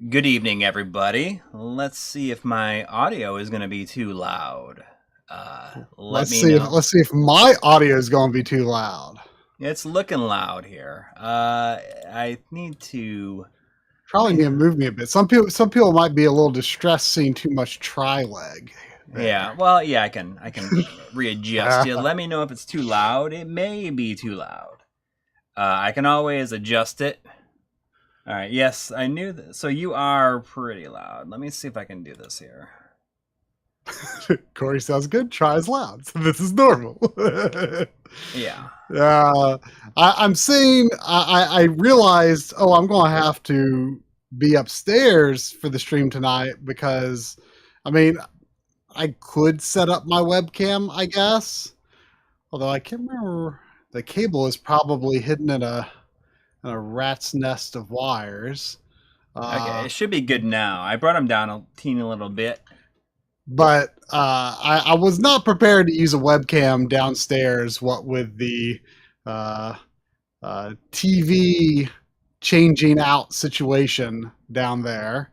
Good evening, everybody. Let's see if my audio is going to be too loud. Let Let's me see if know. let's see if my audio is going to be too loud. It's looking loud here. I need to. Probably need to move me a bit. Some people might be a little distressed seeing too much tri-leg Yeah. there. Well, yeah. I can readjust it. Let me know if it's too loud. It may be too loud. I can always adjust it. All right. Yes, I knew that. So you are pretty loud. Let me see if I can do this here. Coury sounds good. Try is loud. So this is normal. Yeah. I'm seeing. I realized. Oh, I'm going to have to be upstairs for the stream tonight because, I mean, I could set up my webcam, I guess. Although I can't remember, the cable is probably hidden in a rat's nest of wires. Okay. Uh, It should be good now. I brought him down a teeny little bit. but I was not prepared to use a webcam downstairs. What with the uh, TV changing out situation down there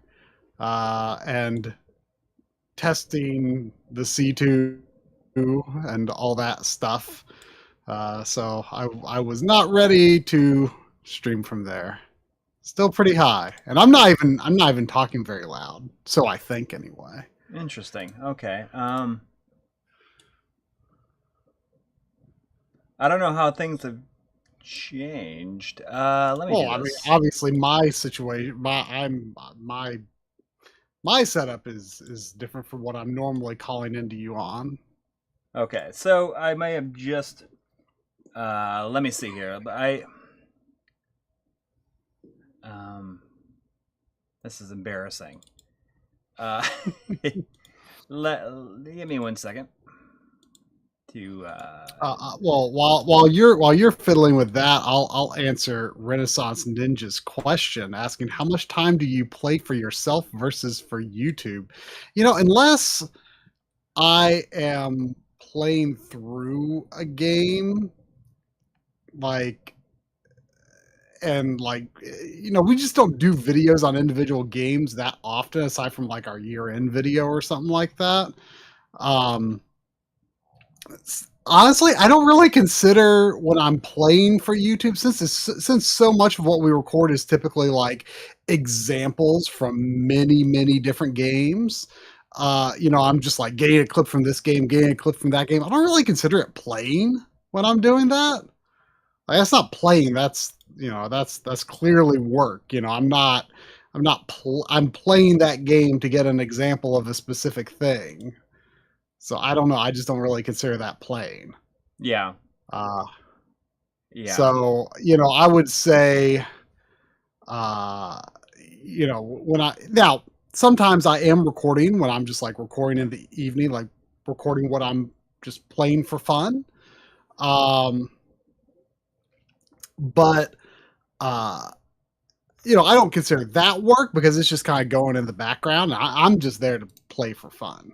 and testing the C2 and all that stuff. So I was not ready to stream from there. Still pretty high, and I'm not even talking very loud. So I think anyway. Interesting. Okay. I don't know how things have changed. Let me Well, do I mean, this. obviously my situation, my setup is different from what I'm normally calling into you on. Okay, so I may have just. Let me see here. Um, this is embarrassing. Uh, give me 1 second to. Well, while you're fiddling with that, I'll answer Renaissance Ninja's question, asking how much time do you play for yourself versus for YouTube? Unless I am playing through a game, like, and like, we just don't do videos on individual games that often, aside from like our year-end video or something like that. Um, Honestly, I don't really consider when I'm playing for YouTube, since so much of what we record is typically like examples from many different games. I'm just like getting a clip from this game, getting a clip from that game. I don't really consider it playing when I'm doing that. Like, that's not playing. That's clearly work. I'm playing that game to get an example of a specific thing. So I don't know. I just don't really consider that playing. yeah, Uh, yeah. so I would say, uh, when I now sometimes I am recording when I'm just like recording in the evening, like recording what I'm just playing for fun. Um, but uh, I don't consider that work because it's just kind of going in the background. I'm just there to play for fun.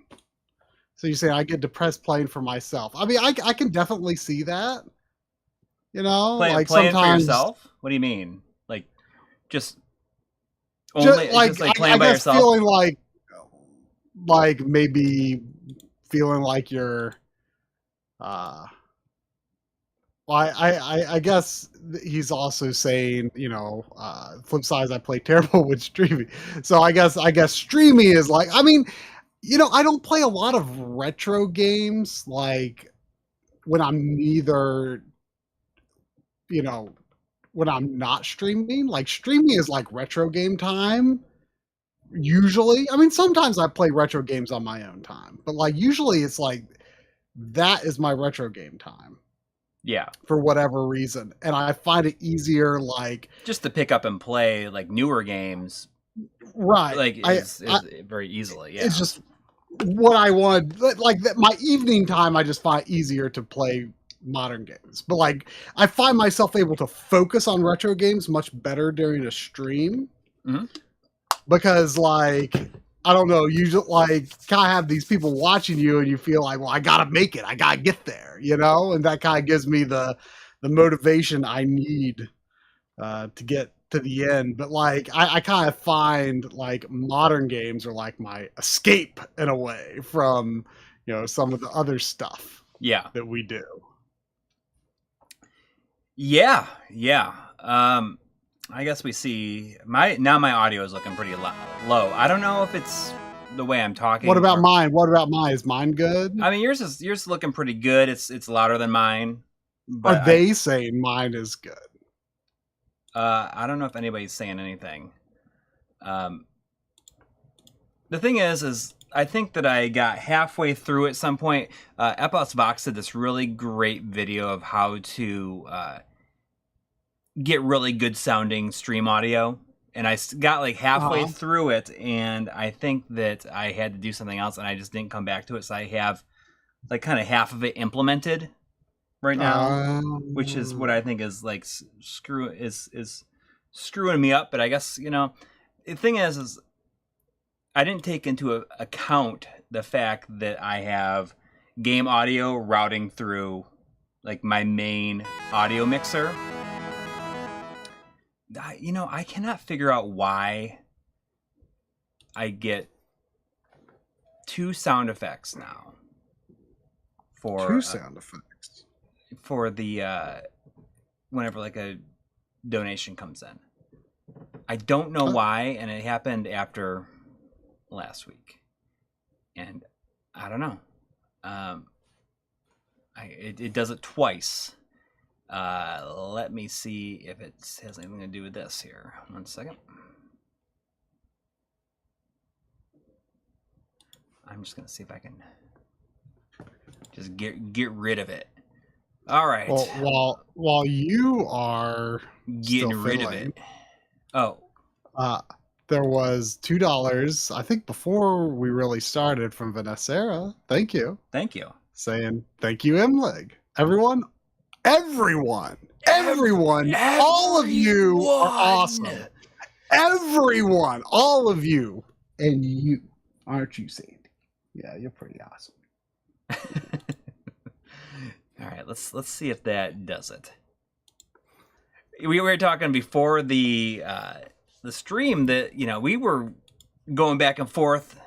So you say I get depressed playing for myself. I mean, I can definitely see that. Like Playing for sometimes, yourself. What do you mean? Like just only? just It's like just like I playing by guess yourself. feeling like maybe feeling like you're. Uh, well, I guess he's also saying, flip side, I play terrible with streaming. So I guess streaming is like, I mean, I don't play a lot of retro games like when I'm neither, you know, when I'm not streaming. Like streaming is like retro game time. Usually, I mean, sometimes I play retro games on my own time, but like usually it's like that is my retro game time Yeah, for whatever reason, and I find it easier. Like, just to pick up and play like newer games. right, Like is very easily. it's Yeah. just what I want. Like that, my evening time, I just find easier to play modern games. But like, I find myself able to focus on retro games much better during a stream Hmm. because, like, I don't know, you just like kind of have these people watching you, and you feel like, well, I gotta make it, I gotta get there, and that kind of gives me the motivation I need to get to the end, but like I kind of find like modern games are like my escape in a way from some of the other stuff that we do. Yeah. I guess we see my audio is looking pretty low. I don't know if it's the way I'm talking. What about mine? Is mine good? I mean, yours is looking pretty good. It's louder than mine. But are they saying mine is good? I don't know if anybody's saying anything. The thing is I think that I got halfway through at some point. Epos Vox did this really great video of how to get really good sounding stream audio. And I got like halfway through it, and I think that I had to do something else, and I just didn't come back to it. So I have like kind of half of it implemented right now, which is what I think is like is screwing me up. But I guess the thing is I didn't take into account the fact that I have game audio routing through like my main audio mixer. I cannot figure out why I get 2 sound effects now. For 2 sound effects for the whenever like a donation comes in. I don't know why, and it happened after last week, and I don't know. It does it twice. Let me see if it has anything to do with this here. 1 second. I'm just gonna see if I can just get rid of it. All right. Well, while you are getting rid of it. There was $2, I think, before we really started from Vanessa. Thank you. Saying thank you, MLiG. Everyone, all of you are awesome. Everyone, all of you, and you, aren't you, Sandy? Yeah, you're pretty awesome. All right, let's see if that does it. We were talking before the stream that we were going back and forth.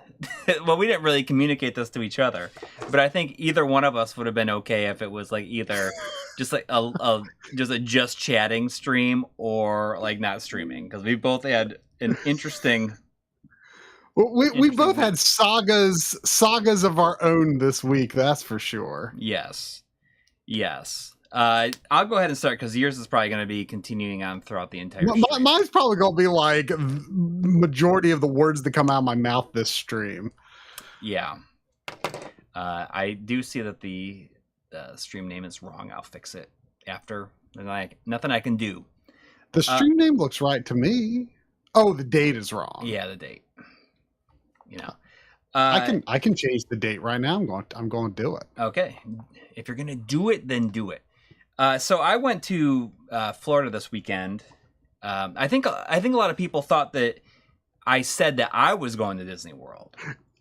Well, we didn't really communicate this to each other, but I think either one of us would have been okay if it was like either just like a just chatting stream or like not streaming, because we both had an interesting. We both had sagas of our own this week. That's for sure. Yes. I'll go ahead and start because yours is probably going to be continuing on throughout the entire stream. Mine's probably going to be like majority of the words that come out of my mouth this stream. Yeah. I do see that the stream name is wrong. I'll fix it after. Nothing I can do. The stream name looks right to me. Oh, the date is wrong. Yeah, the date. I can change the date right now. I'm going to do it. Okay. If you're going to do it, then do it. So I went to Florida this weekend. I think a lot of people thought that I said that I was going to Disney World.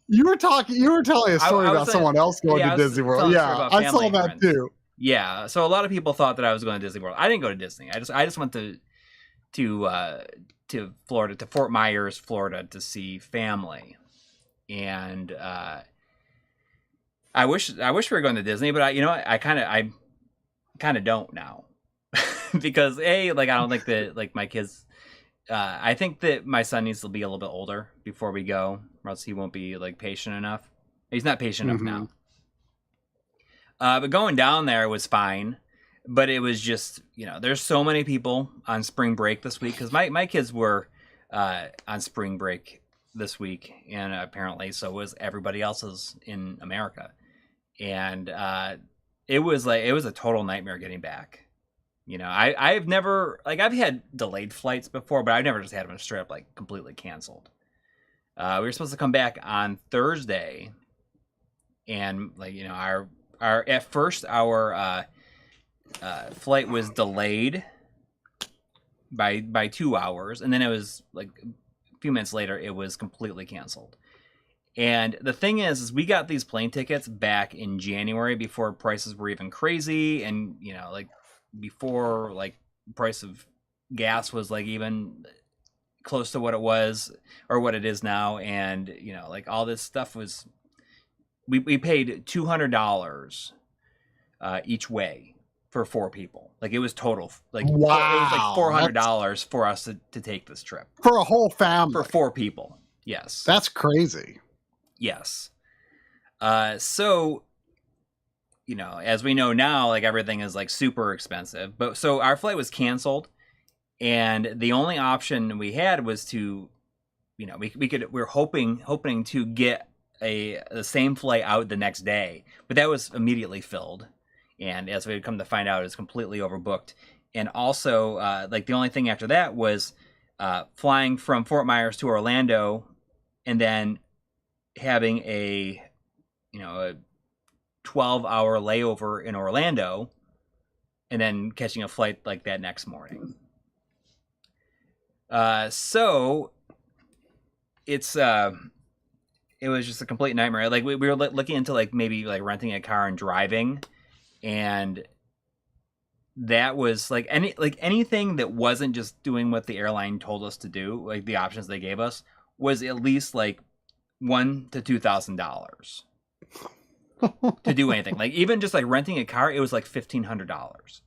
You were telling a story about someone else going to Disney World. Yeah, I saw that too. Yeah, so a lot of people thought that I was going to Disney World. I didn't go to Disney. I just went to Florida, to Fort Myers, Florida, to see family. And I wish we were going to Disney, but I kind of don't now. Because I don't think that my kids, I think that my son needs to be a little bit older before we go, or else he won't be patient enough. He's not patient enough now. But going down there was fine, but it was just there's so many people on spring break this week, because my kids were on spring break this week, and apparently so was everybody else's in America, and it was a total nightmare getting back. I've never I've had delayed flights before, but I've never just had them straight up completely canceled. We were supposed to come back on Thursday, and our flight was delayed by 2 hours, and then it was a few minutes later it was completely canceled. And the thing is we got these plane tickets back in January before prices were even crazy, and before price of gas was like even close to what it was or what it is now, and you know, like all this stuff was, we paid $200 each way for 4 people. Like it was total, like wow, it was like $400 for us to take this trip for a whole family, for 4 people. Yes, that's crazy. Yes. So, you know, as we know now, like everything is like super expensive. But so our flight was canceled, and the only option we had was to, you know, we're hoping to get the same flight out the next day, but that was immediately filled. And as we had come to find out, it was completely overbooked. And also, like the only thing after that was flying from Fort Myers to Orlando, and then having a 12-hour layover in Orlando, and then catching a flight like that next morning. So it was just a complete nightmare. Like we were looking into like maybe like renting a car and driving, and that was like anything that wasn't just doing what the airline told us to do, like the options they gave us, was at least like $1,000 to $2,000 to do anything. Like even just like renting a car, it was like $1,500,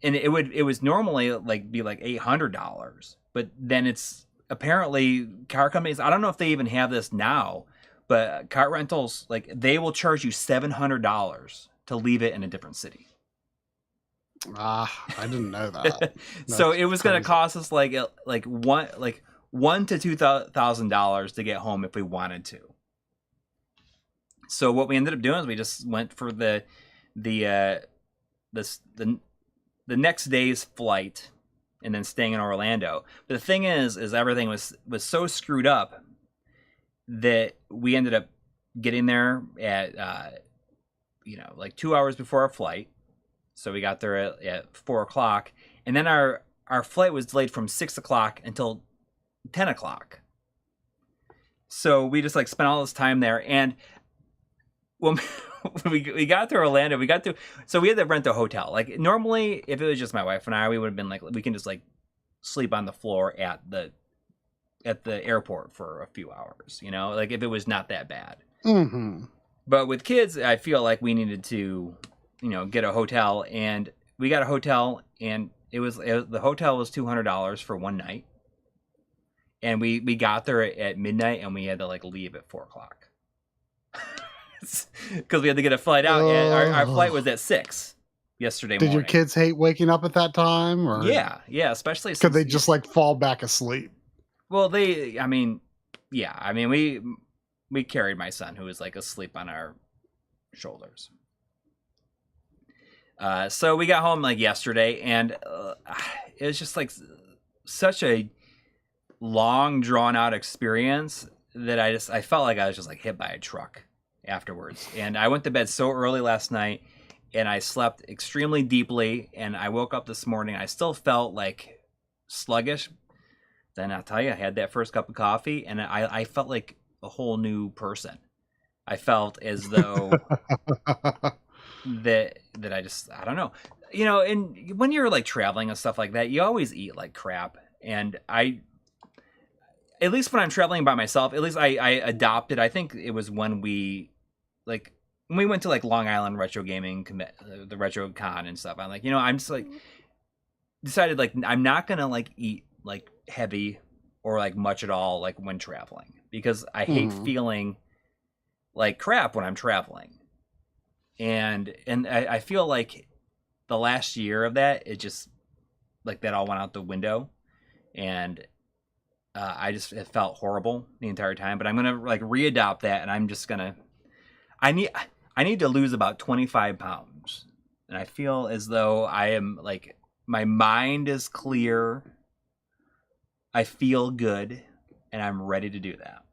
and it was normally like be like $800, but then it's apparently car companies, I don't know if they even have this now, but car rentals, like they will charge you $700 to leave it in a different city. I didn't know that. So it was going to cost us like $1,000 to $2,000 to get home if we wanted to. So what we ended up doing is we just went for the next day's flight, and then staying in Orlando. But the thing is everything was so screwed up that we ended up getting there at like 2 hours before our flight. So we got there at 4 o'clock, and then our flight was delayed from 6 o'clock until 10 o'clock. So we just like spent all this time there, and when we got to Orlando, so we had to rent a hotel. Like normally, if it was just my wife and I, we would have been like, we can just like sleep on the floor at the airport for a few hours, you know, like if it was not that bad. Mm-hmm. But with kids, I feel like we needed to, get a hotel, and we got a hotel, and the hotel was $200 for one night, and we got there at midnight, and we had to like leave at 4 o'clock. Because we had to get a flight out. And our flight was at 6 yesterday morning. Did your kids hate waking up at that time? Or Yeah, especially could they just like fall back asleep? Well, we carried my son, who was like asleep on our shoulders. So we got home like yesterday, and it was just like such a long, drawn out experience that I felt like I was just like hit by a truck afterwards. And I went to bed so early last night, and I slept extremely deeply, and I woke up this morning, I still felt like sluggish. Then I'll tell you, I had that first cup of coffee, and I felt like a whole new person. I felt as though that I don't know, and when you're like traveling and stuff like that, you always eat like crap. And at least when I'm traveling by myself, at least I adopted, I think it was when we went to like Long Island Retro Gaming, the Retro Con and stuff. I'm like, I'm just like decided like I'm not gonna like eat like heavy or like much at all like when traveling, because I hate feeling like crap when I'm traveling. And I feel like the last year of that, it just like that all went out the window, and it felt horrible the entire time. But I'm gonna like readopt that, and I'm just gonna I need to lose about 25 pounds, and I feel as though I am like my mind is clear, I feel good, and I'm ready to do that.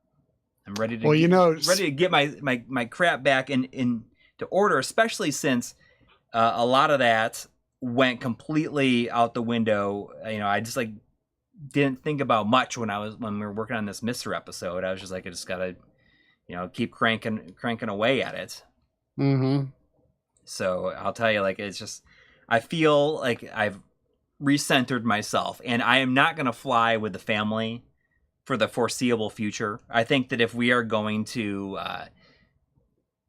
I'm ready to ready to get my crap back in to order, especially since a lot of that went completely out the window. I just like didn't think about much when we were working on this Mr. episode. I was just like, I just gotta keep cranking away at it. Mm-hmm. So I'll tell you, like, it's just, I feel like I've recentered myself, and I am not going to fly with the family for the foreseeable future. I think that if we are going to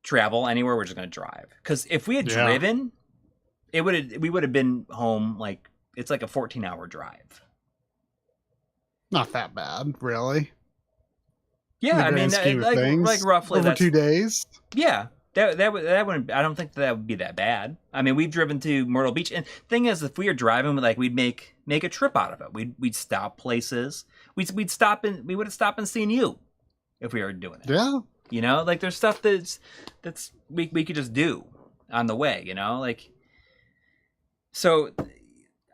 travel anywhere, we're just going to drive. Because if we had driven, we would have been home like it's like a 14-hour drive. Not that bad, really. Yeah, I mean, like roughly over 2 days. Yeah, that wouldn't. I don't think that would be that bad. I mean, we've driven to Myrtle Beach, and thing is, if we were driving, like we'd make a trip out of it. We'd stop places. We would have stopped and seen you if we were doing it. Yeah, you know, like there's stuff that's we could just do on the way. You know, like so.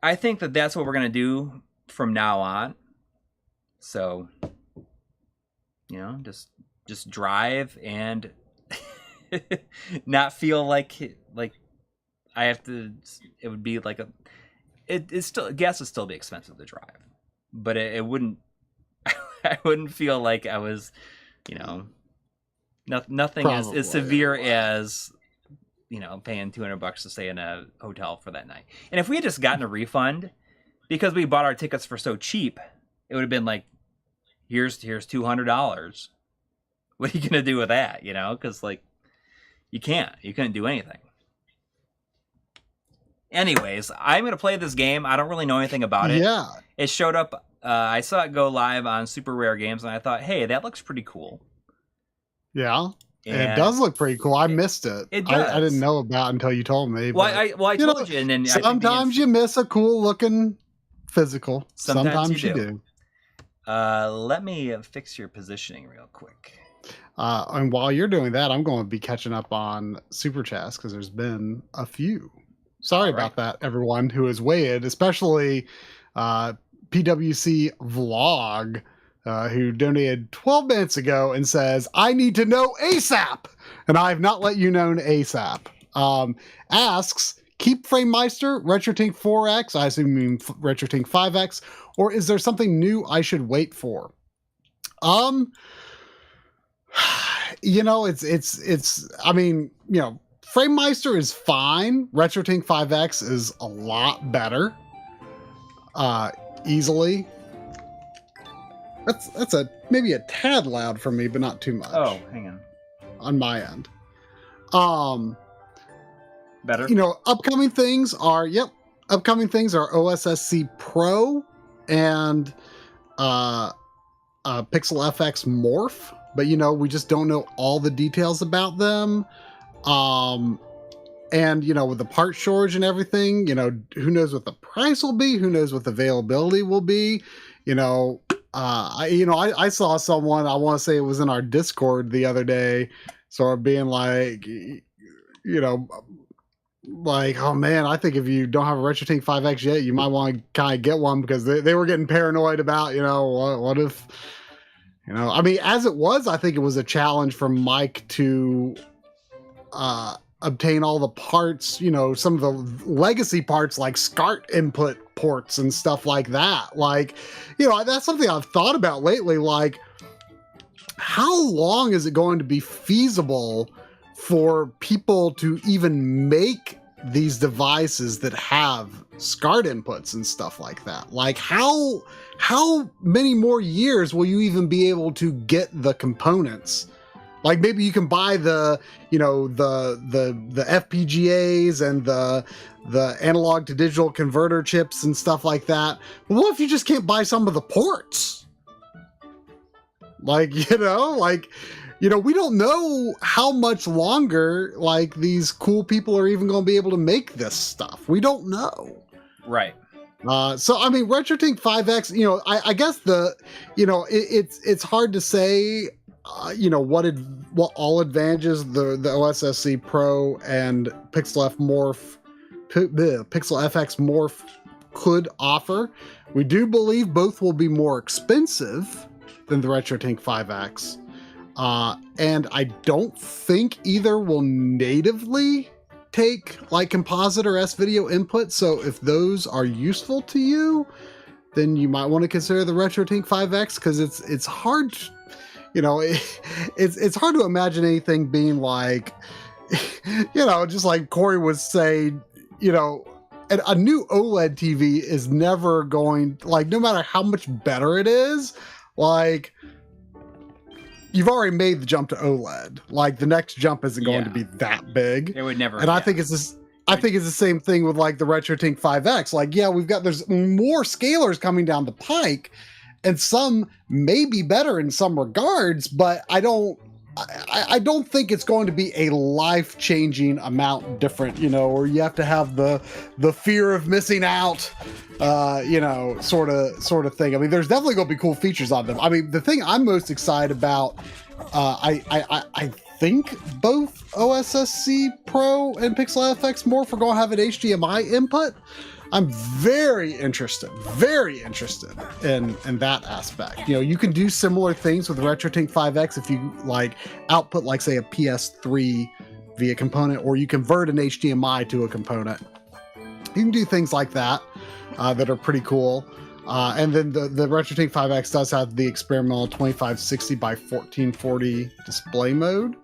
I think that that's what we're gonna do from now on. So, you know, just drive and not feel like I have to. It would be like it's still, gas would still be expensive to drive, but it wouldn't. I wouldn't feel like I was, you know, nothing as severe as, you know, paying $200 to stay in a hotel for that night. And if we had just gotten a refund because we bought our tickets for so cheap, it would have been like, here's $200. What are you gonna do with that? You know, because like you couldn't do anything. Anyways, I'm gonna play this game. I don't really know anything about it. Yeah, it showed up. I saw it go live on Super Rare Games, and I thought, hey, that looks pretty cool. Yeah. And it does look pretty cool. I missed it. It does. I didn't know about it until you told me. Well, I told you. And then sometimes you miss a cool looking physical. Sometimes you do. Let me fix your positioning real quick. And while you're doing that, I'm going to be catching up on Super Chats because there's been a few. Sorry about that, everyone who has waited, especially PWC Vlog. Who donated 12 minutes ago and says, I need to know ASAP. And I have not let you know ASAP. Asks, keep FrameMeister, RetroTink 4X, I assume you mean RetroTink 5X, or is there something new I should wait for? You know, I mean, you know, FrameMeister is fine. RetroTink 5X is a lot better. Easily. That's maybe a tad loud for me, but not too much. Oh, hang on. On my end. Better. You know, upcoming things are OSSC Pro and Pixel FX Morph, but you know, we just don't know all the details about them. And you know, with the part shortage and everything, you know, who knows what the price will be, who knows what the availability will be, you know. I saw someone, I want to say it was in our Discord the other day, sort of being like, you know, like, oh man, I think if you don't have a RetroTink 5X yet, you might want to kind of get one because they were getting paranoid about, you know, what if, you know, I mean, as it was, I think it was a challenge for Mike to obtain all the parts, you know, some of the legacy parts like SCART input ports and stuff like that. Like, you know, that's something I've thought about lately. Like, how long is it going to be feasible for people to even make these devices that have SCART inputs and stuff like that? Like, how many more years will you even be able to get the components? Like, maybe you can buy the, you know, the FPGAs and the analog to digital converter chips and stuff like that. But what if you just can't buy some of the ports? Like, you know, we don't know how much longer, like, these cool people are even going to be able to make this stuff. We don't know. Right. So, I mean, RetroTink 5X, you know, I guess it's hard to say, you know, what all advantages the OSSC Pro and Pixel FX Morph could offer. We do believe both will be more expensive than the RetroTink 5X. And I don't think either will natively take like composite or S-video input. So if those are useful to you, then you might want to consider the RetroTink 5X because it's hard. You know, it's hard to imagine anything being like, you know, just like Coury would say, you know, a new OLED TV is never going, like, no matter how much better it is, like, you've already made the jump to OLED. Like, the next jump isn't going to be that big. It would never. And I think it's this. I think it's the same thing with like the RetroTink 5X. Like, yeah, there's more scalers coming down the pike, and some may be better in some regards, but I don't think it's going to be a life-changing amount different, or you have to have the fear of missing out, sort of thing. I mean, there's definitely going to be cool features on them. I mean, the thing I'm most excited about, I think both OSSC Pro and Pixel FX Morph are going to have an HDMI input. I'm very interested in that aspect. You can do similar things with RetroTink 5X if you like output, like, say, a PS3 via component, or you convert an HDMI to a component. You can do things like that that are pretty cool. And then the RetroTink 5X does have the experimental 2560 by 1440 display mode.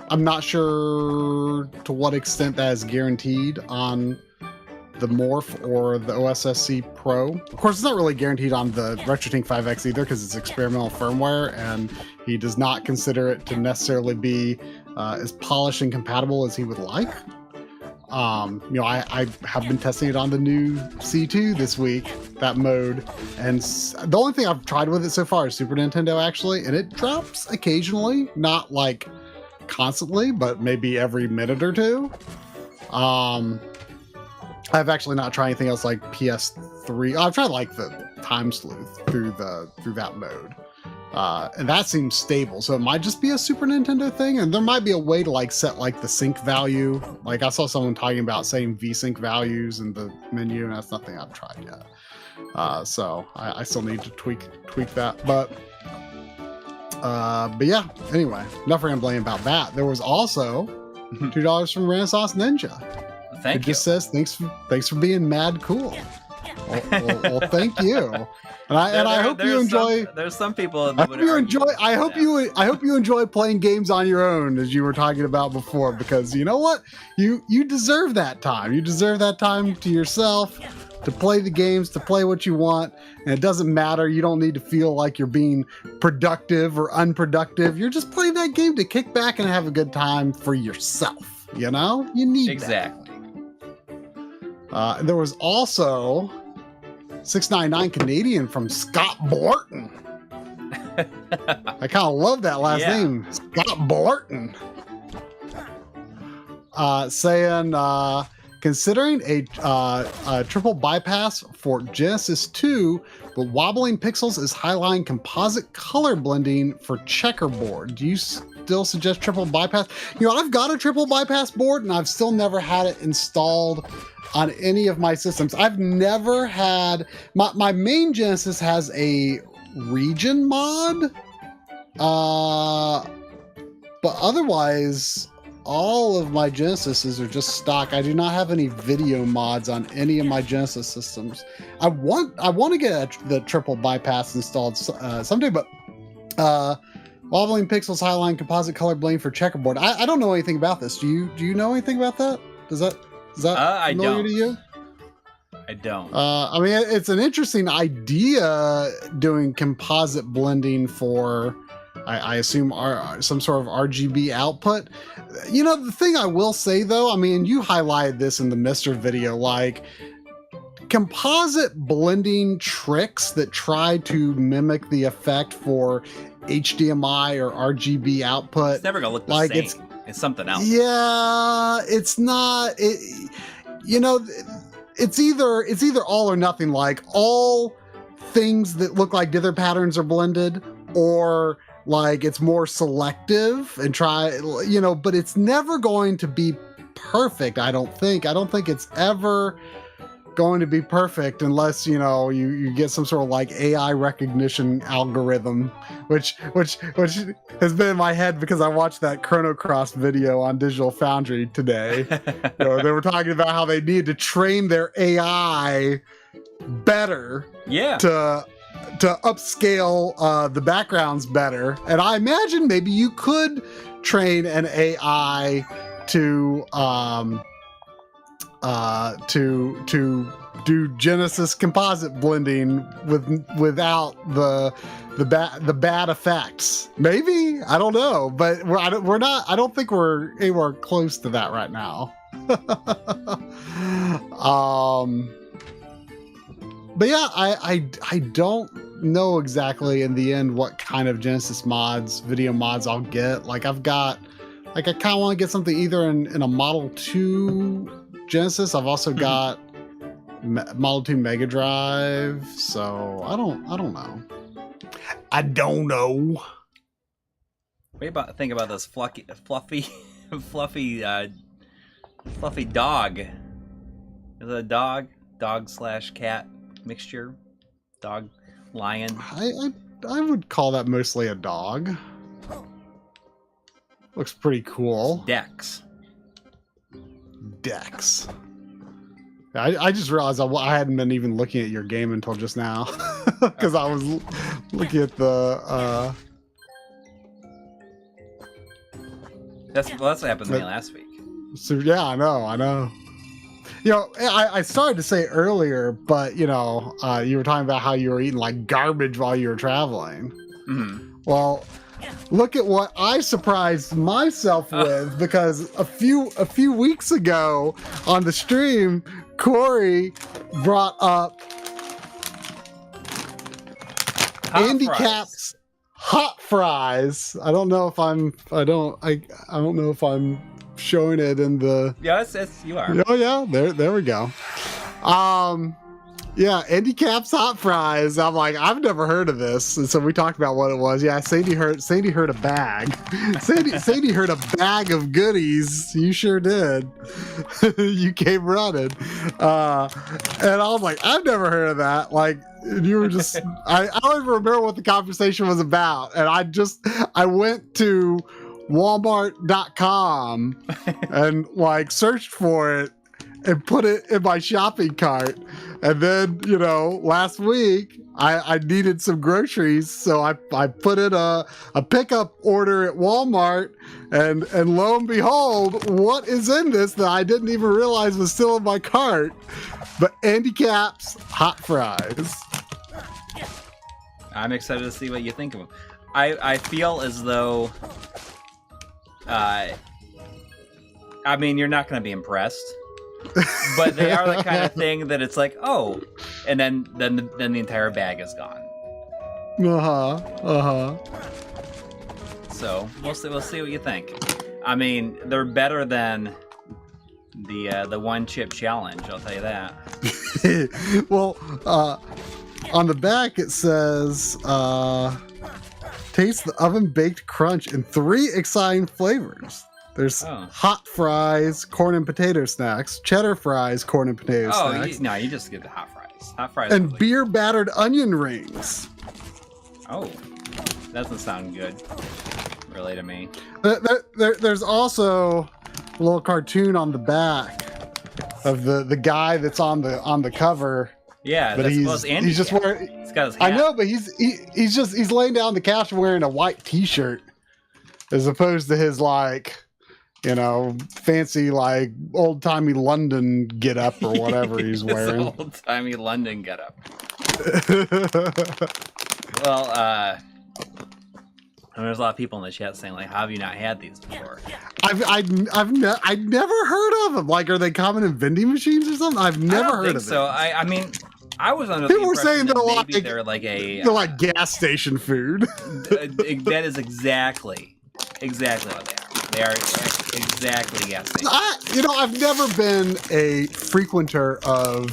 I'm not sure to what extent that is guaranteed on the Morph or the OSSC Pro. Of course, it's not really guaranteed on the RetroTink 5X either, because it's experimental firmware, and he does not consider it to necessarily be as polished and compatible as he would like. I have been testing it on the new C2 this week, that mode, and the only thing I've tried with it so far is Super Nintendo, actually, and it drops occasionally, not like constantly, but maybe every minute or two. I've actually not tried anything else like PS3. I've tried like the Time Sleuth through that mode. And that seems stable, so it might just be a Super Nintendo thing, and there might be a way to like set like the sync value. Like, I saw someone talking about saying VSync values in the menu, and that's nothing I've tried yet. So I still need to tweak that. But yeah, anyway, enough rambling about that. There was also $2 from Renaissance Ninja. Thank you. It just says thanks for being mad cool. Well, thank you. And I hope you enjoy. There's some people. I hope you enjoy. I hope you enjoy playing games on your own, as you were talking about before, because you know what, you deserve that time. You deserve that time to yourself, to play the games, to play what you want, and it doesn't matter. You don't need to feel like you're being productive or unproductive. You're just playing that game to kick back and have a good time for yourself. You need exactly. There was also $6.99 Canadian from Scott Borton. I kind of love that last name, Scott Borton. Saying, considering a triple bypass for Genesis 2, but wobbling pixels is highline composite color blending for checkerboard. Do you still suggest triple bypass? I've got a triple bypass board, and I've still never had it installed on any of my systems. I've never had my main Genesis has a region mod, but otherwise all of my Genesises are just stock. I do not have any video mods on any of my Genesis systems. I want to get the triple bypass installed someday, but wobbling pixels, highline composite color blending for checkerboard. I don't know anything about this. Do you know anything about that? Is that familiar to you? I don't. I mean, it's an interesting idea, doing composite blending for, I assume, some sort of RGB output. The thing I will say, though, I mean, you highlighted this in the Mr. video, like, composite blending tricks that try to mimic the effect for HDMI or RGB output. It's never going to look the same. It's something else. Yeah, it's not. It's either all or nothing. Like, all things that look like dither patterns are blended, or like it's more selective and but it's never going to be perfect. I don't think it's ever going to be perfect unless you get some sort of like AI recognition algorithm, which has been in my head because I watched that Chrono Cross video on Digital Foundry today. They were talking about how they need to train their AI better, to upscale the backgrounds better. And I imagine maybe you could train an AI to do Genesis composite blending without the bad effects. Maybe, I don't know, but we're not. I don't think we're anywhere close to that right now. But yeah, I don't know exactly in the end what kind of Genesis mods, video mods I'll get. Like I kind of want to get something either in a Model 2 Genesis. I've also got Model 2 Mega Drive, so I don't know. I don't know. What do you think about this fluffy dog? Is it a dog/cat mixture? Dog, lion? I would call that mostly a dog. Looks pretty cool. Dex. I just realized I hadn't been even looking at your game until just now, because I was looking at the. That's what happened to me last week. So yeah, I know. You know, I started to say earlier, but you know, you were talking about how you were eating like garbage while you were traveling. Mm-hmm. Well, look at what I surprised myself with, because a few weeks ago on the stream, Coury brought up Andy Cap's hot fries. I don't know if I'm showing it in the. Yeah, you are. Oh yeah, there we go. Yeah, Andy Cap's hot fries. I'm like, I've never heard of this, and so we talked about what it was. Yeah, Sandy heard a bag. Sandy heard a bag of goodies. You sure did. You came running, and I was like, I've never heard of that. Like, you were just, I don't even remember what the conversation was about, and I went to Walmart.com and like searched for it and put it in my shopping cart. And then, you know, last week I needed some groceries, so I put in a pickup order at Walmart, and lo and behold, what is in this that I didn't even realize was still in my cart? But Andy Cap's hot fries. I'm excited to see what you think of them. I feel as though, I mean, you're not going to be impressed. But they are the kind of thing that it's like, oh, and then the entire bag is gone. So we'll see what you think. I mean, they're better than the one chip challenge. I'll tell you that. Well, on the back it says, taste the oven baked crunch in 3 exciting flavors. There's hot fries, corn and potato snacks, cheddar fries, corn and potato snacks. You just get the hot fries. Hot fries. And beer battered onion rings. Oh, that doesn't sound good, really, to me. There's also a little cartoon on the back of the guy that's on the cover. Yeah, but he's just wearing. He's got his hat. I know, but he's laying down on the couch wearing a white T-shirt, as opposed to his like, you know, fancy like old timey London get up or whatever he's wearing. Old timey London get up. Well, there's a lot of people in the chat saying like, "How have you not had these before?" I've never heard of them. Like, are they common in vending machines or something? I've never heard of them. So I mean, I was under people the were saying that they're they're like gas station food. That is exactly what they are. They are exactly gas stations. I've never been a frequenter of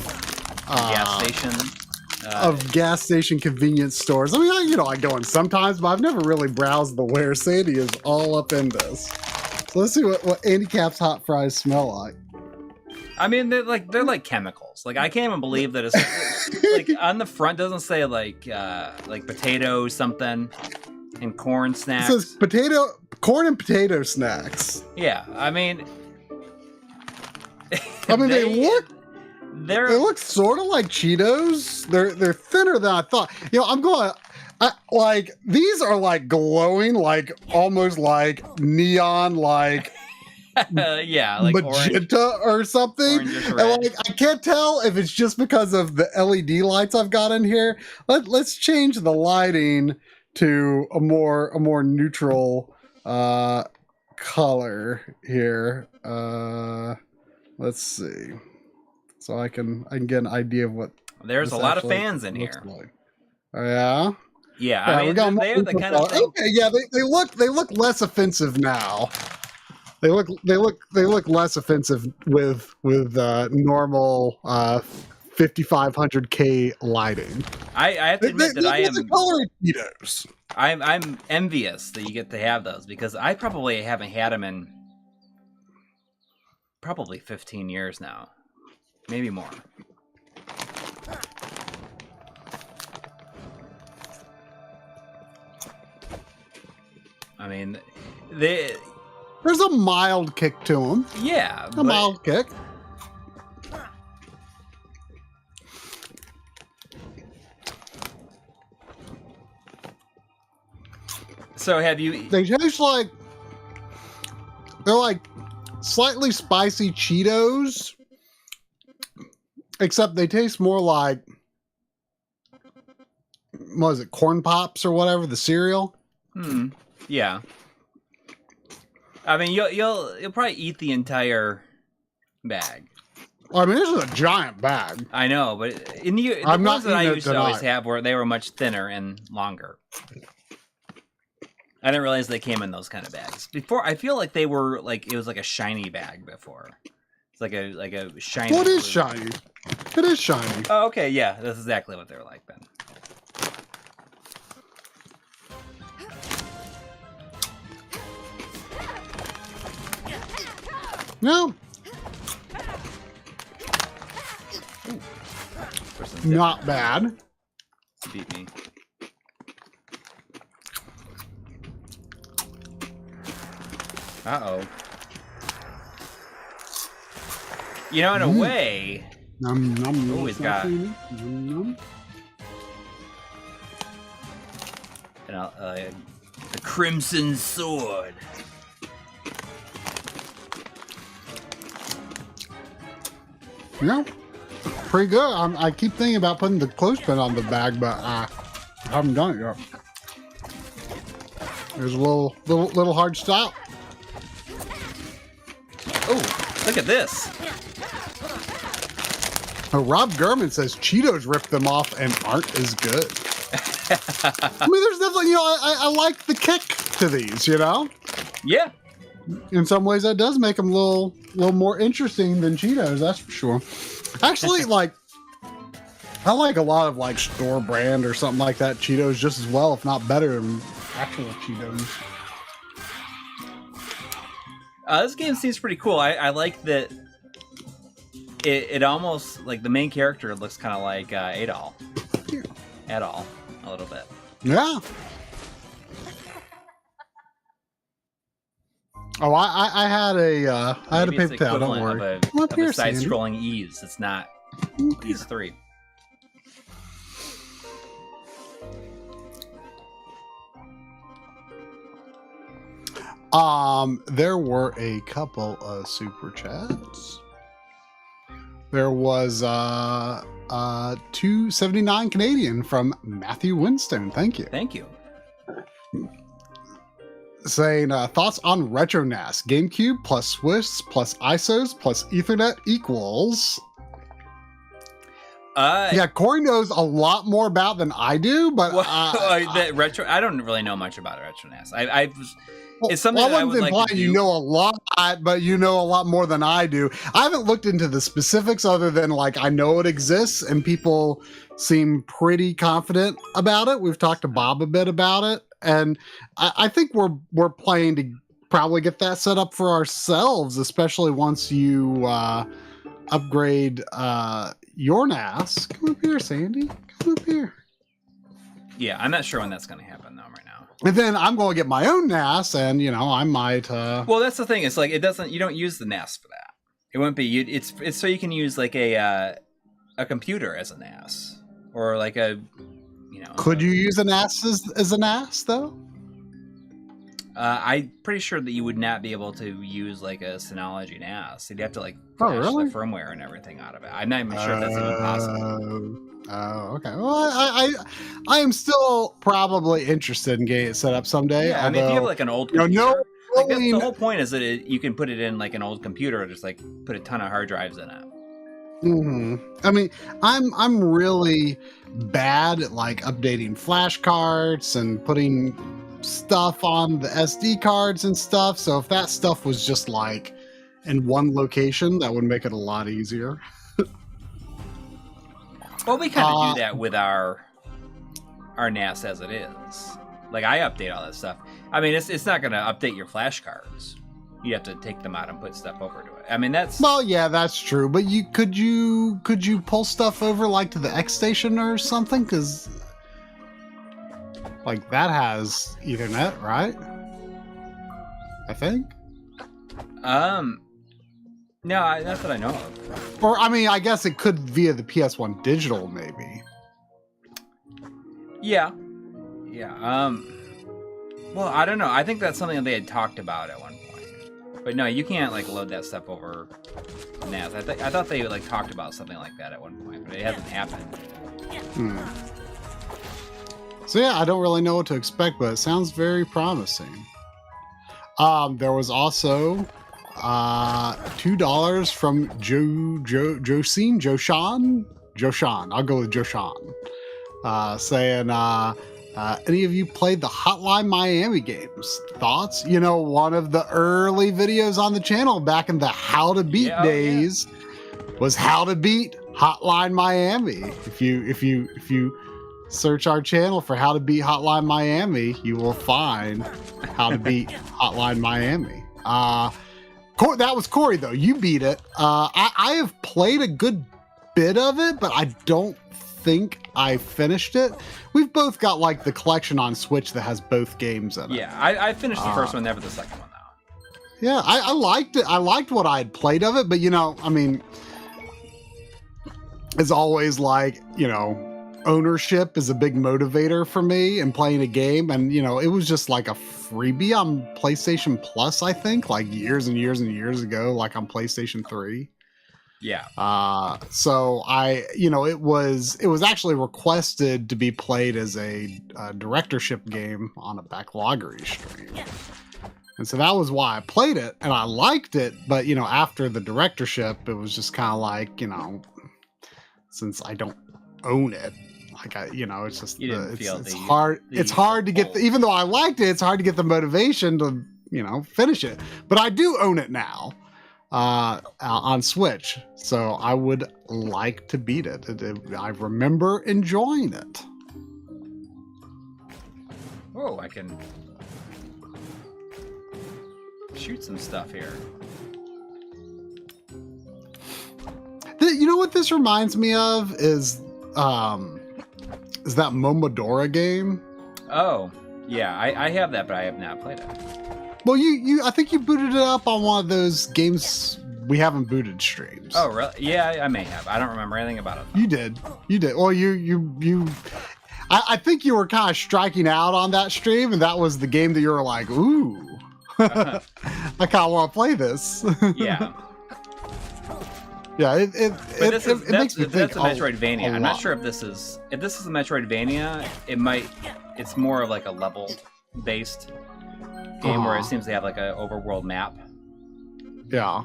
gas station convenience stores. I mean, I go in sometimes, but I've never really browsed the where. Sandy is all up in this. So let's see what Andy Cap's hot fries smell like. I mean, they're like chemicals. Like, I can't even believe that it's like on the front doesn't say like potato something and corn snacks. It says corn and potato snacks. Yeah, I mean, they look sort of like Cheetos. They're thinner than I thought. These are like glowing, like almost like neon, like Yeah, like magenta or something. orangish And red. like I can't tell if it's just because of the LED lights I've got in here. Let's change the lighting to a more neutral color here. Let's see. So I can get an idea of what There's a lot of fans in here. like. Oh, yeah. Yeah, I mean, they're the kind of thing. Okay, yeah, they look less offensive now. They look less offensive with normal 5500K lighting. I have to admit that I am color Cheetos. I'm envious that you get to have those, because I probably haven't had them in probably 15 years now, maybe more. I mean, there's a mild kick to them. Yeah, a mild kick. So have you? They taste like they're like slightly spicy Cheetos, except they taste more like, what is it, Corn Pops or whatever, the cereal. Yeah. I mean, you'll probably eat the entire bag. I mean, this is a giant bag. I know, but the ones that I used to always have they were much thinner and longer. I didn't realize they came in those kind of bags. Before, I feel like they were like, it was like a shiny bag before. It's like a shiny. What is shiny? It is shiny. Oh, okay, yeah, that's exactly what they were like then. No. Not bad. Beat me. Uh-oh. You know, in a way... Oh, he's got... the Crimson Sword. Yeah, pretty good. I keep thinking about putting the clothespin on the bag, but I haven't done it yet. There's a little hard stop. Oh, look at this. Rob Gurman says Cheetos ripped them off and aren't as good. I mean, there's definitely, I like the kick to these, Yeah. In some ways, that does make them a little more interesting than Cheetos, that's for sure. Actually, I like a lot of store brand or something like that Cheetos just as well, if not better than actual Cheetos. This game seems pretty cool. I like that it almost, like, the main character looks kind of like Adol. Adol, a little bit. Yeah. Oh, I had a paper towel. Don't worry. Of a side-scrolling Ease. It's not Ease 3. There were a couple of super chats. There was $2.79 Canadian from Matthew Winstone. Thank you. Thank you. Saying thoughts on Retro NAS. GameCube plus Swiss plus ISOs plus Ethernet equals. Yeah, Coury knows a lot more about than I do, but the retro. I don't really know much about Retro NAS. It's something I I would like to do. You know a lot, but you know a lot more than I do. I haven't looked into the specifics other than I know it exists and people seem pretty confident about it. We've talked to Bob a bit about it, and I think we're planning to probably get that set up for ourselves, especially once you upgrade your NAS. Come up here, Sandy. Come up here. Yeah, I'm not sure when that's going to happen though right now. And then I'm going to get my own NAS, and I might. Well, that's the thing. It's like you don't use the NAS for that. It wouldn't be. It's so you can use a computer as a NAS, or Could you use a NAS as a NAS though? I'm pretty sure that you would not be able to use like a Synology NAS. You'd have to like Oh, flash really? the firmware and everything out of it. I'm not even sure if that's even possible. Oh, okay. Well, I am still probably interested in getting it set up someday. Yeah, I mean, if you have like an old you know, computer, like that's the whole point is that you can put it in like an old computer, or just like put a ton of hard drives in it. I mean, I'm really bad at like updating flashcards and putting stuff on the SD cards and stuff. So if that stuff was just like in one location, that would make it a lot easier. Well, we kind of do that with our NAS as it is. Like I update all that stuff. I mean, it's not going to update your flashcards. You have to take them out and put stuff over to it. I mean, that's yeah, that's true. But could you pull stuff over like to the X station or something? Because like that has Ethernet, right? I think. No, not that I know of. Or I mean, I guess it could via the PS1 digital, maybe. Yeah. Well, I don't know. I think that's something that they had talked about at one point. But no, you can't like load that stuff over NAS. I thought they like talked about something like that at one point, but it hasn't happened. So yeah, I don't really know what to expect, but it sounds very promising. There was also $2 from Joshan. I'll go with Joshan. Saying, any of you played the Hotline Miami games? Thoughts? You know, one of the early videos on the channel back in the How to Beat days was How to Beat Hotline Miami. If you search our channel for How to Beat Hotline Miami, you will find How to Beat Hotline Miami. That was Coury though. You beat it. I have played a good bit of it, but I don't think I finished it. We've both got like the collection on Switch that has both games in it. Yeah, I finished the first one, never the second one though. Yeah, I liked it. I liked what I had played of it, but you know, I mean, it's always like, you know, ownership is a big motivator for me in playing a game, and you know, it was just like a freebie on PlayStation Plus, I think, like years and years and years ago, like on PlayStation 3. Yeah. So it was actually requested to be played as a directorship game on a Backloggery stream. And so that was why I played it, and I liked it, but you know, after the directorship, it was just kind of like, you know, since I don't own it, like it's just it's hard. It's hard to get even though I liked it, it's hard to get the motivation to, you know, finish it. But I do own it now. On Switch, so I would like to beat it. I remember enjoying it. Oh, I can shoot some stuff here. You know what this reminds me of is that Momodora game. Oh, yeah, I have that, but I have not played it. Well, I think you booted it up on one of those games we haven't booted streams. Oh, really? Yeah, I may have. I don't remember anything about it, though. You did. Well, I think you were kind of striking out on that stream, and that was the game that you were like, ooh, I kind of want to play this. Yeah. Yeah, it makes me think. That's a Metroidvania. I'm not sure if this is a Metroidvania. It's more of like a level-based game where it seems to have like an overworld map. Yeah.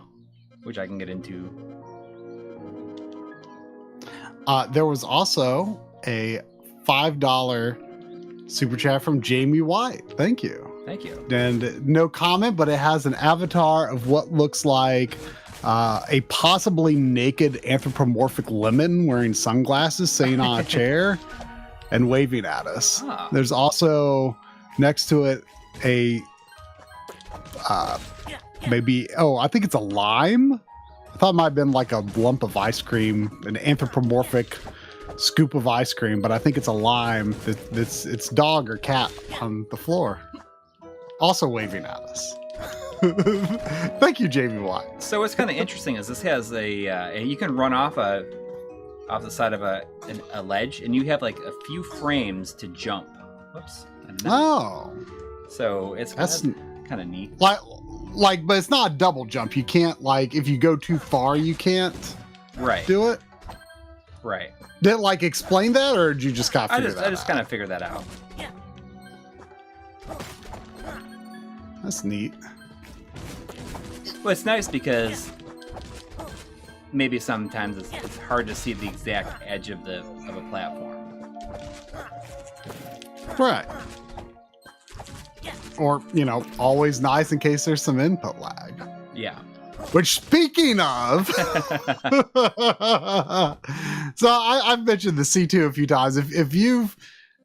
Which I can get into. There was also a $5 super chat from Jamie White. Thank you. Thank you. And no comment, but it has an avatar of what looks like a possibly naked anthropomorphic lemon wearing sunglasses sitting on a chair and waving at us. Ah. There's also next to it a I think it's a lime. I thought it might have been like a lump of ice cream, an anthropomorphic scoop of ice cream, but I think it's a lime that's it's dog or cat on the floor, also waving at us. Thank you, Jamie Watt. So what's kind of interesting is this has you can run off the side of a ledge, and you have like a few frames to jump. Whoops. Oh. So it's kind of neat. Like, but it's not a double jump. You can't, like, if you go too far, you can't do it. Right. Did it, like, explain that, or did you just kind of figure that out? I just kind of figured that out. That's neat. Well, it's nice because maybe sometimes it's hard to see the exact edge of a platform. Right. Or, you know, always nice in case there's some input lag. Yeah. Which, speaking of, so I've mentioned the C2 a few times. If you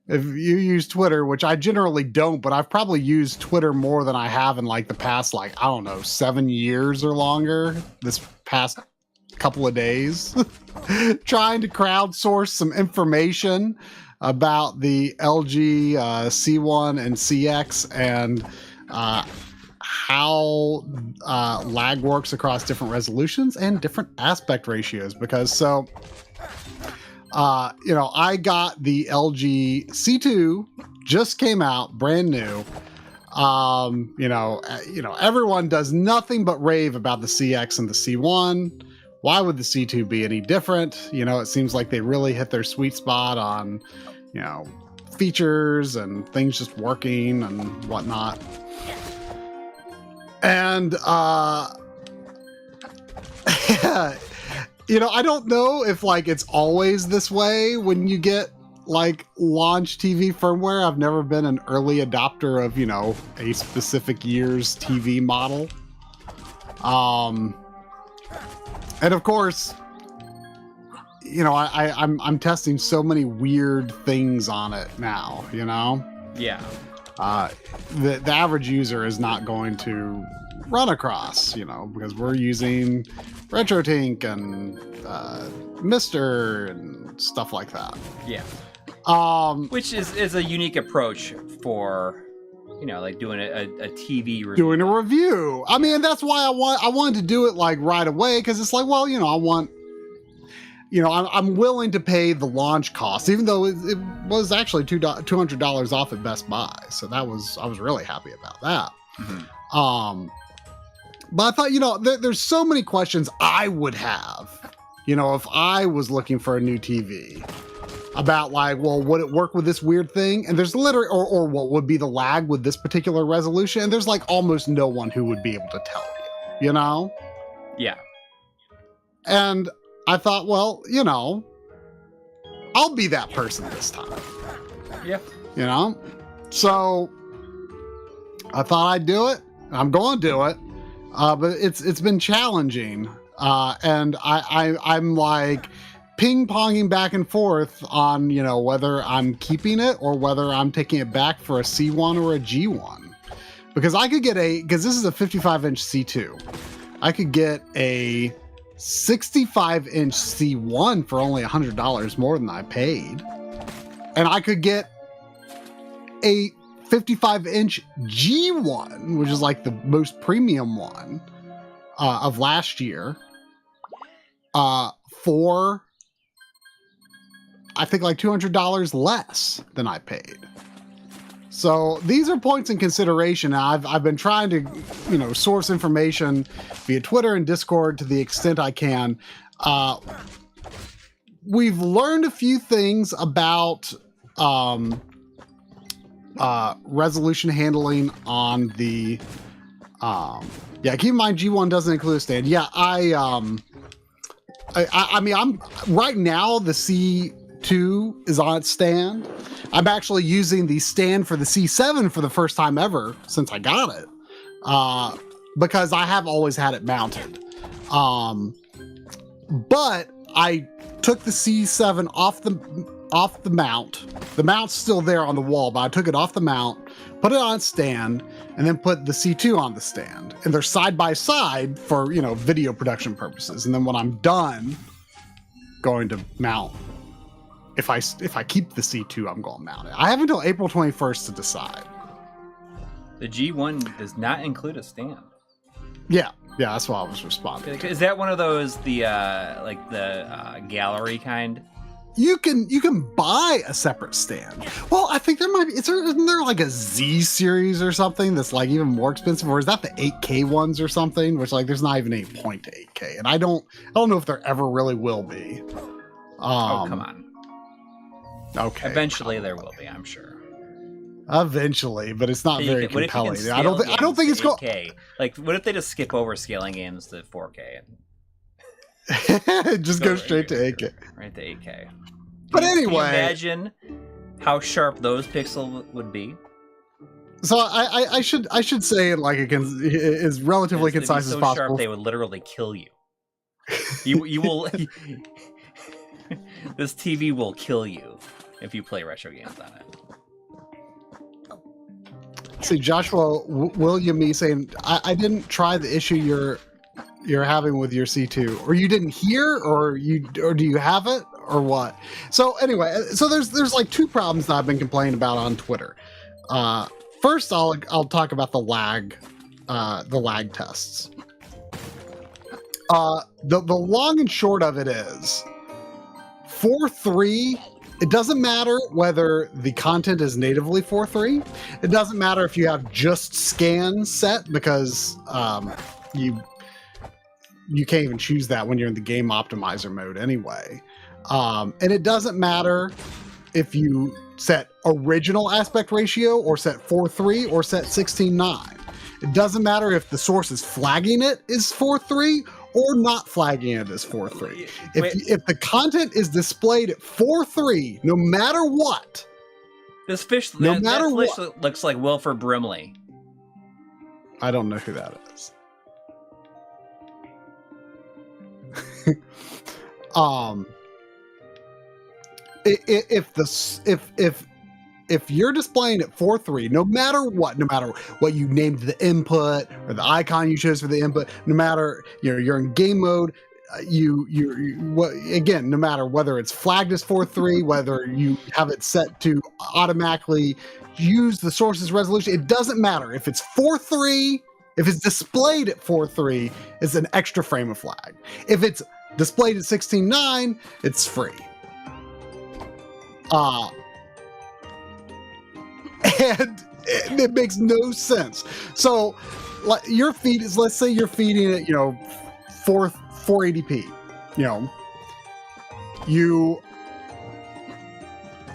use Twitter, which I generally don't, but I've probably used Twitter more than I have in like the past, like, I don't know, 7 years or longer, this past couple of days, trying to crowdsource some information about the LG C1 and CX and how lag works across different resolutions and different aspect ratios. Because you know, I got the LG C2, just came out, brand new. You know, everyone does nothing but rave about the CX and the C1. Why would the C2 be any different? You know, it seems like they really hit their sweet spot on, you know, features and things just working and whatnot. And, you know, I don't know if, like, it's always this way when you get, like, launch TV firmware. I've never been an early adopter of, you know, a specific year's TV model. And of course, you know, I'm testing so many weird things on it now, you know? Yeah. The average user is not going to run across, you know, because we're using Retrode and Mister and stuff like that. Yeah. Which is a unique approach for, you know, like doing a TV review. Doing a review. I mean, that's why I wanted to do it like right away, because it's like, well, you know, I'm willing to pay the launch cost, even though it was actually $200 off at Best Buy. So I was really happy about that. Mm-hmm. But I thought, you know, there's so many questions I would have, you know, if I was looking for a new TV, about like, well, would it work with this weird thing? And there's literally, or what would be the lag with this particular resolution? And there's like almost no one who would be able to tell you, you know? Yeah. And I thought, well, you know, I'll be that person this time. Yeah. You know? So I thought I'd do it. I'm going to do it. But it's been challenging. And I'm like ping-ponging back and forth on, you know, whether I'm keeping it or whether I'm taking it back for a C1 or a G1. Because I could get because this is a 55-inch C2. I could get a 65-inch C1 for only $100 more than I paid. And I could get a 55-inch G1, which is like the most premium one of last year, for I think like $200 less than I paid. So these are points in consideration. I've been trying to, you know, source information via Twitter and Discord to the extent I can. We've learned a few things about resolution handling on the yeah, keep in mind G1 doesn't include a stand. Yeah, I mean, I'm right now the C2 is on its stand. I'm actually using the stand for the C7 for the first time ever since I got it, because I have always had it mounted. But I took the C7 off the mount. The mount's still there on the wall, but I took it off the mount, put it on its stand, and then put the C2 on the stand. And they're side by side for, you know, video production purposes. And then when I'm done going to mount, if I keep the C2, I'm going to mount it. I have until April 21st to decide. The G1 does not include a stand. Yeah, that's why I was responding. Is that one of those, the gallery kind? you can buy a separate stand. Well, I think there might be. Isn't there like a Z series or something that's like even more expensive, or is that the 8K ones or something? Which like there's not even any point to 8K, and I don't know if there ever really will be. Oh, come on. Okay. Eventually there will be, I'm sure. Eventually, but it's not very compelling. I don't think it's going. Like, what if they just skip over scaling games to 4K and just go straight to 8K? Right to 8K. But anyway, can you imagine how sharp those pixels would be? So I should say it like it is relatively concise as possible. Sharp, they would literally kill you. You will. This TV will kill you if you play retro games on it. See, Joshua William E saying, I didn't try the issue you're having with your C2, or you didn't hear, or do you have it, or what? So anyway, so there's like two problems that I've been complaining about on Twitter. First, I'll talk about the lag tests. The long and short of it is 4.3. It doesn't matter whether the content is natively 4.3. It doesn't matter if you have just scan set, because you can't even choose that when you're in the game optimizer mode anyway. And it doesn't matter if you set original aspect ratio or set 4.3 or set 16:9. It doesn't matter if the source is flagging it is 4.3 or not flagging it as 4.3. If the content is displayed at 4.3, no matter what, this fish, no matter that fish what, looks like Wilford Brimley. I don't know who that is. If you're displaying at 4.3, no matter what you named the input or the icon you chose for the input, no matter you're in game mode, no matter whether it's flagged as 4.3, whether you have it set to automatically use the source's resolution, it doesn't matter. If it's 4.3, if it's displayed at 4.3, it's an extra frame of flag. If it's displayed at 16:9, it's free. And it makes no sense. So your feed is, let's say you're feeding it, 480p,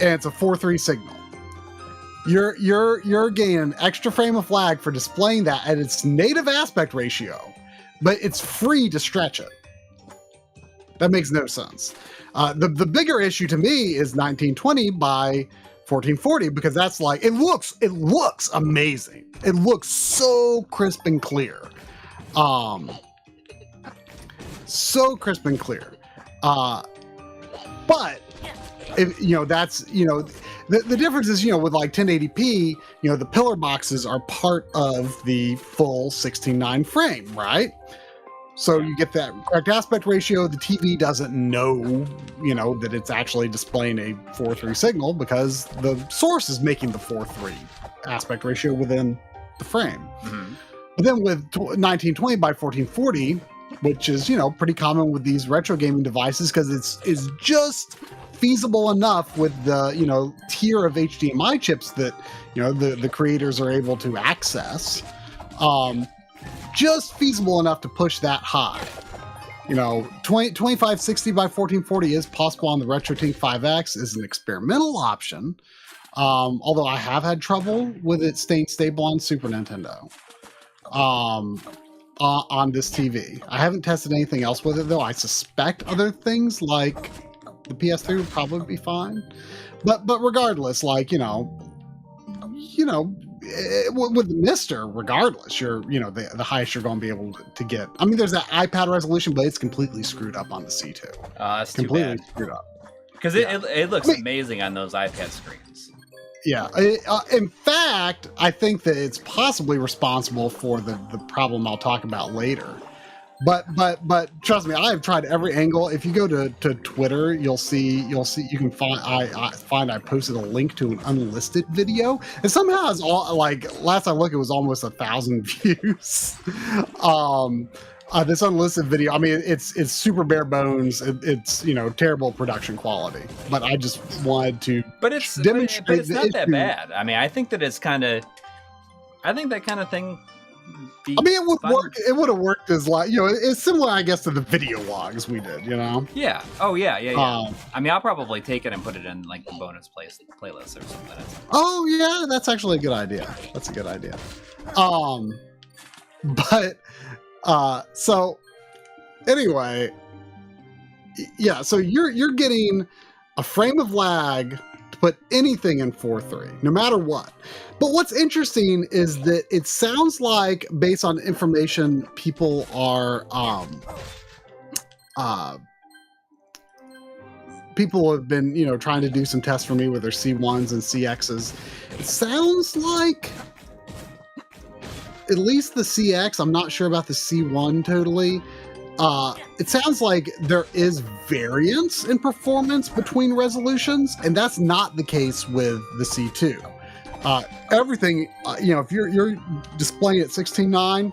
and it's a 4.3 signal. You're gaining an extra frame of flag for displaying that at its native aspect ratio, but it's free to stretch it. That makes no sense. The bigger issue to me is 1920 by 1440, because that's like, it looks amazing. It looks so crisp and clear. So crisp and clear. But if, that's, the difference is, with like 1080p, the pillar boxes are part of the full 16:9 frame, right? So you get that correct aspect ratio. The TV doesn't know, that it's actually displaying a 4.3 signal, because the source is making the 4.3 aspect ratio within the frame. Mm-hmm. But then with 1920 by 1440, which is, pretty common with these retro gaming devices, because it's just feasible enough with the, tier of HDMI chips that, the creators are able to access. Just feasible enough to push that high. 2560 by 1440 is possible on the RetroTink 5X as an experimental option, although I have had trouble with it staying stable on Super Nintendo on this TV. I haven't tested anything else with it, though. I suspect other things like the PS3 would probably be fine, but regardless, with the Mister, regardless, you're the highest you're going to be able to get. I mean, there's that iPad resolution, but it's completely screwed up on the C2. That's completely too bad. Screwed up. Because it looks amazing on those iPad screens. Yeah. In fact, I think that it's possibly responsible for the problem I'll talk about later. But trust me, I have tried every angle. If you go to Twitter, you'll see you can find I posted a link to an unlisted video, and somehow it's all, like, last I looked, it was almost 1,000 views. this unlisted video, I mean, it's super bare bones. It's terrible production quality. But I just wanted to demonstrate. But it's not that bad. I mean, I think that it's kind of. I think that kind of thing. I mean, it would work. It would have worked as like it's similar, I guess, to the video logs we did. Yeah. Oh yeah. I mean, I'll probably take it and put it in like the bonus playlist or something. Oh yeah, that's actually a good idea. That's a good idea. But so anyway, yeah. So you're getting a frame of lag to put anything in 4.3, no matter what. But what's interesting is that it sounds like, based on information people are, people have been, trying to do some tests for me with their C1s and CXs. It sounds like, at least the CX, I'm not sure about the C1 totally. It sounds like there is variance in performance between resolutions, and that's not the case with the C2. Everything, if you're displaying at 16:9,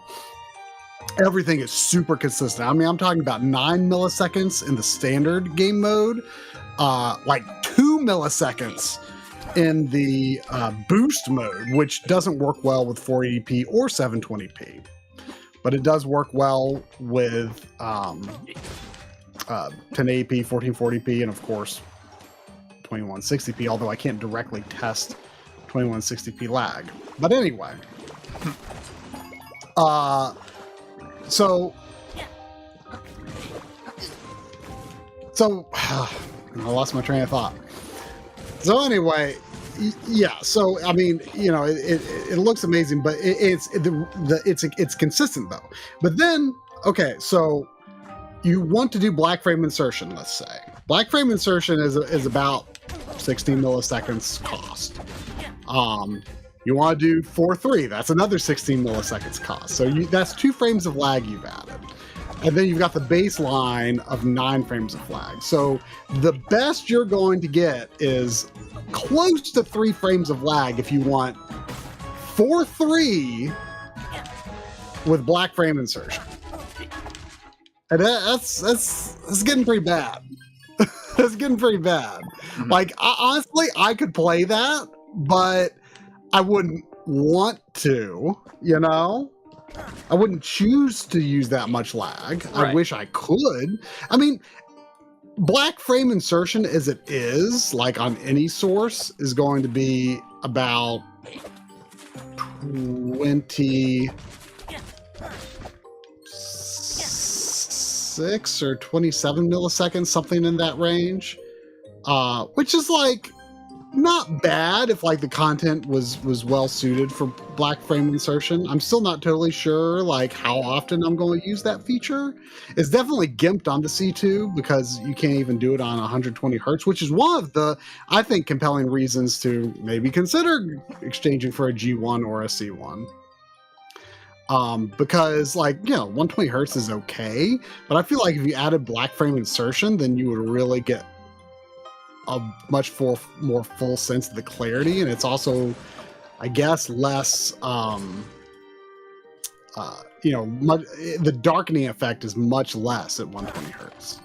everything is super consistent. I mean, I'm talking about 9 milliseconds in the standard game mode, like 2 milliseconds in the boost mode, which doesn't work well with 480p or 720p, but it does work well with 1080p, 1440p, and of course 2160p, although I can't directly test 2160p lag. But anyway, so I lost my train of thought. So anyway, yeah. So I mean, it looks amazing, but it's consistent though. But then, okay, so you want to do black frame insertion. Let's say black frame insertion is about 16 milliseconds cost. You want to do 4.3, that's another 16 milliseconds cost. So that's 2 frames of lag you've added. And then you've got the baseline of 9 frames of lag. So the best you're going to get is close to 3 frames of lag if you want 4.3 with black frame insertion. And that's getting pretty bad. That's getting pretty bad. Mm-hmm. Like, honestly, I could play that, but I wouldn't want to, I wouldn't choose to use that much lag. Right. I wish I could. I mean, black frame insertion as it is, like on any source, is going to be about 26 or 27 milliseconds, something in that range, which is like not bad if like the content was well suited for black frame insertion. I'm still not totally sure like how often I'm going to use that feature. It's definitely gimped on the C2 because you can't even do it on 120 hertz, which is one of the, I think, compelling reasons to maybe consider exchanging for a G1 or a C1. Because like, 120 hertz is okay, but I feel like if you added black frame insertion, then you would really get a much more full sense of the clarity, and it's also, I guess, less the darkening effect is much less at 120 hertz.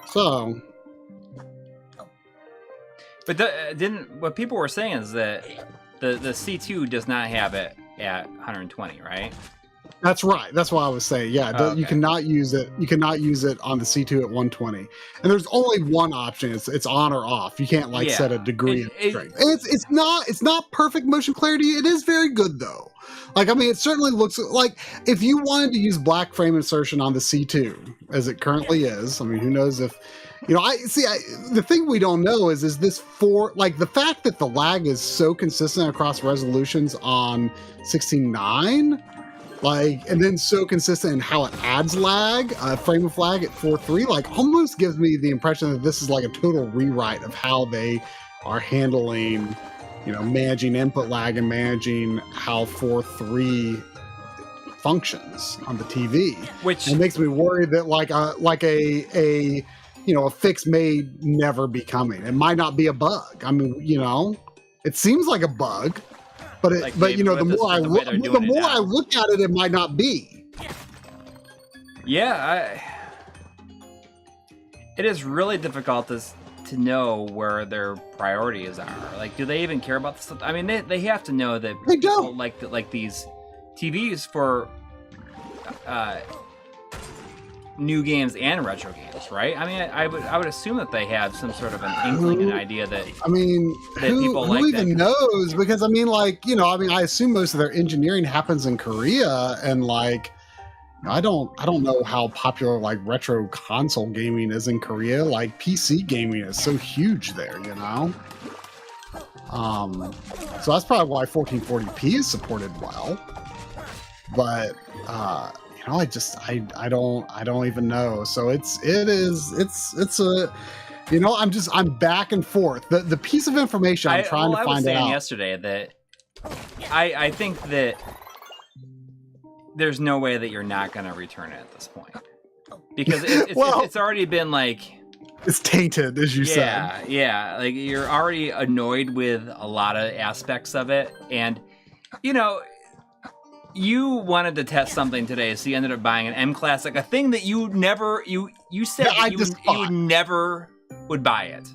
So, but what people were saying is that the C2 does not have it at 120, right? That's right. That's what I was saying. Yeah, okay. You cannot use it. You cannot use it on the C2 at 120. And there's only one option. It's on or off. You can't set a degree of strength. It's not perfect motion clarity. It is very good though. Like, I mean, it certainly looks like if you wanted to use black frame insertion on the C2 as it currently is. I mean, who knows if the thing we don't know is this the fact that the lag is so consistent across resolutions on 16:9. And then so consistent in how it adds lag, frame of lag at 4.3, almost gives me the impression that this is like a total rewrite of how they are handling, managing input lag and managing how 4.3 functions on the TV. Which it makes me worried that a fix may never be coming. It might not be a bug. I mean, it seems like a bug. But the more I look at it, it might not be. Yeah, it is really difficult to know where their priorities are. Like, do they even care about this stuff? I mean, they have to know that They people don't. like these TVs for new games and retro games, right? I mean, I would assume that they have some sort of an inkling, an idea that. I mean, that people who like even knows? Because I mean, like, you know, I mean, I assume most of their engineering happens in Korea, and like, I don't know how popular like retro console gaming is in Korea. Like PC gaming is so huge there, you know. So that's probably why 1440p is supported well. But you know, I don't even know. So it's a, you know, I'm back and forth. The piece of information I'm trying to find out. I was saying yesterday that I think that there's no way that you're not going to return it at this point, because it's already been like, it's tainted, as you said. Yeah, like you're already annoyed with a lot of aspects of it, and you know, you wanted to test something today, so you ended up buying an M Classic, a thing that you never you said you never would buy it.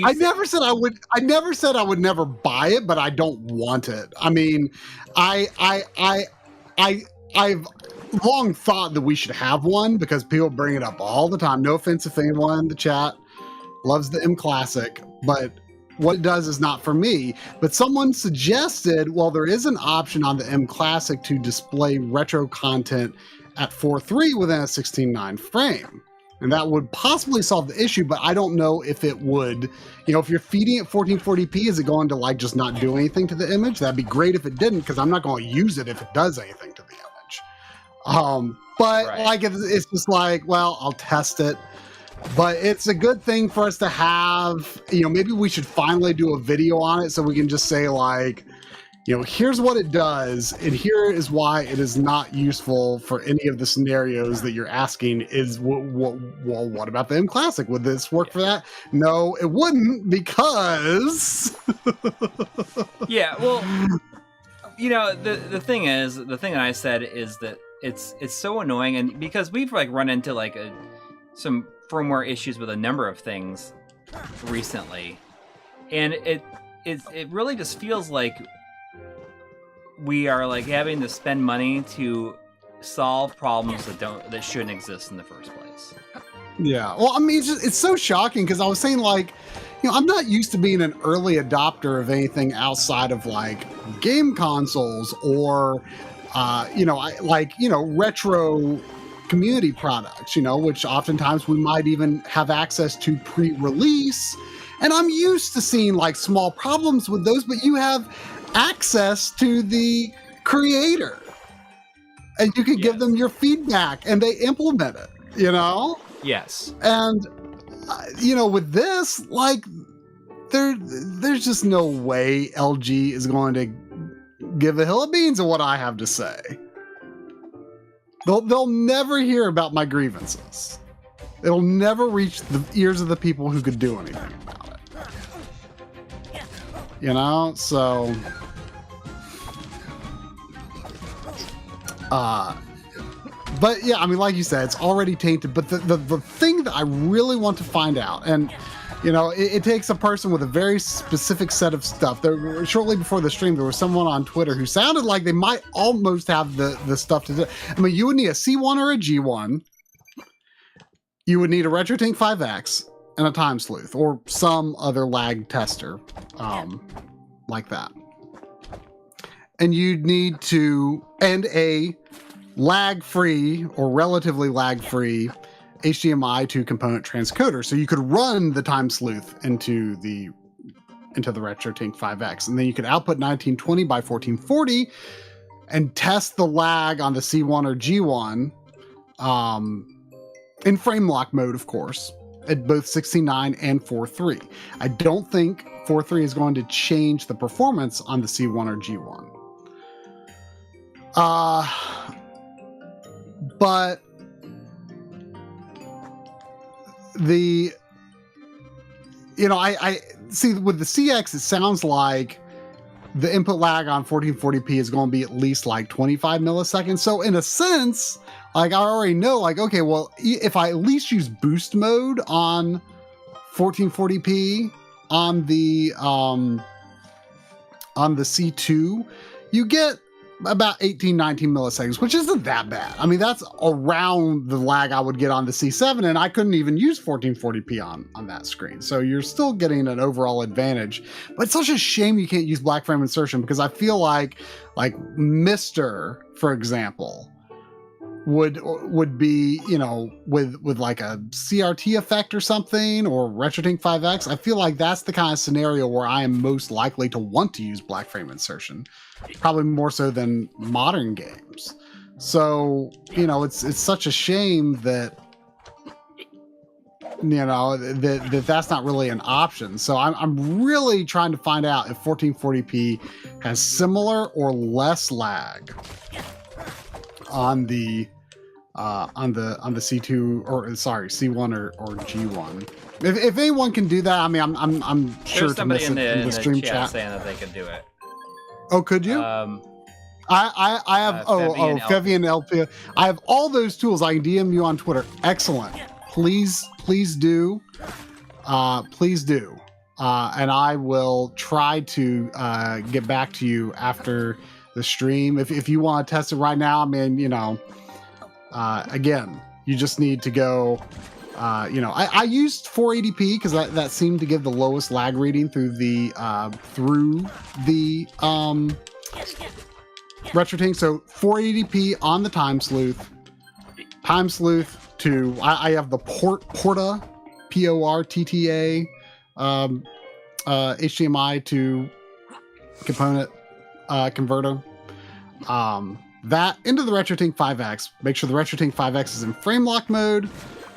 I never said I would. I never said I would never buy it, but I don't want it. I mean, I've long thought that we should have one because people bring it up all the time. No offense if anyone in the chat loves the M Classic, but what it does is not for me. But someone suggested, well, there is an option on the M Classic to display retro content at 4:3 within a 16:9 frame. And that would possibly solve the issue, but I don't know if it would. You know, if you're feeding it 1440p, is it going to like just not do anything to the image? That'd be great if it didn't, because I'm not going to use it if it does anything to the image. But right. Like it's just like, well, I'll test it. But it's a good thing for us to have. You know, maybe we should finally do a video on it so we can just say like, you know, here's what it does, and here is why it is not useful for any of the scenarios that you're asking. Is what about the M Classic? Would this work for that? No, it wouldn't, because yeah, well, you know, the thing that I said is that it's so annoying, and because we've like run into like some firmware issues with a number of things recently, and it really just feels like we are like having to spend money to solve problems that shouldn't exist in the first place. Yeah, well, I mean, it's so shocking, because I was saying, like, you know, I'm not used to being an early adopter of anything outside of like game consoles or you know, retro community products, you know, which oftentimes we might even have access to pre-release. And I'm used to seeing like small problems with those, but you have access to the creator, and you can give them your feedback, and they implement it, you know? Yes. And you know, with this, like, there's just no way LG is going to give a hill of beans of what I have to say. They'll never hear about my grievances. It'll never reach the ears of the people who could do anything about it. You know, so but yeah, I mean, like you said, it's already tainted. But the thing that I really want to find out, and you know, it takes a person with a very specific set of stuff. There, shortly before the stream, there was someone on Twitter who sounded like they might almost have the stuff to do. I mean, you would need a C1 or a G1. You would need a RetroTink 5X and a Time Sleuth or some other lag tester like that. And you'd need to, and a lag-free or relatively lag-free HDMI to component transcoder, so you could run the Time Sleuth into the RetroTink 5X, and then you could output 1920 by 1440 and test the lag on the C1 or G1 in frame lock mode, of course, at both 16:9 and 4:3. I don't think 4:3 is going to change the performance on the C1 or G1. But you know, I see with the CX, it sounds like the input lag on 1440p is going to be at least like 25 milliseconds. So in a sense, like I already know, like, okay, well, if I at least use boost mode on 1440p on the C2, you get about 18, 19 milliseconds, which isn't that bad. I mean, that's around the lag I would get on the C7, and I couldn't even use 1440p on that screen. So you're still getting an overall advantage. But it's such a shame you can't use black frame insertion, because I feel like Mr., for example, would be, you know, with like a CRT effect or something, or Retrode 5X. I feel like that's the kind of scenario where I am most likely to want to use black frame insertion, probably more so than modern games. So, you know, it's such a shame that, you know, that's not really an option. So I'm really trying to find out if 1440p has similar or less lag on the C2 or sorry, C1 or G1. If anyone can do that, I mean, I'm sure There's to miss it in the stream chat saying that they could do it. Oh, could you? I have Fevian LP. I have all those tools. I can DM you on Twitter. Excellent. Please do. Please do. And I will try to get back to you after the stream. If you want to test it right now, I mean, you know, again, you just need to go, you know, I used 480p because that seemed to give the lowest lag reading through the Retrode. So 480p on the Time Sleuth 2. I have the Porta, PORTTA, HDMI to component converter. That into the Retrode 5X. Make sure the Retrode 5X is in frame lock mode,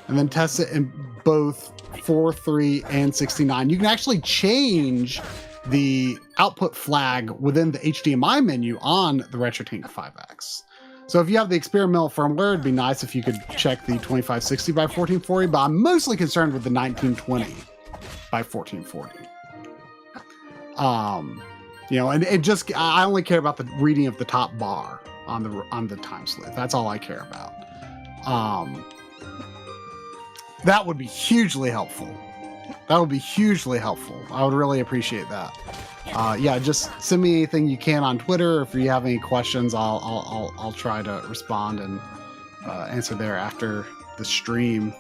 and then test it in both 4.3 and 69. You can actually change the output flag within the HDMI menu on the Retrode 5X. So if you have the experimental firmware, it'd be nice if you could check the 2560 by 1440, but I'm mostly concerned with the 1920 by 1440. You know, and it just, I only care about the reading of the top bar on the Time Sleuth. That's all I care about. That would be hugely helpful. I would really appreciate that. Yeah, just send me anything you can on Twitter. If you have any questions, I'll try to respond and answer there after the stream.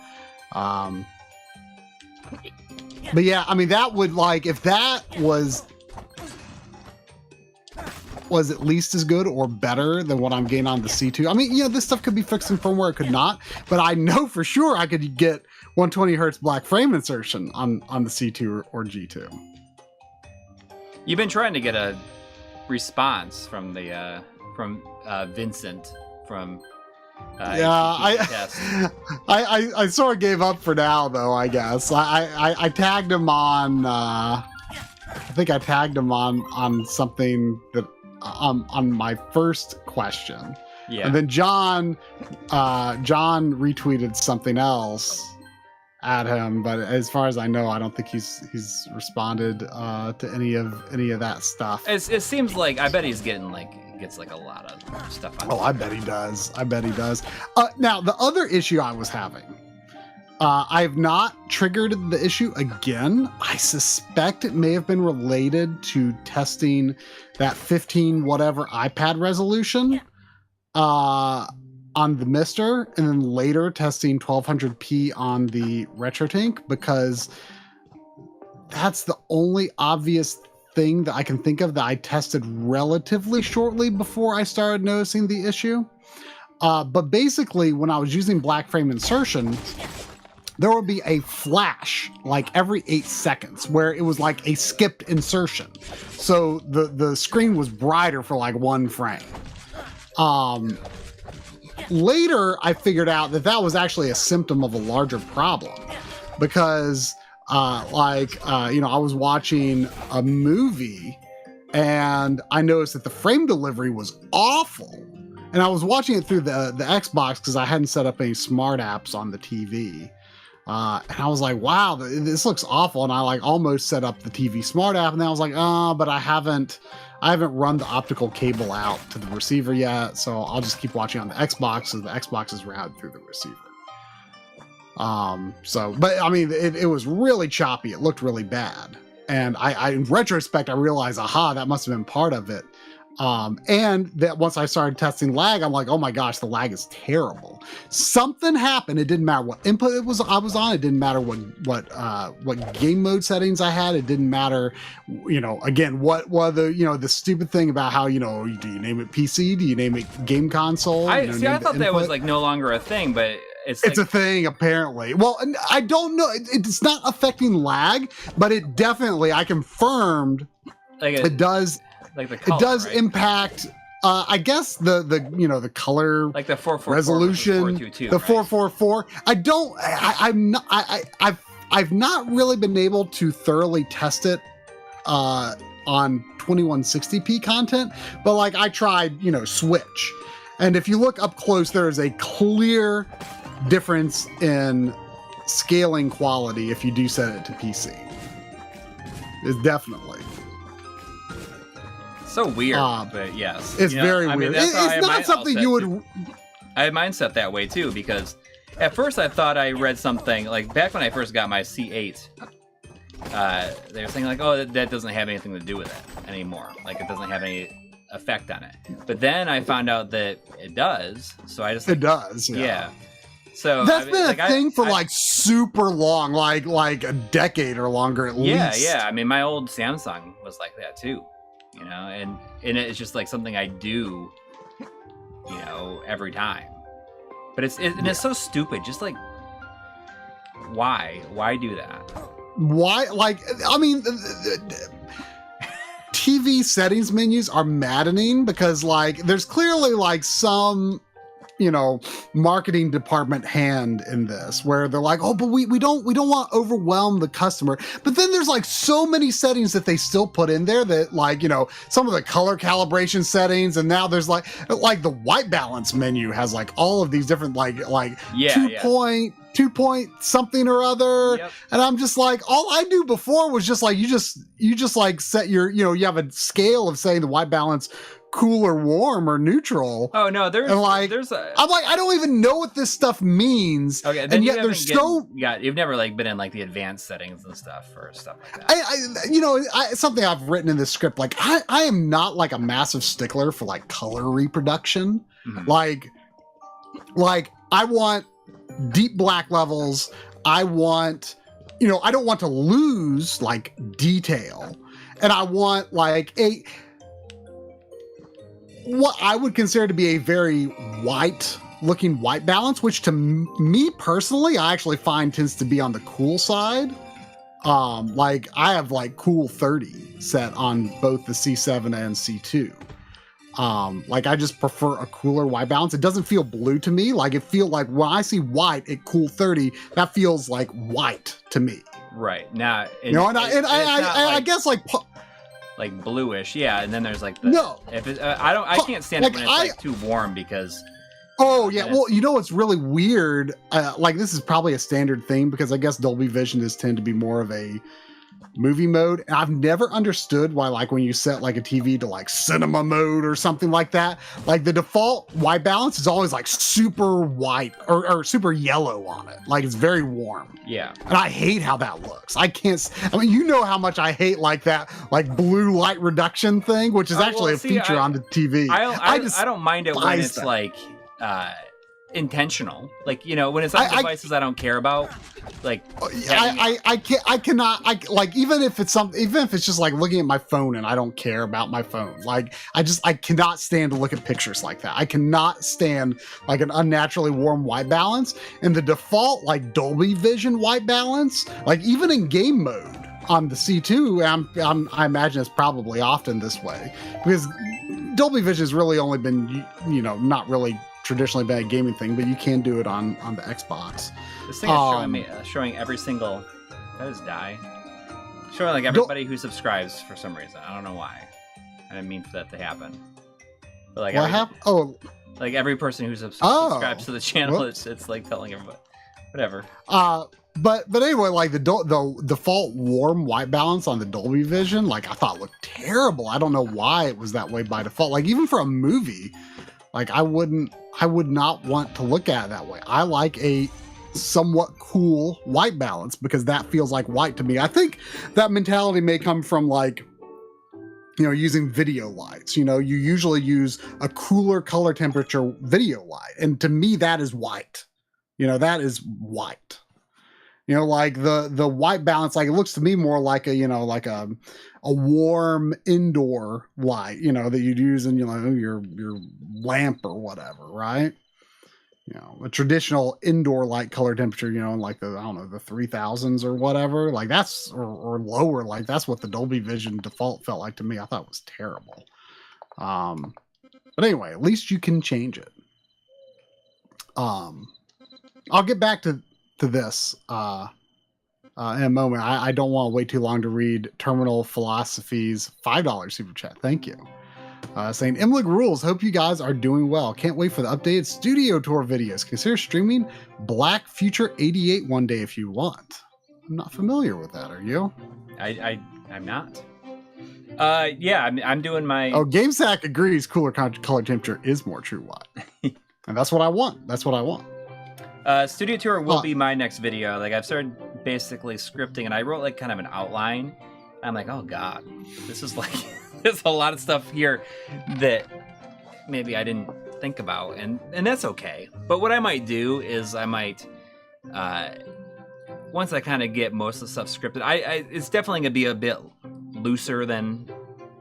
But yeah, I mean, that would, like, if that was at least as good or better than what I'm getting on the C2. I mean, you know, this stuff could be fixed in firmware, it could not, but I know for sure I could get 120 hertz black frame insertion on the C2 or G2. You've been trying to get a response from the Vincent from I sort of gave up for now, though. I guess I tagged him on. I think I tagged him on something that on my first question. Yeah. And then John retweeted something else at him, but as far as I know, I don't think he's responded to any of that stuff. It seems like, I bet he's getting gets a lot of stuff on. Oh, I bet he does. Now the other issue I was having, I have not triggered the issue again. I suspect it may have been related to testing that 15 whatever iPad resolution on the Mister, and then later testing 1200p on the Retrode, because that's the only obvious thing that I can think of that I tested relatively shortly before I started noticing the issue. But basically, when I was using black frame insertion, there would be a flash like every 8 seconds where it was like a skipped insertion. So the screen was brighter for like 1 frame. Later, I figured out that was actually a symptom of a larger problem, because you know, I was watching a movie and I noticed that the frame delivery was awful. And I was watching it through the Xbox because I hadn't set up any smart apps on the TV. And I was like, wow, this looks awful. And I almost set up the TV smart app, and then I was like, but I haven't I haven't run the optical cable out to the receiver yet, so I'll just keep watching on the Xbox, so the Xbox is routed through the receiver. But I mean, it was really choppy. It looked really bad. And I in retrospect, I realized, aha, that must have been part of it. And that once I started testing lag, I'm like, oh my gosh, the lag is terrible. Something happened. It didn't matter what input I was on. It didn't matter what game mode settings I had. It didn't matter, again, what the stupid thing about how, do you name it PC? Do you name it game console? I thought that was like no longer a thing, but it's a thing apparently. Well, I don't know. It's not affecting lag, but it definitely, I confirmed it does. Like the color, it does right? impact. I guess the color, like the 444 resolution, the 444. I've not really been able to thoroughly test it on 2160p content, but like I tried, Switch, and if you look up close, there is a clear difference in scaling quality if you do set it to PC. It's definitely. So weird, but yes. It's very weird. It's not something you would... I had mine set that way too, because at first I thought I read something, like back when I first got my C8, they were saying like, oh, that doesn't have anything to do with it anymore. Like it doesn't have any effect on it. But then I found out that it does, so I just... It does, yeah. So that's been a thing for like super long, like a decade or longer at least. Yeah. I mean, my old Samsung was like that too. And it's just like something I do, every time. But it's so stupid. Just like, why do that? Why? Like, I mean, TV settings menus are maddening because like, there's clearly like some, marketing department hand in this where they're like, oh, but we don't want to overwhelm the customer. But then there's like so many settings that they still put in there that like, some of the color calibration settings. And now there's like the white balance menu has like all of these different, two point something or other. Yep. And I'm just like, all I knew before was just like, you just like set your, you have a scale of saying the white balance cool or warm or neutral. Oh no, there's I'm like, I don't even know what this stuff means. Okay, and yet there's you've never like been in like the advanced settings and stuff or stuff like that. Something I've written in this script, like I am not like a massive stickler for like color reproduction. Mm-hmm. Like I want deep black levels. I want, I don't want to lose like detail, and I want like what I would consider to be a very looking white balance, which to me personally, I actually find tends to be on the cool side. Like I have like cool 30 set on both the C7 and C2. Like I just prefer a cooler white balance. It doesn't feel blue to me. Like it feel like when I see white at cool 30, that feels like white to me. Right. Now, I guess like bluish, yeah, and then there's like I can't stand it when it's like too warm because well, what's really weird, like this is probably a standard thing because I guess Dolby Vision tend to be more of a movie mode, and I've never understood why like when you set like a TV to like cinema mode or something like that, like the default white balance is always like super white or super yellow on it, like it's very warm. Yeah, and I hate how that looks. I mean, how much I hate like that like blue light reduction thing, which is actually a feature on the TV. I don't mind it when it's like intentional, like when it's on devices I don't care about, like I cannot like even if it's just like looking at my phone and I don't care about my phone, like I cannot stand to look at pictures like that. I cannot stand like an unnaturally warm white balance, and the default like Dolby Vision white balance, like even in game mode on the C2, I imagine it's probably often this way because Dolby Vision has really only been not really traditionally been a gaming thing, but you can do it on the Xbox. This thing is showing every single showing like everybody who subscribes for some reason. I don't know why. I didn't mean for that to happen. But like what happened? Like every person who subscribes to the channel, it's like telling everybody. Whatever. But anyway, like the default warm white balance on the Dolby Vision, like I thought looked terrible. I don't know why it was that way by default. Like even for a movie, like I would not want to look at it that way. I like a somewhat cool white balance because that feels like white to me. I think that mentality may come from like, you know, using video lights. You know, you usually use a cooler color temperature video light, and to me that is white. You know, that is white. You know, like the white balance, like it looks to me more like a, you know, like a warm indoor light, you know, that you'd use in, you know, your lamp or whatever, right? You know, a traditional indoor light color temperature, you know, in like the, I don't know, the 3000s or whatever, like that's, or lower, like that's what the Dolby Vision default felt like to me. I thought it was terrible. But anyway, at least you can change it. I'll get back to this in a moment. I don't want to wait too long to read Terminal Philosophy's $5 super chat. Thank you. Saying, MLiG rules. Hope you guys are doing well. Can't wait for the updated studio tour videos. Consider streaming Black Future 88 one day if you want. I'm not familiar with that. Are you? I'm not. Yeah, I'm doing my... Oh, GameSack agrees cooler color temperature is more true white. And that's what I want. That's what I want. Studio tour will be my next video. Like I've started basically scripting, and I wrote like kind of an outline. I'm like, oh god, this is like there's a lot of stuff here that maybe I didn't think about, and that's okay. But what I might do is I might once I kind of get most of the stuff scripted, I it's definitely gonna be a bit looser than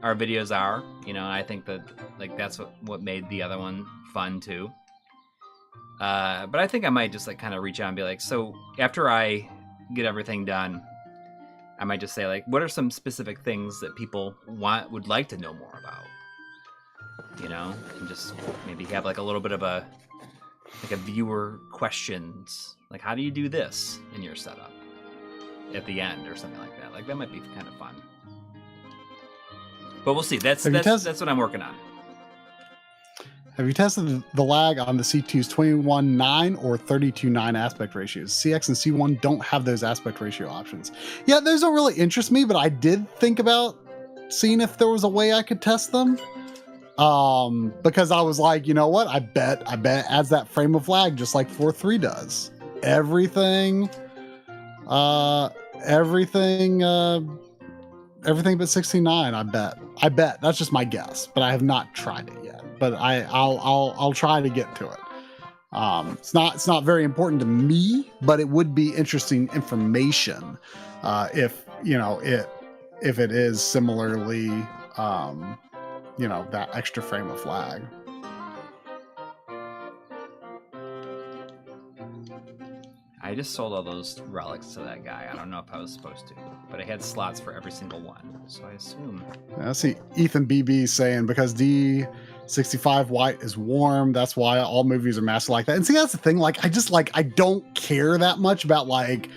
our videos are. You know, I think that like that's what made the other one fun too. But I think I might just like kind of reach out and be like, so after I get everything done, I might just say like, what are some specific things that people would like to know more about? You know, and just maybe have like a little bit of a viewer questions, like how do you do this in your setup at the end or something like that. Like that might be kind of fun. But we'll see. That's what I'm working on. Have you tested the lag on the C2's 21:9 or 32:9 aspect ratios? CX and C1 don't have those aspect ratio options. Yeah, those don't really interest me, but I did think about seeing if there was a way I could test them. Because I was like, you know what? I bet it adds that frame of lag just like 4.3 does. Everything but 16:9, I bet. That's just my guess, but I have not tried it yet. But I'll try to get to it. It's not very important to me, but it would be interesting information if it is similarly that extra frame of lag. I just sold all those relics to that guy. I don't know if I was supposed to, but I had slots for every single one, so I assume. I see Ethan BB saying because D65 white is warm, that's why all movies are mastered like that. And see, that's the thing. Like, I don't care that much about like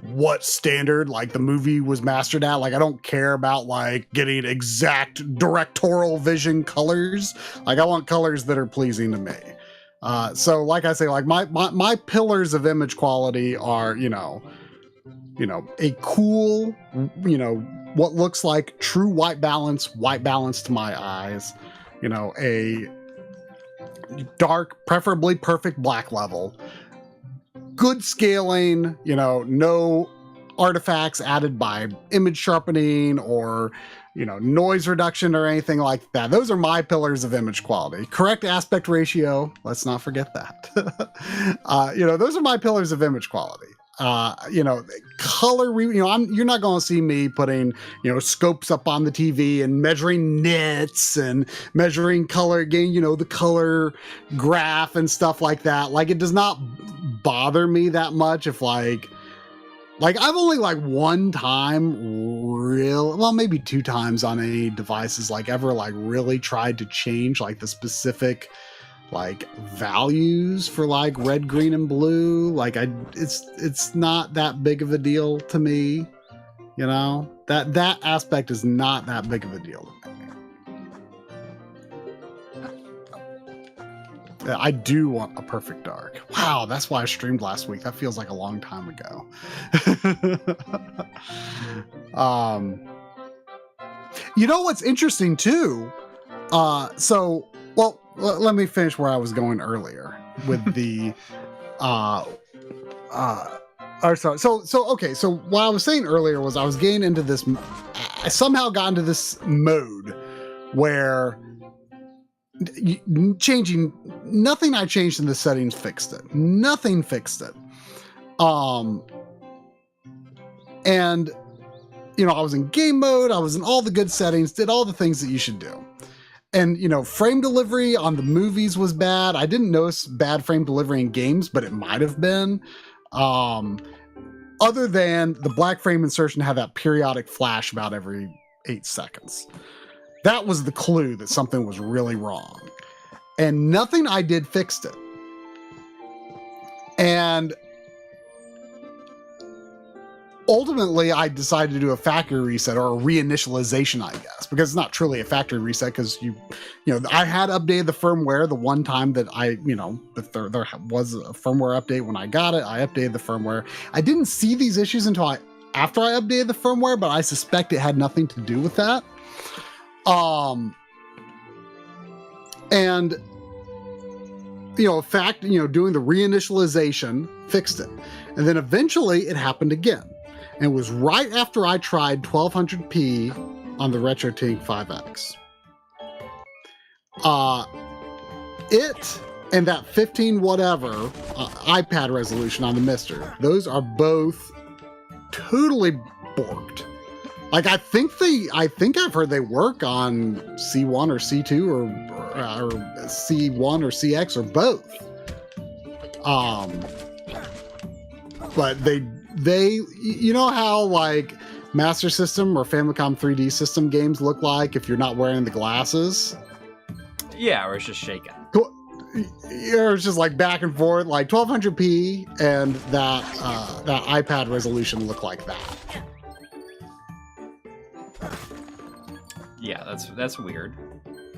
what standard like the movie was mastered at. Like, I don't care about like getting exact directorial vision colors. Like, I want colors that are pleasing to me. So like I say, like my pillars of image quality are, a cool, what looks like true white balance to my eyes, a dark, preferably perfect black level, good scaling, no artifacts added by image sharpening or noise reduction or anything like that. Those are my pillars of image quality. Correct aspect ratio. Let's not forget that. Those are my pillars of image quality. Color, you're not going to see me putting, scopes up on the TV and measuring nits and measuring color gain, the color graph and stuff like that. Like, it does not bother me that much if like I've only like one time maybe two times on any devices like ever like really tried to change like the specific like values for like red, green, and blue. Like it's not that big of a deal to me, that aspect is not that big of a deal to me. I do want a perfect dark. Wow, that's why I streamed last week. That feels like a long time ago. You know what's interesting too? Let me finish where I was going earlier with the So what I was saying earlier was I was getting into this. I somehow got into this mode where changing nothing I changed in the settings fixed it. Nothing fixed it. And I was in game mode. I was in all the good settings. Did all the things that you should do. And, frame delivery on the movies was bad. I didn't notice bad frame delivery in games, but it might have been. Other than the black frame insertion had that periodic flash about every 8 seconds. That was the clue that something was really wrong. And nothing I did fixed it. And ultimately, I decided to do a factory reset or a reinitialization, I guess, because it's not truly a factory reset because I had updated the firmware the one time that there was a firmware update when I got it. I updated the firmware. I didn't see these issues until after I updated the firmware, but I suspect it had nothing to do with that. And doing the reinitialization fixed it. And then eventually it happened again. And it was right after I tried 1200p on the Retrode 5X. It and that 15 whatever iPad resolution on the Mister, those are both totally borked. Like I think I've heard they work on C1 or C2 or C1 or CX or both. But they how like Master System or Famicom 3D system games look like if you're not wearing the glasses? Yeah, or it's just shaking. It's just like back and forth, like 1200p and that iPad resolution look like that. Yeah, that's weird.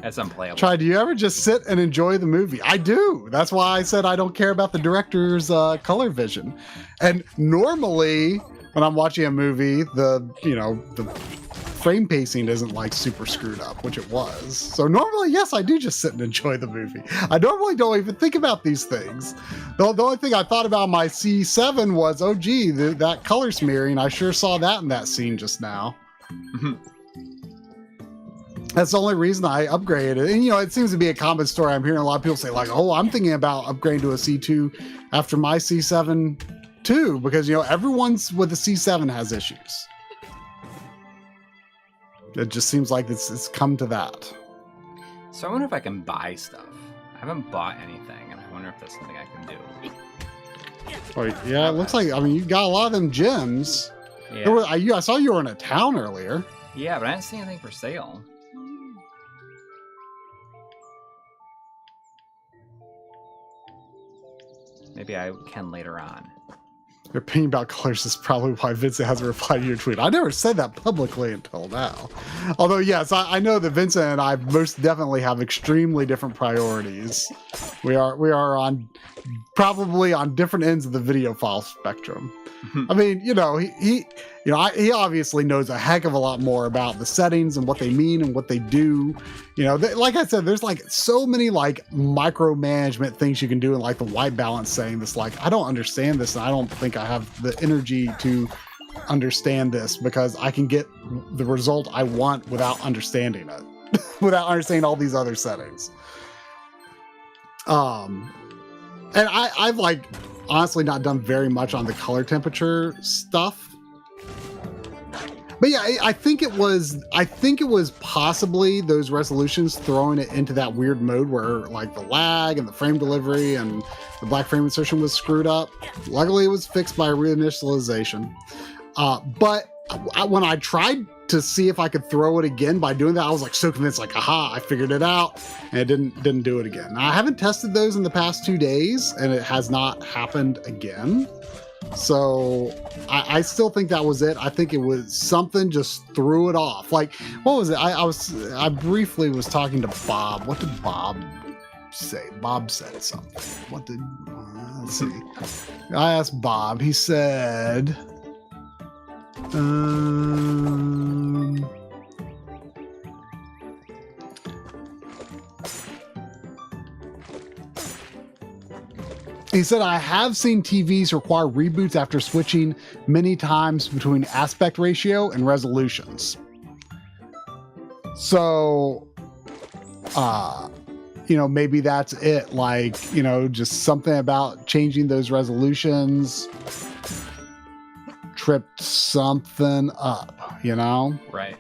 That's unplayable. Do you ever just sit and enjoy the movie? I do. That's why I said I don't care about the director's color vision. And normally, when I'm watching a movie, the frame pacing isn't like super screwed up, which it was. So normally, yes, I do just sit and enjoy the movie. I normally don't even think about these things. The only thing I thought about my C7 was, oh, gee, that color smearing. I sure saw that in that scene just now. That's the only reason I upgraded it. And, it seems to be a common story. I'm hearing a lot of people say, like, oh, I'm thinking about upgrading to a C2 after my C7 too, because, everyone's with the C7 has issues. It just seems like it's come to that. So I wonder if I can buy stuff. I haven't bought anything, and I wonder if that's something I can do. Oh, yeah, it looks like, you got a lot of them gems. Yeah. I saw you were in a town earlier. Yeah, but I didn't see anything for sale. Maybe I can later on. Your opinion about colors is probably why Vincent hasn't replied to your tweet. I never said that publicly until now. Although, yes, I know that Vincent and I most definitely have extremely different priorities. We are probably on different ends of the video file spectrum. I mean, he obviously knows a heck of a lot more about the settings and what they mean and what they do. Like I said, there's like so many like micromanagement things you can do in like the white balance setting. This like, I don't understand this, and I don't think I have the energy to understand this because I can get the result I want without understanding it, without understanding all these other settings. And I've like honestly not done very much on the color temperature stuff. But yeah, I think it was possibly those resolutions throwing it into that weird mode where like the lag and the frame delivery and the black frame insertion was screwed up. Luckily it was fixed by reinitialization. But when I tried to see if I could throw it again by doing that, I was like so convinced, like, aha, I figured it out, and it didn't do it again. Now, I haven't tested those in the past 2 days, and it has not happened again. So I still think that was it. I think it was something just threw it off. Like, what was it? I briefly was talking to Bob. What did Bob say? Bob said something. What did? Let's see. I asked Bob. He said, he said, I have seen TVs require reboots after switching many times between aspect ratio and resolutions. So, maybe that's it. Like, just something about changing those resolutions tripped something up, Right.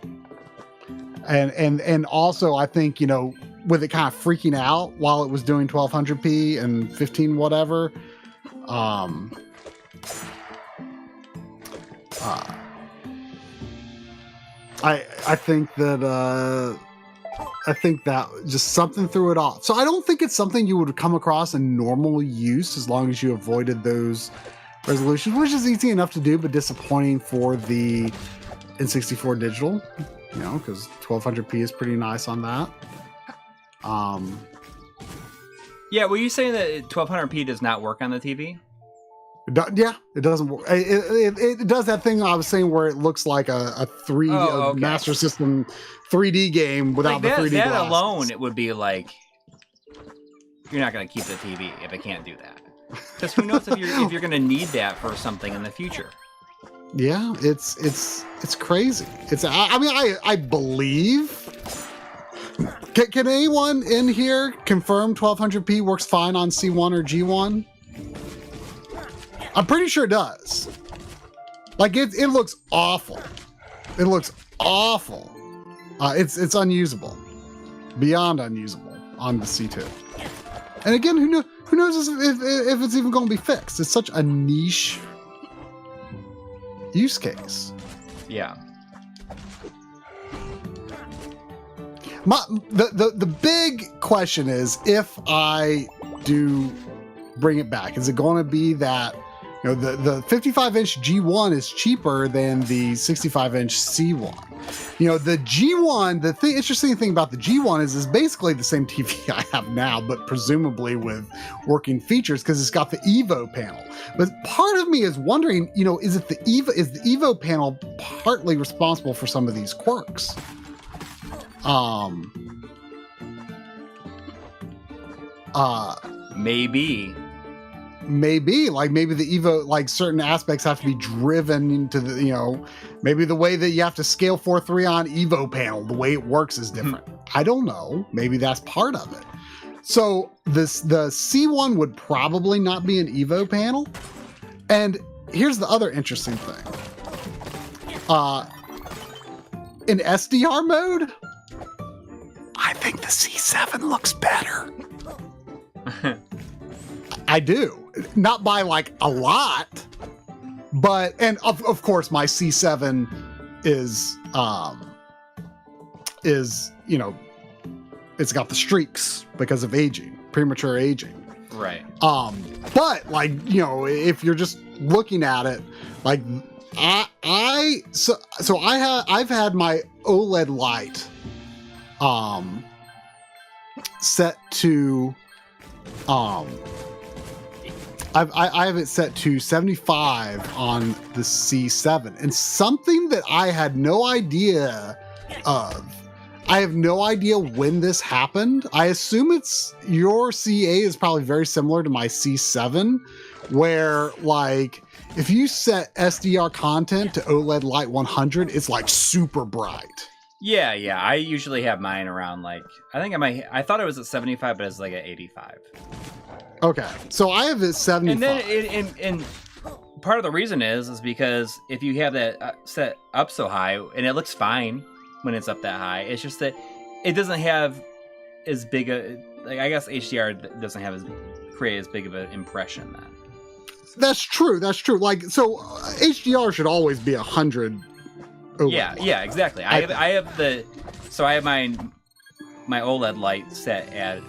And also I think, with it kind of freaking out while it was doing 1200p and 15 whatever. I think that just something threw it off. So I don't think it's something you would come across in normal use as long as you avoided those resolutions, which is easy enough to do, but disappointing for the N64 digital, because 1200p is pretty nice on that. Yeah, were you saying that 1200p does not work on the TV? Yeah, it doesn't work. It does that thing I was saying where it looks like a Master System 3D game without the 3D that glasses. Alone, it would be like, you're not going to keep the TV if it can't do that. Because who knows if you're going to need that for something in the future. Yeah, it's crazy. I believe. Can anyone in here confirm 1200p works fine on C1 or G1? I'm pretty sure it does. Like it looks awful. It looks awful. It's unusable, beyond unusable on the C2. And again, who knows if it's even going to be fixed? It's such a niche use case. Yeah. The big question is, if I do bring it back, is it going to be that the 55-inch G1 is cheaper than the 65-inch C1? The G1, the interesting thing about the G1 is basically the same TV I have now, but presumably with working features because it's got the Evo panel. But part of me is wondering, is the Evo panel partly responsible for some of these quirks? Maybe the Evo, like certain aspects have to be driven into the, maybe the way that you have to scale 4:3 on Evo panel, the way it works is different. I don't know. Maybe that's part of it. So the C1 would probably not be an Evo panel. And here's the other interesting thing. In SDR mode, I think the C7 looks better. I do. Not by like a lot, but, and of course my C7 is it's got the streaks because of aging, premature aging. Right. But like, if you're just looking at it, like I've had my OLED light set to I have it set to 75 on the C7, and something that I had no idea of. I have no idea when this happened. I assume your CA is probably very similar to my C7, where like if you set SDR content to OLED light 100, it's like super bright. Yeah. I usually have mine around like, I thought it was at 75, but it's like at 85. Okay, so I have it 75. And then and part of the reason is because if you have that set up so high, and it looks fine when it's up that high, it's just that it doesn't have as big a, like, I guess HDR doesn't have create as big of an impression then. That's true. Like, so HDR should always be 100. Yeah, exactly. I have my OLED light set at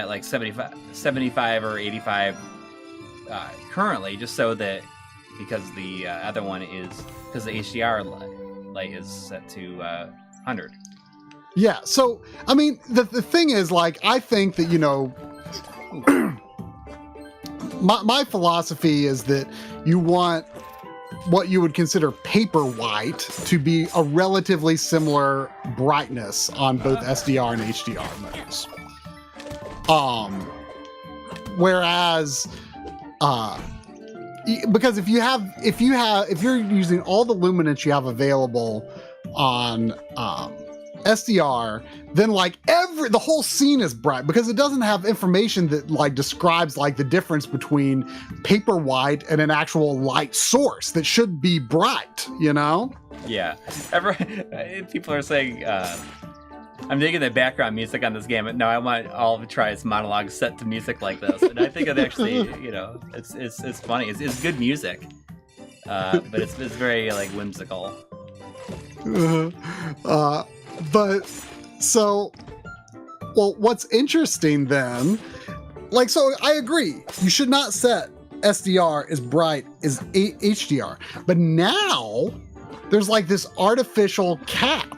like 75 or 85 currently, just so that, because the other one is, because the HDR light is set to 100. Yeah. So, I mean, the thing is, like, I think that, you know, my philosophy is that you want what you would consider paper white to be a relatively similar brightness on both SDR and HDR modes. Whereas, because if you're using all the luminance you have available on SDR, then like the whole scene is bright because it doesn't have information that like describes like the difference between paper white and an actual light source that should be bright, you know? Yeah. People are saying, I'm digging the background music on this game, but now I want all of Try's monologue set to music like this. And I think it actually, you know, it's funny. It's good music, but it's very like whimsical. But so, well, what's interesting then, like, so I agree, you should not set SDR as bright as HDR, but now there's like this artificial cap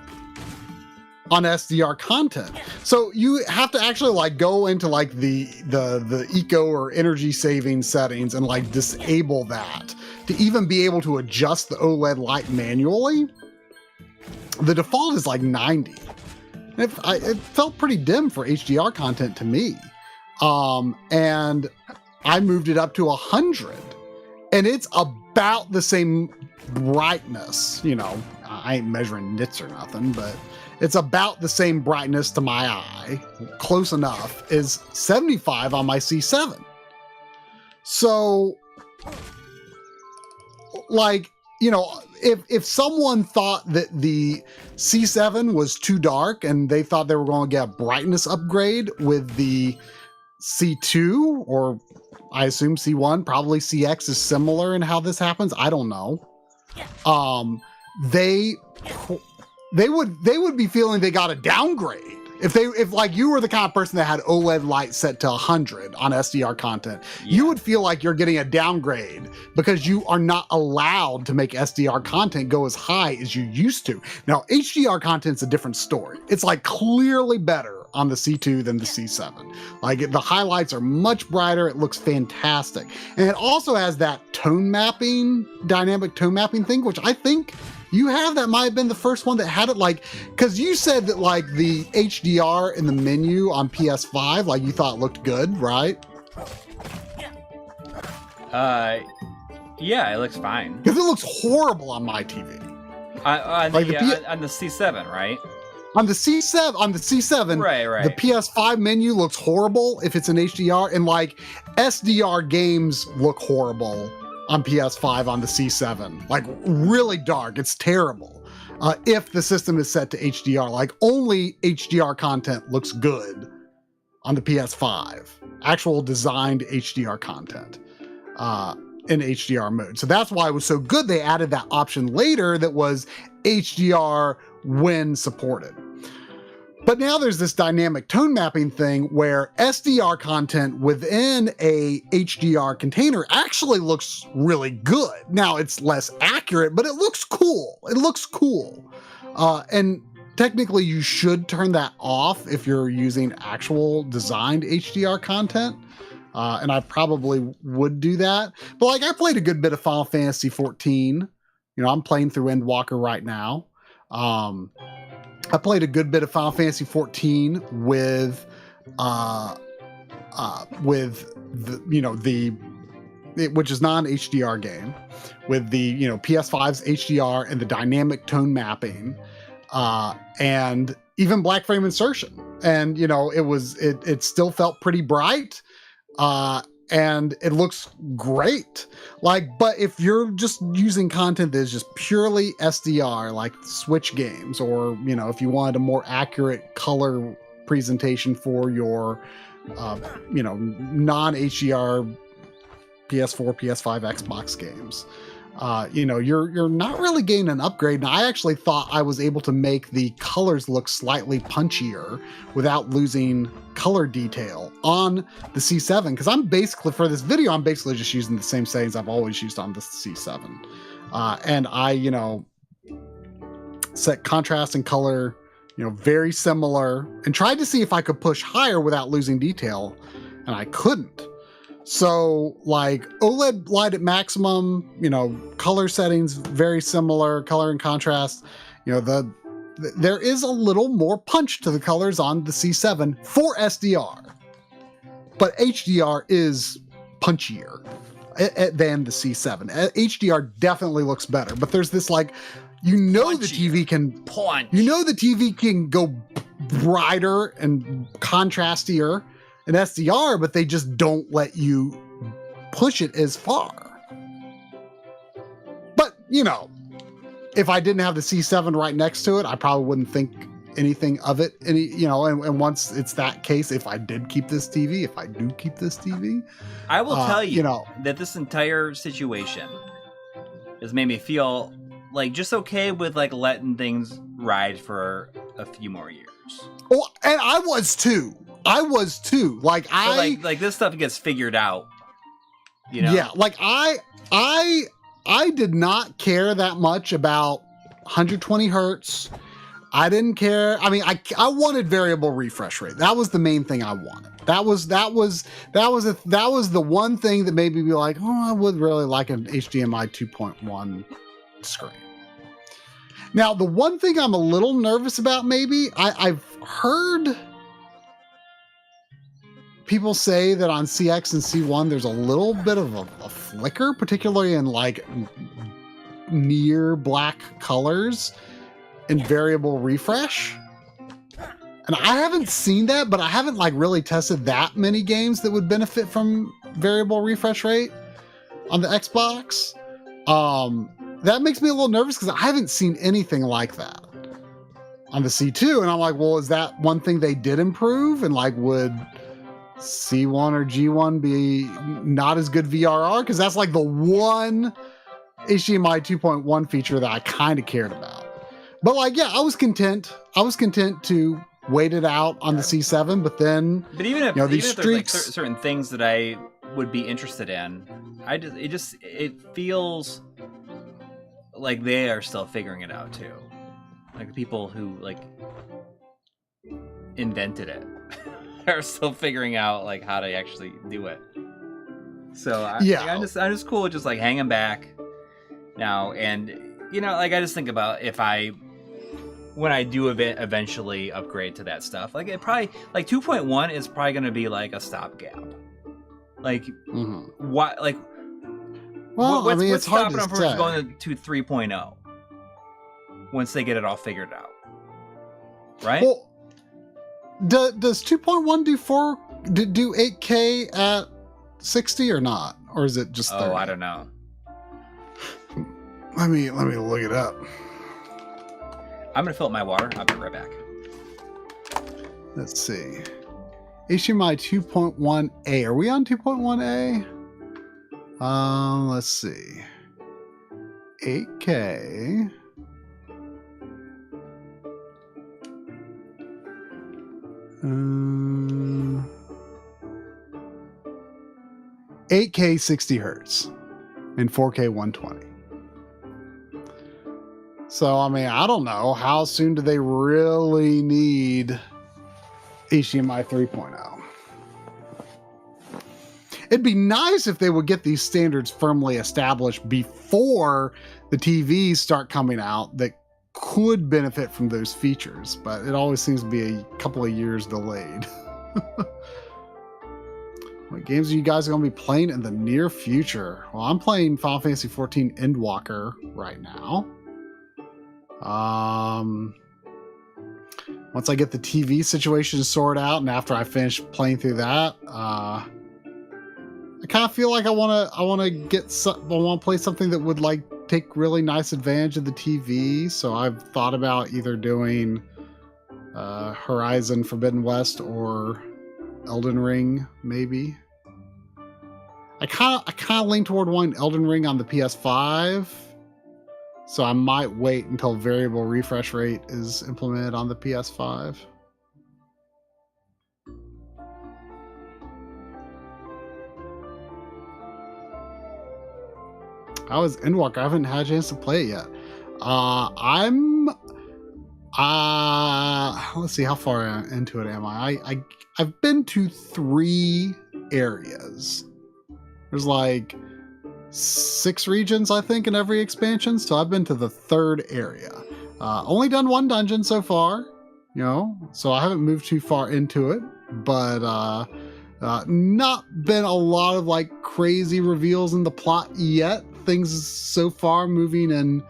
on SDR content. So you have to actually like go into like the eco or energy saving settings and like disable that to even be able to adjust the OLED light manually. The default is like 90. It felt pretty dim for HDR content to me. And I moved it up to 100. And it's about the same brightness. You know, I ain't measuring nits or nothing, but it's about the same brightness to my eye, close enough, as 75 on my C7. So, like, you know, if someone thought that the C7 was too dark and they thought they were going to get a brightness upgrade with the C2, or I assume C1, probably CX is similar in how this happens. I don't know. They would be feeling they got a downgrade. If like you were the kind of person that had OLED light set to 100 on SDR content, you would feel like you're getting a downgrade because you are not allowed to make SDR content go as high as you used to. Now, HDR content's a different story. It's like clearly better on the C2 than the C7. Like the highlights are much brighter. It looks fantastic. And it also has that tone mapping, dynamic tone mapping thing, which I think you have. That might have been the first one that had it, like, because you said that like the HDR in the menu on PS5, like you thought looked good, right? Yeah, it looks fine. Because it looks horrible on my TV. On the C7, right? On the C7, right. The PS5 menu looks horrible if it's an HDR, and like SDR games look horrible on PS5 on the C7, like really dark. It's terrible. If the system is set to HDR, like only HDR content looks good on the PS5, actual designed HDR content in HDR mode. So that's why it was so good. They added that option later that was HDR when supported. But now there's this dynamic tone mapping thing where SDR content within a HDR container actually looks really good. Now it's less accurate, but it looks cool. And technically you should turn that off if you're using actual designed HDR content. And I probably would do that. But like I played a good bit of Final Fantasy 14. You know, I'm playing through Endwalker right now. I played a good bit of Final Fantasy 14 with which is non-HDR game, with the, you know, PS5's HDR and the dynamic tone mapping, and even black frame insertion. And, you know, it still felt pretty bright, and it looks great. Like, but if you're just using content that is just purely SDR, like Switch games, or, you know, if you wanted a more accurate color presentation for your, you know, non-HDR PS4, PS5, Xbox games, you know, you're not really getting an upgrade. And I actually thought I was able to make the colors look slightly punchier without losing color detail on the C7. Because I'm basically, for this video, I'm basically just using the same settings I've always used on the C7. And I, you know, set contrast and color, very similar, and tried to see if I could push higher without losing detail, and I couldn't. So like OLED light at maximum, color settings very similar, color and contrast. There is a little more punch to the colors on the C7 for SDR, but HDR is punchier than the C7. HDR definitely looks better, but there's this like, the TV can punch. The TV can go brighter and contrastier in SDR, but they just don't let you push it as far. But if I didn't have the C7 right next to it, I probably wouldn't think anything of it. And once it's that case, if I do keep this TV, I will tell you that this entire situation has made me feel like just okay with like letting things ride for a few more years. Oh, and I was too. Like this stuff gets figured out. Yeah, like I did not care that much about 120 hertz. I didn't care. I mean, I wanted variable refresh rate. That was the main thing I wanted. That was the one thing that made me be like, oh, I would really like an HDMI 2.1 screen. Now, the one thing I'm a little nervous about, maybe I've heard people say that on CX and C1 there's a little bit of a flicker, particularly in like near black colors in variable refresh. And I haven't seen that, but I haven't like really tested that many games that would benefit from variable refresh rate on the Xbox. That makes me a little nervous because I haven't seen anything like that on the C2. And I'm like, well, is that one thing they did improve? And like, would C1 or G1 be not as good VRR? Because that's like the one HDMI 2.1 feature that I kind of cared about. But like, yeah, I was content to wait it out on the C7. But then, but even if, these even if there's like certain things that I would be interested in, it feels like they are still figuring it out too. Like the people who like invented it are still figuring out like how to actually do it. So I'm just cool with just like hanging back now. And like I just think about when I do eventually upgrade to that stuff, like it probably like 2.1 is probably going to be like a stopgap. Like what, like, well, what's it's hard stopping to them say. from going to 3.0 once they get it all figured out, right? Well, does 2.1 do 8K at 60 or not, or is it just 30? Oh, I don't know. Let me look it up. I'm gonna fill up my water. I'll be right back. Let's see. HDMI 2.1A. Are we on 2.1A? Let's see. 8K. Uh, 8K 60 hertz and 4K 120. So, I mean, I don't know. How soon do they really need HDMI 3.0? It'd be nice if they would get these standards firmly established before the TVs start coming out that could benefit from those features, but it always seems to be a couple of years delayed. What games are you guys going to be playing in the near future? Well, I'm playing Final Fantasy XIV Endwalker right now. Once I get the TV situation sorted out, and after I finish playing through that, I kind of feel like I want to play something that would like take really nice advantage of the TV. So I've thought about either doing Horizon Forbidden West or Elden Ring, maybe. I kind of lean toward one Elden Ring on the PS5. So I might wait until variable refresh rate is implemented on the PS5. How is Endwalker? I haven't had a chance to play it yet. I'm Let's see, how far into it am I've been to 3 areas. There's like 6 regions, I think, in every expansion, so I've been to the 3rd area. Only done 1 dungeon so far, you know, so I haven't moved too far into it, but not been a lot of like crazy reveals in the plot yet. Things so far moving in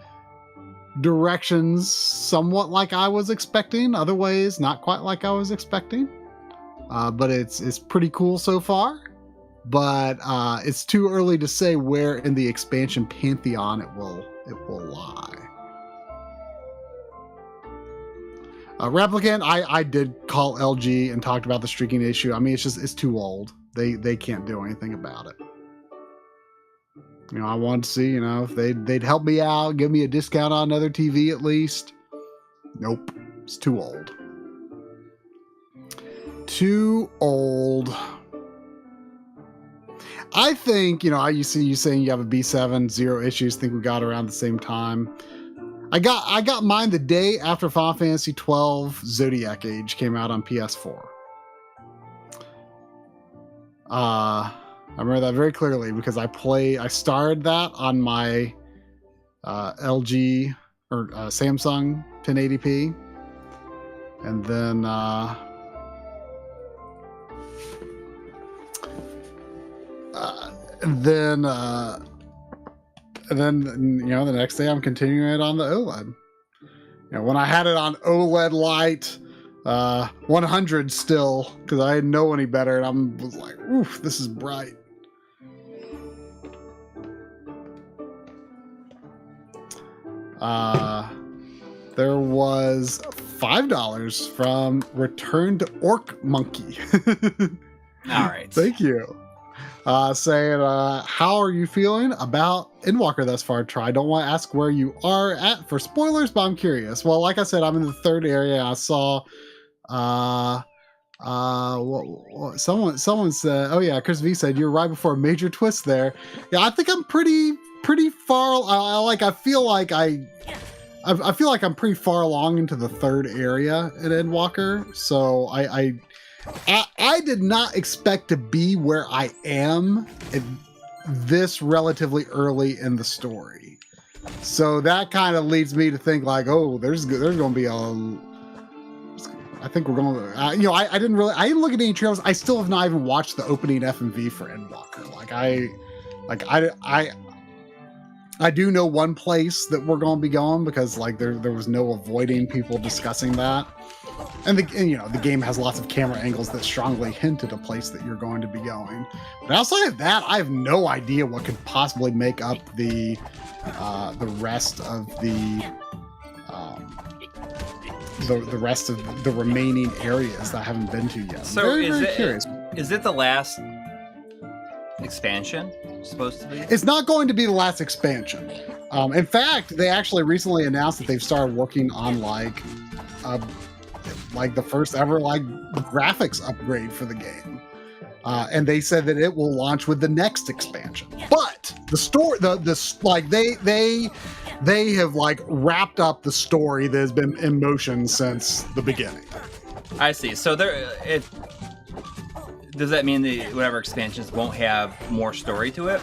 directions somewhat like I was expecting, other ways not quite like I was expecting. But it's pretty cool so far. But it's too early to say where in the expansion pantheon it will lie. Replicant, I did call LG and talked about the streaking issue. I mean, it's too old. They can't do anything about it. You know, I wanted to see, you know, if they'd help me out, give me a discount on another TV at least. Nope, it's too old. Too old. I think, you know, you see you saying you have a B7, 0 issues. Think we got around the same time. I got mine the day after Final Fantasy 12 Zodiac Age came out on PS4. I remember that very clearly because I started that on my LG or Samsung 1080p, and then you know, the next day I'm continuing it on the OLED. You know, when I had it on OLED light 100 still, because I didn't know any better, and I was like, oof, this is bright. There was $5 from Return to Orc Monkey. All right. Thank you. Saying, how are you feeling about Endwalker thus far? I don't want to ask where you are at for spoilers, but I'm curious. Well, like I said, I'm in the 3rd area. I saw, someone said, oh yeah, Chris V said, you're right before a major twist there. Yeah, I think I'm pretty far. I feel like I'm pretty far along into the 3rd area at Endwalker. So I did not expect to be where I am at this relatively early in the story. So that kind of leads me to think like, oh, there's going to be I think we're going to, you know, I didn't look at any trailers. I still have not even watched the opening FMV for Endwalker. I do know one place that we're going to be going because like there was no avoiding people discussing that. And you know, the game has lots of camera angles that strongly hint at a place that you're going to be going. But outside of that, I have no idea what could possibly make up the rest of the rest of the remaining areas that I haven't been to yet. So very curious. Is it the last expansion supposed to be? It's not going to be the last expansion. In fact, they actually recently announced that they've started working on like the first ever like graphics upgrade for the game, and they said that it will launch with the next expansion. But the story, they have like wrapped up the story that has been in motion since the beginning. I see. So does that mean the whatever expansions won't have more story to it?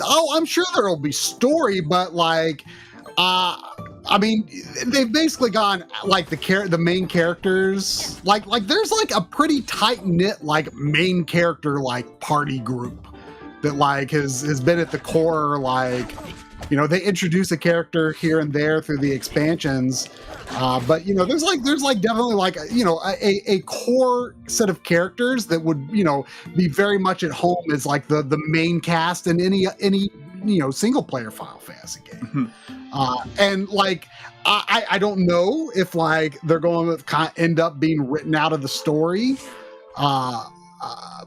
Oh, I'm sure there will be story, but like, I mean, they've basically gone like the main characters, like there's like a pretty tight knit like main character like party group that like has been at the core. Like, you know, they introduce a character here and there through the expansions, but you know, there's definitely like, you know, a core set of characters that would, you know, be very much at home as like the main cast in any you know, single player Final Fantasy game. Mm-hmm. And like, I don't know if like they're going to kind of end up being written out of the story,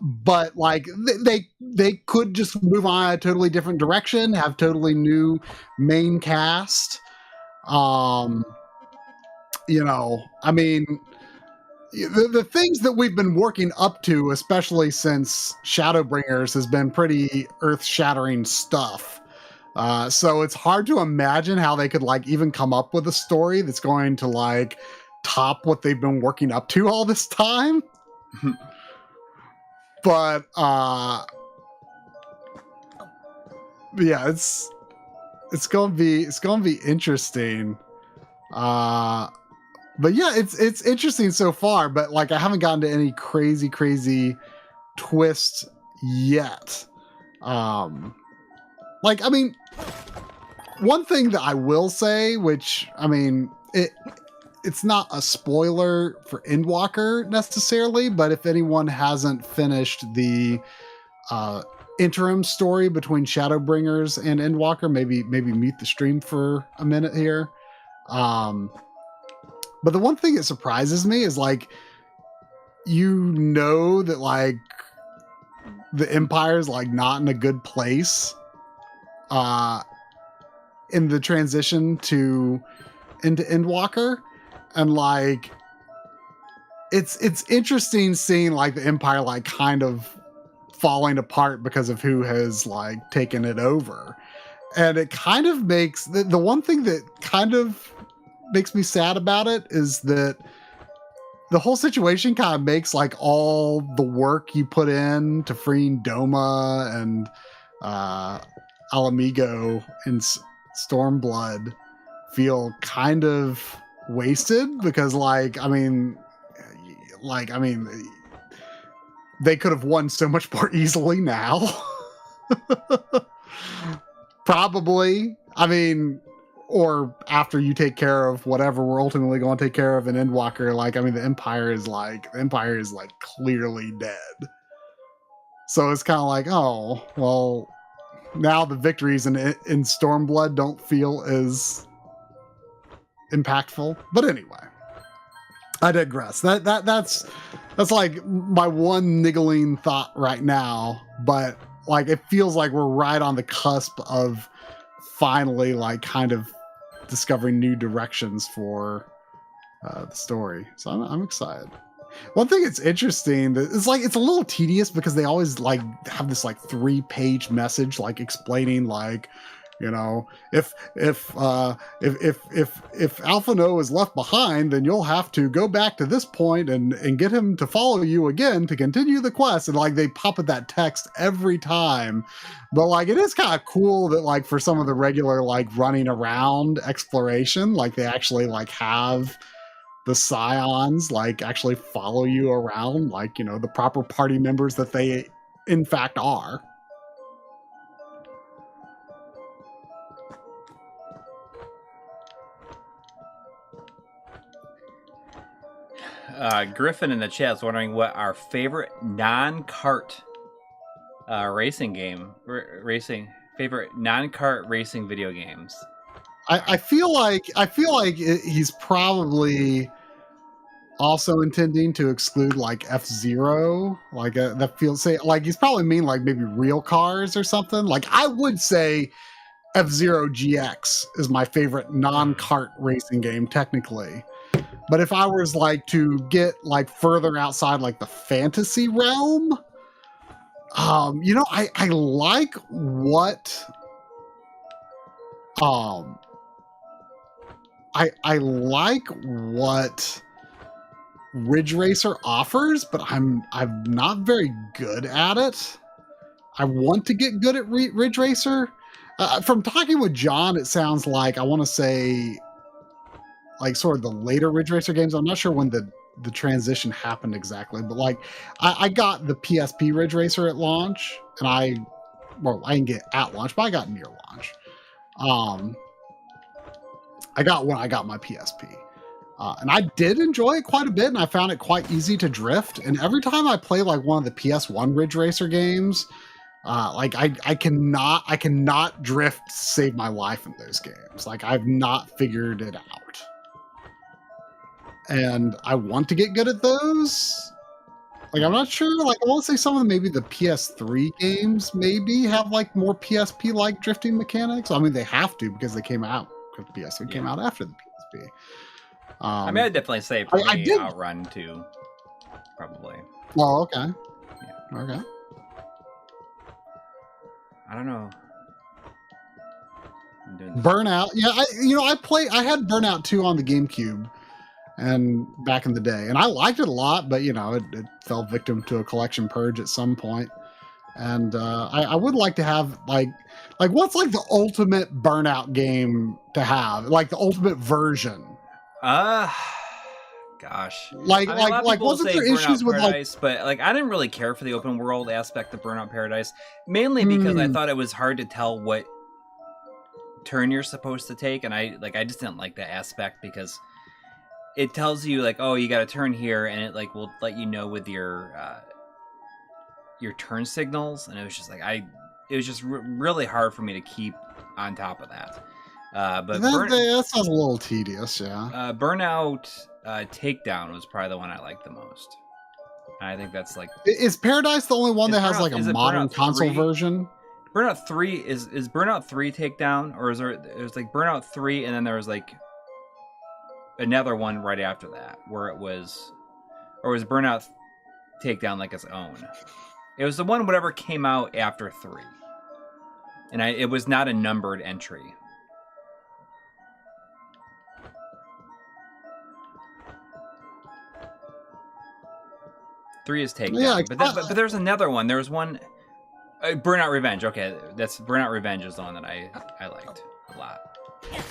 but like they could just move on a totally different direction, have totally new main cast. You know, I mean, the things that we've been working up to, especially since Shadowbringers, has been pretty earth-shattering stuff. So it's hard to imagine how they could like even come up with a story that's going to like top what they've been working up to all this time. But yeah, it's gonna be interesting. But yeah, it's interesting so far. But like, I haven't gotten to any crazy twist yet. Like, I mean, one thing that I will say, which I mean, it's not a spoiler for Endwalker necessarily, but if anyone hasn't finished the interim story between Shadowbringers and Endwalker, maybe mute the stream for a minute here. But the one thing that surprises me is like, that like the Empire's like not in a good place in the transition into Endwalker, and like it's interesting seeing like the Empire like kind of falling apart because of who has like taken it over. And it kind of makes the one thing that kind of makes me sad about it is that the whole situation kind of makes like all the work you put in to freeing Doma and Alamigo in Stormblood feel kind of wasted, because like I mean they could have won so much more easily now. Probably. I mean, or after you take care of whatever we're ultimately going to take care of in Endwalker, like I mean the Empire is like clearly dead. So it's kind of like, oh, well, now the victories in Stormblood don't feel as impactful. But anyway, I digress. That's like my one niggling thought right now. But like, it feels like we're right on the cusp of finally like kind of discovering new directions for the story. So I'm excited. One thing that's interesting that is like, it's a little tedious because they always like have this like 3-page message like explaining like, you know, if Alphino is left behind, then you'll have to go back to this point and get him to follow you again to continue the quest. And like they pop at that text every time. But like it is kind of cool that like for some of the regular like running around exploration, like they actually like have the Scions like actually follow you around, like, you know, the proper party members that they in fact are. Griffin in the chat is wondering what our favorite non-kart racing game, favorite non-kart racing video games. I feel like he's probably also intending to exclude like F-Zero, like that feels say like he's probably mean like maybe real cars or something. Like I would say F-Zero GX is my favorite non-kart racing game technically. But if I was like to get like further outside like the fantasy realm, you know, I like what I like what Ridge Racer offers, but I'm not very good at it. I want to get good at Ridge Racer. From talking with John, it sounds like I want to say like sort of the later Ridge Racer games. I'm not sure when the transition happened exactly, but like I got the PSP Ridge Racer at launch, and I didn't get at launch, but I got near launch. I got when I got my PSP. And I did enjoy it quite a bit, and I found it quite easy to drift. And every time I play like one of the PS1 Ridge Racer games, like I cannot drift to save my life in those games. Like I've not figured it out. And I want to get good at those. Like I'm not sure, like I want to say some of them, maybe the PS3 games maybe have like more PSP like drifting mechanics. I mean they have to because they came out, because PS3 came out after the PSP. I mean, I'd definitely say for me, Outrun too, probably. Oh, okay. Yeah. Okay. I don't know. I'm doing this. Burnout. Yeah, I had Burnout 2 on the GameCube and back in the day, and I liked it a lot, but it fell victim to a collection purge at some point. And I would like to have like what's like the ultimate Burnout game to have, like the ultimate version. Gosh. Like I mean, a lot of people wasn't say there Burnout issues with Paradise, but like I didn't really care for the open world aspect of Burnout Paradise, mainly because I thought it was hard to tell what turn you're supposed to take, and I just didn't like that aspect because it tells you like, oh, you got to turn here, and it like will let you know with your turn signals, and it was just like it was just really hard for me to keep on top of that. But that sounds a little tedious, yeah. Burnout Takedown was probably the one I liked the most. And I think that's like... Is Paradise the only one that has like a modern console version? Burnout 3 is Burnout 3 Takedown, or there's like Burnout 3 and then there was like another one right after that where it was, or was Burnout Takedown like its own? It was the one whatever came out after 3. And it was not a numbered entry. Three is Takedown. Yeah, but there's another one. There was one... Burnout Revenge. Okay, that's Burnout Revenge is the one that I liked a lot.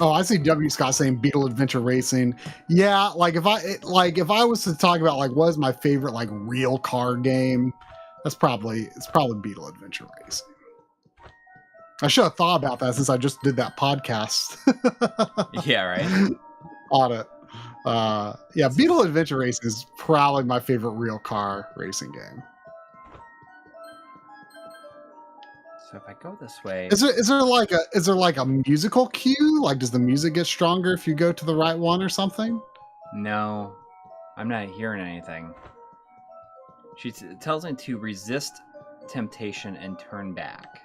Oh, I see W. Scott saying Beetle Adventure Racing. Yeah, like if I was to talk about like what is my favorite like real car game, it's probably Beetle Adventure Racing. I should have thought about that since I just did that podcast. Yeah, right. On it. Yeah, Beetle Adventure Racing is probably my favorite real car racing game. So if I go this way, is there like a musical cue? Like, does the music get stronger if you go to the right one or something? No, I'm not hearing anything. She tells me to resist temptation and turn back.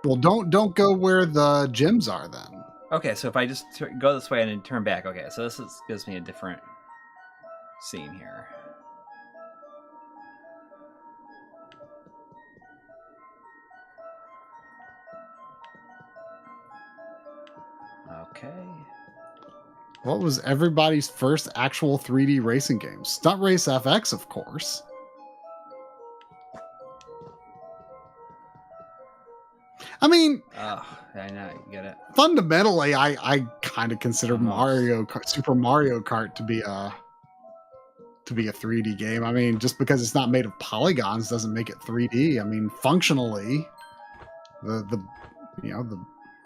Well, don't go where the gyms are then. Okay, so if I just go this way and then turn back, okay, so this gives me a different scene here. Okay. What was everybody's first actual 3D racing game? Stunt Race FX, of course. I mean, I know, you get it. Fundamentally, I kind of consider Super Mario Kart to be a 3D game. I mean, just because it's not made of polygons doesn't make it 3D. I mean, functionally, the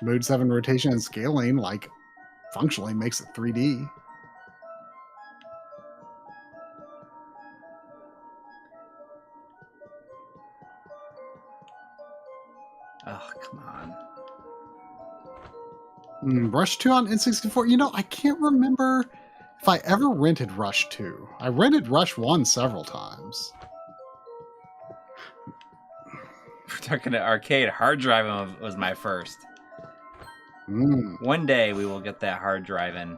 Mode 7 rotation and scaling like functionally makes it 3D. Oh, come on. Rush 2 on N64. I can't remember if I ever rented Rush 2. I rented Rush 1 several times. We're talking to arcade. Hard driving was my first. One day we will get that hard driving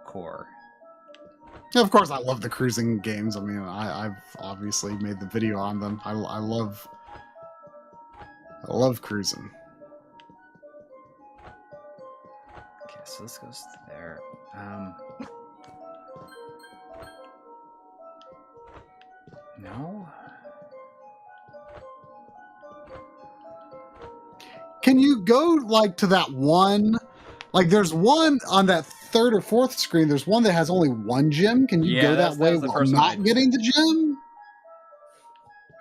core. Yeah, of course, I love the cruising games. I mean, I've obviously made the video on them. I love cruising. Okay, so this goes to there. No. Can you go like to that one? Like, there's one on that third or fourth screen. There's one that has only one gym. Can you go that way while not getting the gym?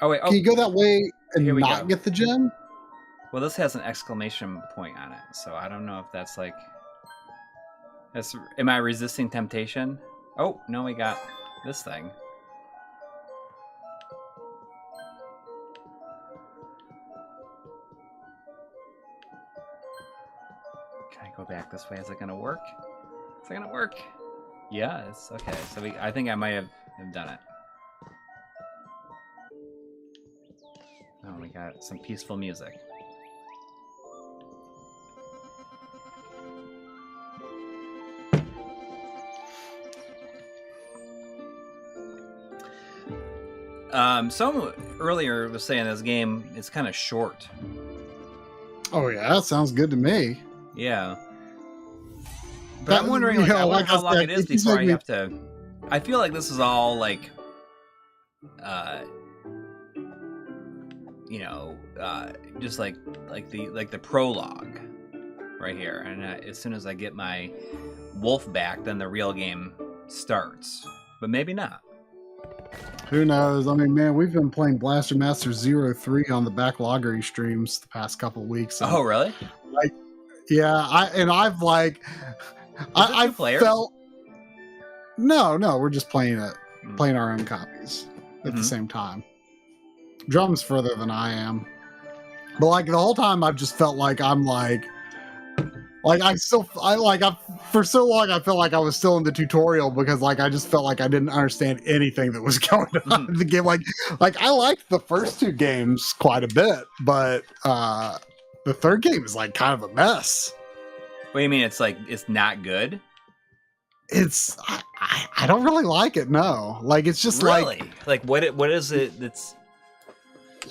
Oh wait! Can you go that way and not get the gym? Well, this has an exclamation point on it, so I don't know if that's like. Am I resisting temptation? Oh no, we got this thing. Go back this way. Is it gonna work? Is it gonna work? Yeah, it's okay. So I think I might have done it. Oh, we got some peaceful music. Someone earlier was saying this game is kind of short. Oh yeah, that sounds good to me. Yeah. But I'm wondering, like, I wonder how long it is before I have to. I feel like this is all like, just like the prologue right here, and as soon as I get my wolf back, then the real game starts. But maybe not. Who knows? I mean, man, we've been playing Blaster Master 03 on the Backloggery streams the past couple weeks. Oh, really? Like, yeah, I've like, I felt. No, we're just playing our own copies at the same time. Drum's further than I am, but like the whole time I've just felt like I'm like for so long I felt like I was still in the tutorial because like I just felt like I didn't understand anything that was going on in the game. Like I liked the first two games quite a bit, but the third game is like kind of a mess. What do you mean? It's like it's not good? It's I don't really like it. No, like it's just really? like what is it that's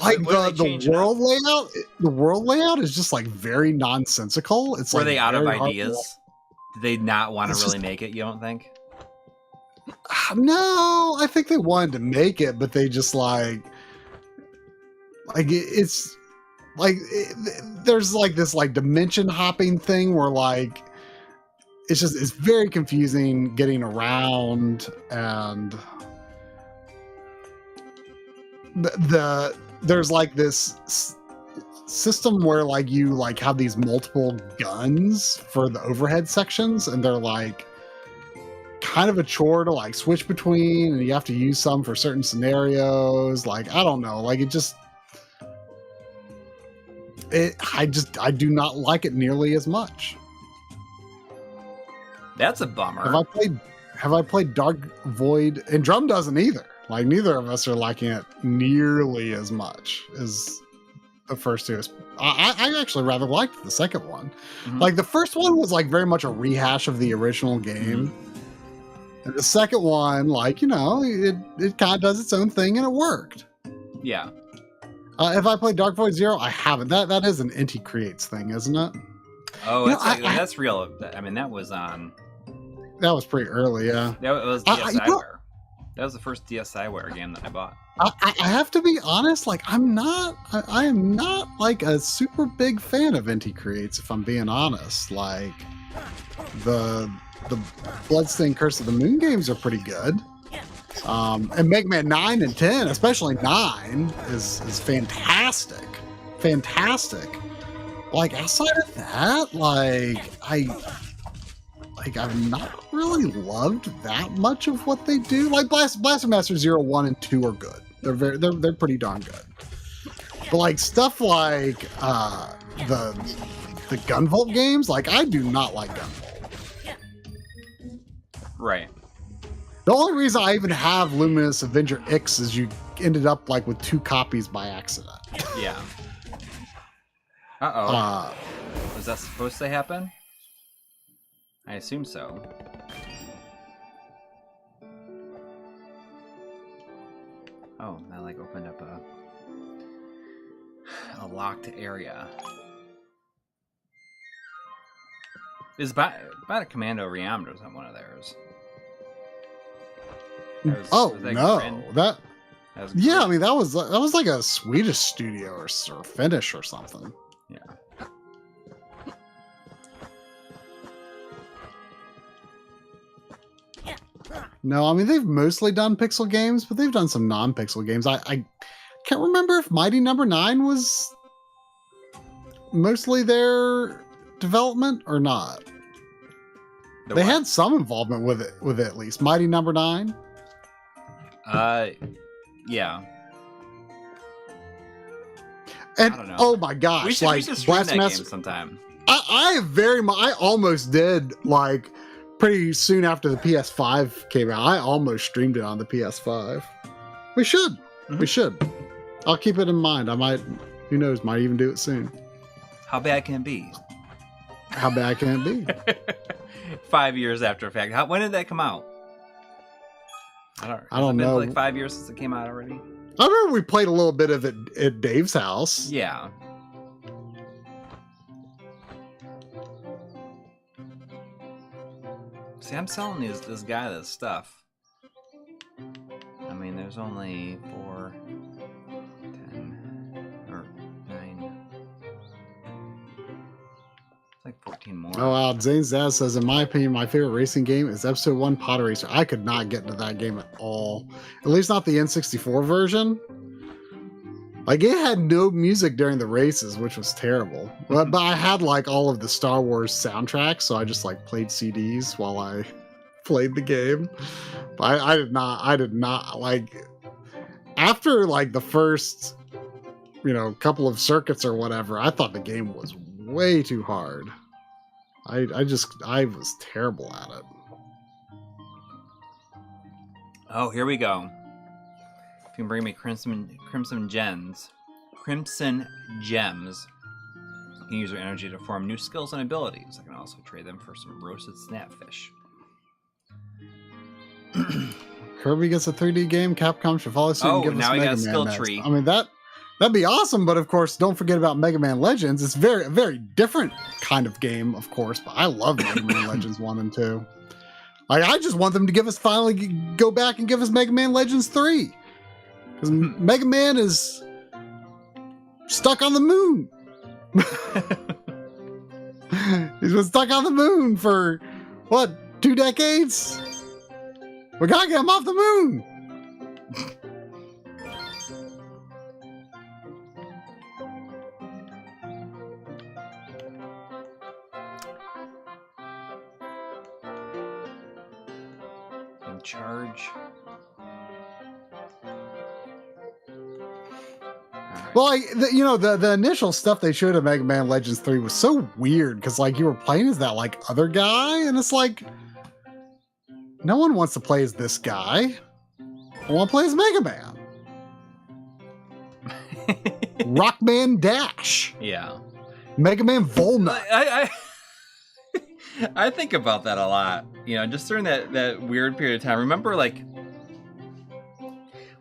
like the world layout. The world layout is just like very nonsensical. It's were like they out of ideas? Did they not want to really make it? You don't think? No, I think they wanted to make it, but they just it's like there's like this like dimension hopping thing where like it's very confusing getting around, and there's like this system where like you like have these multiple guns for the overhead sections, and they're like kind of a chore to like switch between, and you have to use some for certain scenarios. Like I don't know, like I do not like it nearly as much. That's a bummer. Have I played Dark Void? And Drum doesn't either. Like neither of us are liking it nearly as much as the first two. I actually rather liked the second one. Like the first one was like very much a rehash of the original game. And the second one, like, it kind of does its own thing and it worked. Yeah. If I played Dark Void Zero, I haven't. That is an Inti Creates thing, isn't it? Oh, that's real. I mean, that was on. That was pretty early, yeah. That was DSiWare. That was the first DSiWare game that I bought. I have to be honest, like I am not like a super big fan of Inti Creates, if I'm being honest. Like the Bloodstained Curse of the Moon games are pretty good. And Mega Man 9 and 10, especially 9, is fantastic. Fantastic. Like outside of that, I've not really loved that much of what they do. Like Blaster Master 0, 1, and 2 are good. They're pretty darn good. But like stuff like the Gunvolt games, like I do not like Gunvolt. Right. The only reason I even have Luminous Avenger X is you ended up like with 2 copies by accident. Yeah. Uh-oh. Was that supposed to happen? I assume so. Oh, that like opened up a locked area. Is Bata Commando Reamder's on one of theirs? Yeah, I mean that was like a Swedish studio or Finnish or something. Yeah. No, I mean they've mostly done pixel games, but they've done some non-pixel games. I can't remember if Mighty Number 9 was mostly their development or not. They had some involvement with it at least. Mighty Number 9. Yeah. And I don't know. Oh my gosh, we should stream that game sometime. I almost did, like pretty soon after the PS5 came out. I almost streamed it on the PS5. We should. We should. I'll keep it in mind. I might, who knows, might even do it soon. How bad can it be? How bad can it be? 5 years after fact. When did that come out? I don't know. Like 5 years since it came out already? I remember we played a little bit of it at Dave's house. Yeah. See, I'm selling this guy this stuff. I mean, there's only 4, 10, or 9. It's like 14 more. Oh wow, Zane Zaz says, in my opinion, my favorite racing game is Episode 1 Pod Racer. I could not get into that game at all. At least not the N64 version. Like, it had no music during the races, which was terrible. But I had like all of the Star Wars soundtracks, so I just like played CDs while I played the game. But I did not like, after like the first, couple of circuits or whatever, I thought the game was way too hard. I was terrible at it. Oh, here we go. If you can bring me crimson gems, you can use your energy to form new skills and abilities. I can also trade them for some roasted snapfish. Kirby gets a 3D game. Capcom should follow suit and give us now we Mega got a Man skill next. tree. I mean, that'd be awesome, but of course, don't forget about Mega Man Legends. It's a very different kind of game, of course, but I love Mega Man Legends 1 and 2. Like, I just want them to finally go back and give us Mega Man Legends 3. Because Mega Man is stuck on the moon. He's been stuck on the moon for, 2 decades? We gotta get him off the moon! In charge. Well, the initial stuff they showed of Mega Man Legends 3 was so weird because, like, you were playing as that, like, other guy, and it's like, no one wants to play as this guy. I want to play as Mega Man. Rockman Dash. Yeah. Mega Man Volnut. I think about that a lot. Just during that weird period of time. Remember, like,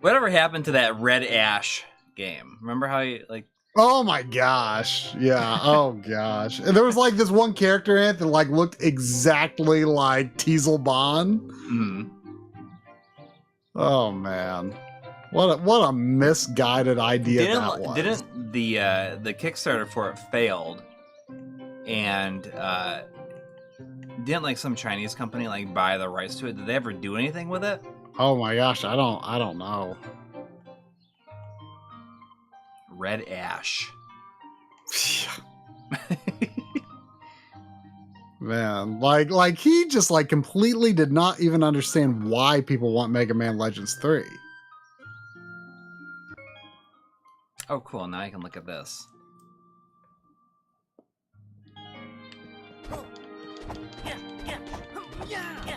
whatever happened to that Red Ash game? Remember how you, like... Oh my gosh. Yeah. Oh gosh. And there was like this one character in it that like looked exactly like Teasel Bond. Mm-hmm. Oh man. What a misguided idea that was. Didn't the Kickstarter for it failed, and didn't like some Chinese company like buy the rights to it? Did they ever do anything with it? Oh my gosh, I don't know. Red Ash. Man, like he just like completely did not even understand why people want Mega Man Legends 3. Oh, cool. Now I can look at this.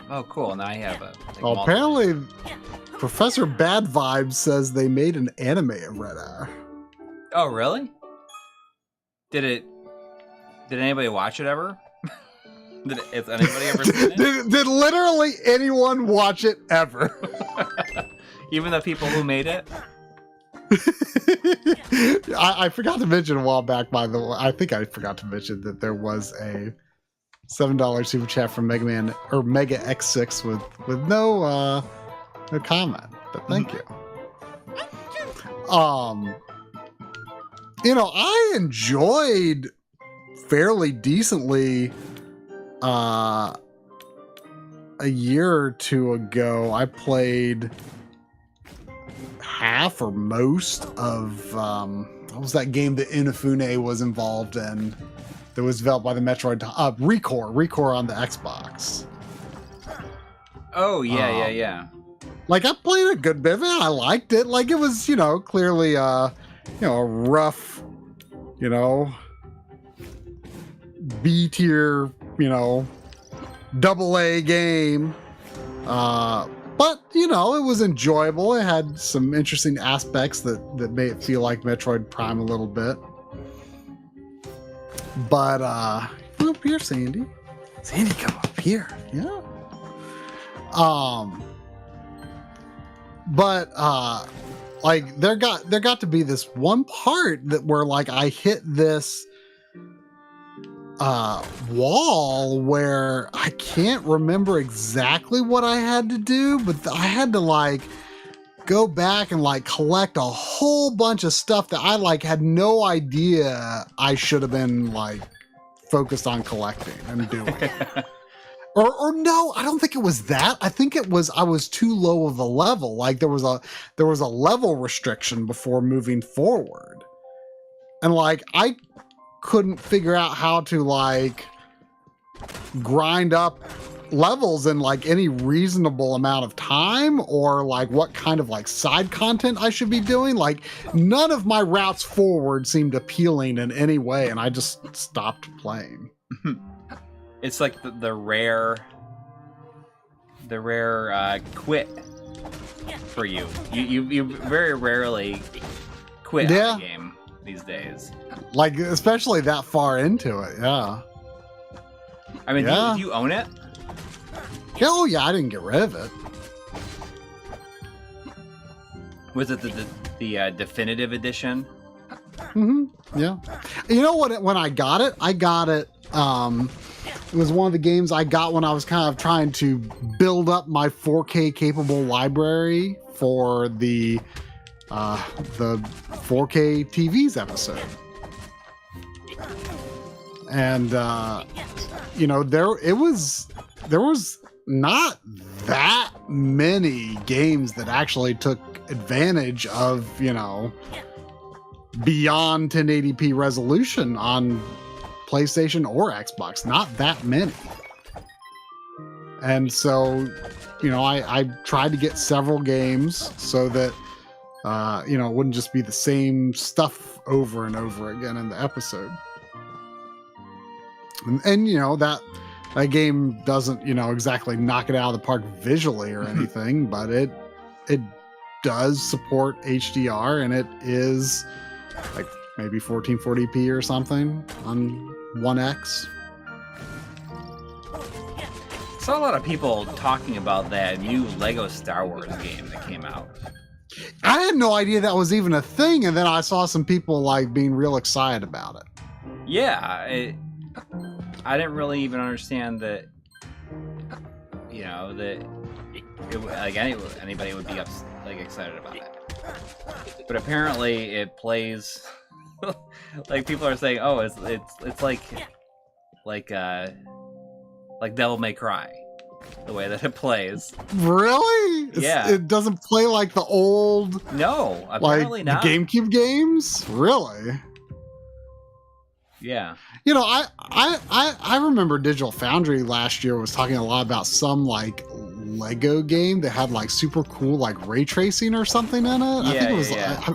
Oh, cool. Now I have it. Well, apparently, Professor Bad Vibes says they made an anime of Red Ash. Oh, really? Did anybody watch it ever? Has anybody ever seen it? Did literally anyone watch it ever? Even the people who made it? I forgot to mention a while back, by the way. I think I forgot to mention that there was a $7 super chat from Mega Man or Mega X6 with no comment. But thank you. I enjoyed fairly decently a year or two ago. I played half or most of what was that game that Inafune was involved in that was developed by the Metroid Recor on the Xbox. Oh yeah. Like I played a good bit of it. I liked it. Like it was, clearly a rough, B tier, AA game. But, it was enjoyable. It had some interesting aspects that made it feel like Metroid Prime a little bit. But, come up here, Sandy. Sandy, come up here. Yeah. But, like, there got to be this one part that where, like, I hit this, wall where I can't remember exactly what I had to do, but I had to like go back and like collect a whole bunch of stuff that I like had no idea I should have been like focused on collecting and doing. Or no, I don't think it was that. I think it was I was too low of a level. Like there was a level restriction before moving forward. And like I couldn't figure out how to like grind up levels in like any reasonable amount of time, or like what kind of like side content I should be doing. Like none of my routes forward seemed appealing in any way, and I just stopped playing. It's like the rare quit for you. You very rarely quit on the game these days. Like especially that far into it, yeah. I mean, do you own it? Yeah, oh yeah, I didn't get rid of it. Was it the definitive edition? Mm-hmm. Yeah. You know what? When I got it. It was one of the games I got when I was kind of trying to build up my 4K capable library for the 4K TVs episode. And you know, there was not that many games that actually took advantage of, you know, beyond 1080p resolution on PlayStation or Xbox. Not that many. And so, you know, I tried to get several games so that you know, it wouldn't just be the same stuff over and over again in the episode. And you know, that game doesn't, you know, exactly knock it out of the park visually or anything, but it does support HDR, and it is like maybe 1440p or something on 1X. I saw a lot of people talking about that new Lego Star Wars game that came out. I had no idea that was even a thing, and then I saw some people like being real excited about it. Yeah, I didn't really even understand that, you know, that like anybody would be like excited about it. But apparently it plays like people are saying, oh, it's like Devil May Cry, the way that it plays. Really? Yeah. It doesn't play like the old, no, apparently like not. the GameCube games? Really? Yeah. You know, I remember Digital Foundry last year was talking a lot about some like Lego game that had like super cool like ray tracing or something in it. I think it was I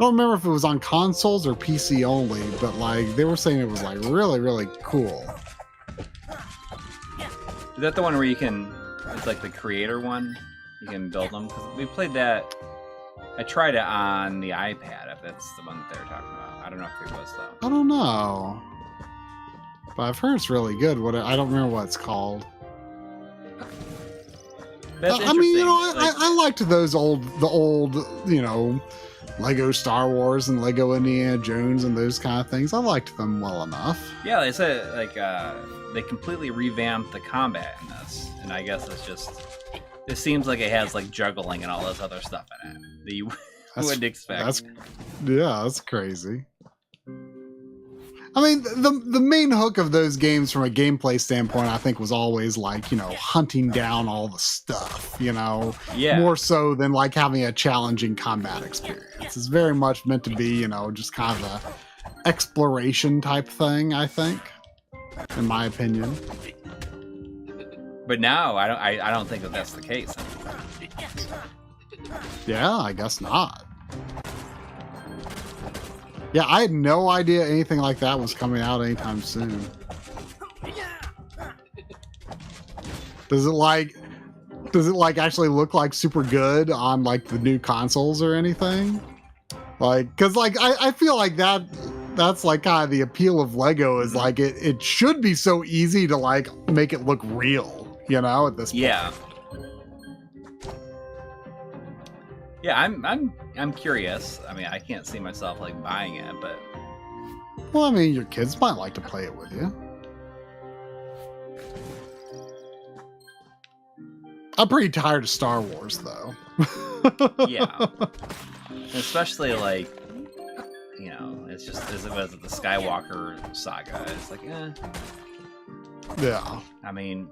don't remember if it was on consoles or PC only, but like they were saying it was like really, really cool. Is that the one where you can, it's like the creator one? You can build them? Because we played that, I tried it on the iPad, if that's the one that they were talking about. I don't know if it was, though. I don't know. But I've heard it's really good. I don't remember what it's called. That's I mean, you know, like, I liked the old, you know, Lego Star Wars and Lego Indiana Jones and those kind of things. I liked them well enough. Yeah, they said, like, they completely revamped the combat in this. And I guess it's just, it seems like it has, like, juggling and all this other stuff in it that you wouldn't expect. That's crazy. I mean, the main hook of those games from a gameplay standpoint, I think, was always like, you know, hunting down all the stuff, you know, more so than like having a challenging combat experience. It's very much meant to be, you know, just kind of a exploration type thing, I think, in my opinion. But now I don't think that that's the case anymore. Yeah, I guess not. Yeah, I had no idea anything like that was coming out anytime soon. Does it like actually look like super good on like the new consoles or anything? Like, cause like I feel like that's like kind of the appeal of Lego is like it should be so easy to like make it look real, you know, at this point. Yeah. Yeah, I'm curious. I mean, I can't see myself like buying it, but well, I mean, your kids might like to play it with you. I'm pretty tired of Star Wars, though. Yeah. Especially, like, you know, it's just as it was the Skywalker saga. It's like, Yeah. I mean,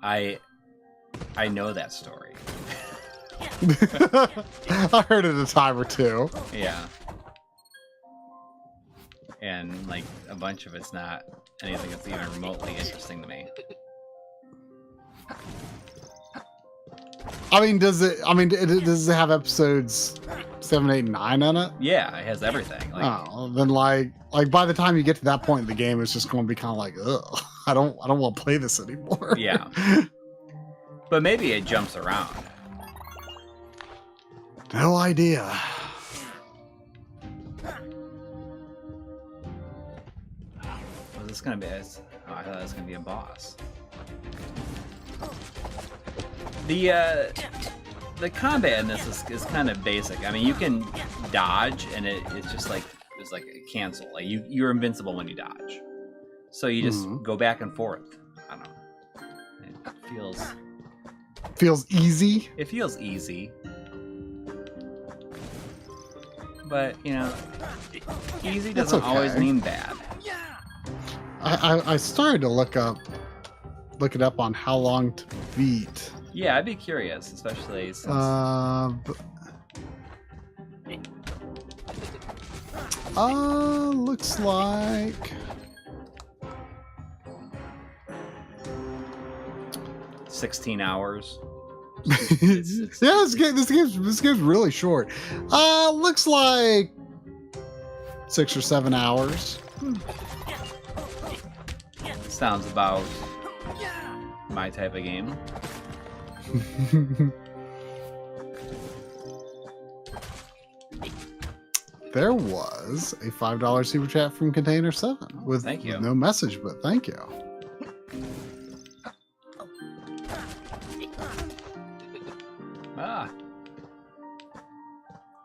I know that story. I heard it a time or two. Yeah. And, like, a bunch of it's not anything that's even remotely interesting to me. I mean, does it have episodes 7, 8, and 9 in it? Yeah, it has everything. Like, Then like by the time you get to that point in the game, it's just going to be kind of like, ugh, I don't want to play this anymore. Yeah. But maybe it jumps around. No idea. Was this gonna be? Oh, I thought it was gonna be a boss. The combat in this is kind of basic. I mean, you can dodge, and it's just like it's like a cancel. Like you're invincible when you dodge, so you just go back and forth. I don't know. It feels easy. It feels easy, but you know, easy doesn't always mean bad. I started to look it up on how long to beat. Yeah, I'd be curious, especially since... looks like... 16 hours. Yeah, this game's really short. Looks like 6 or 7 hours. Sounds about my type of game. There was a $5 super chat from Container 7 with no message, but thank you.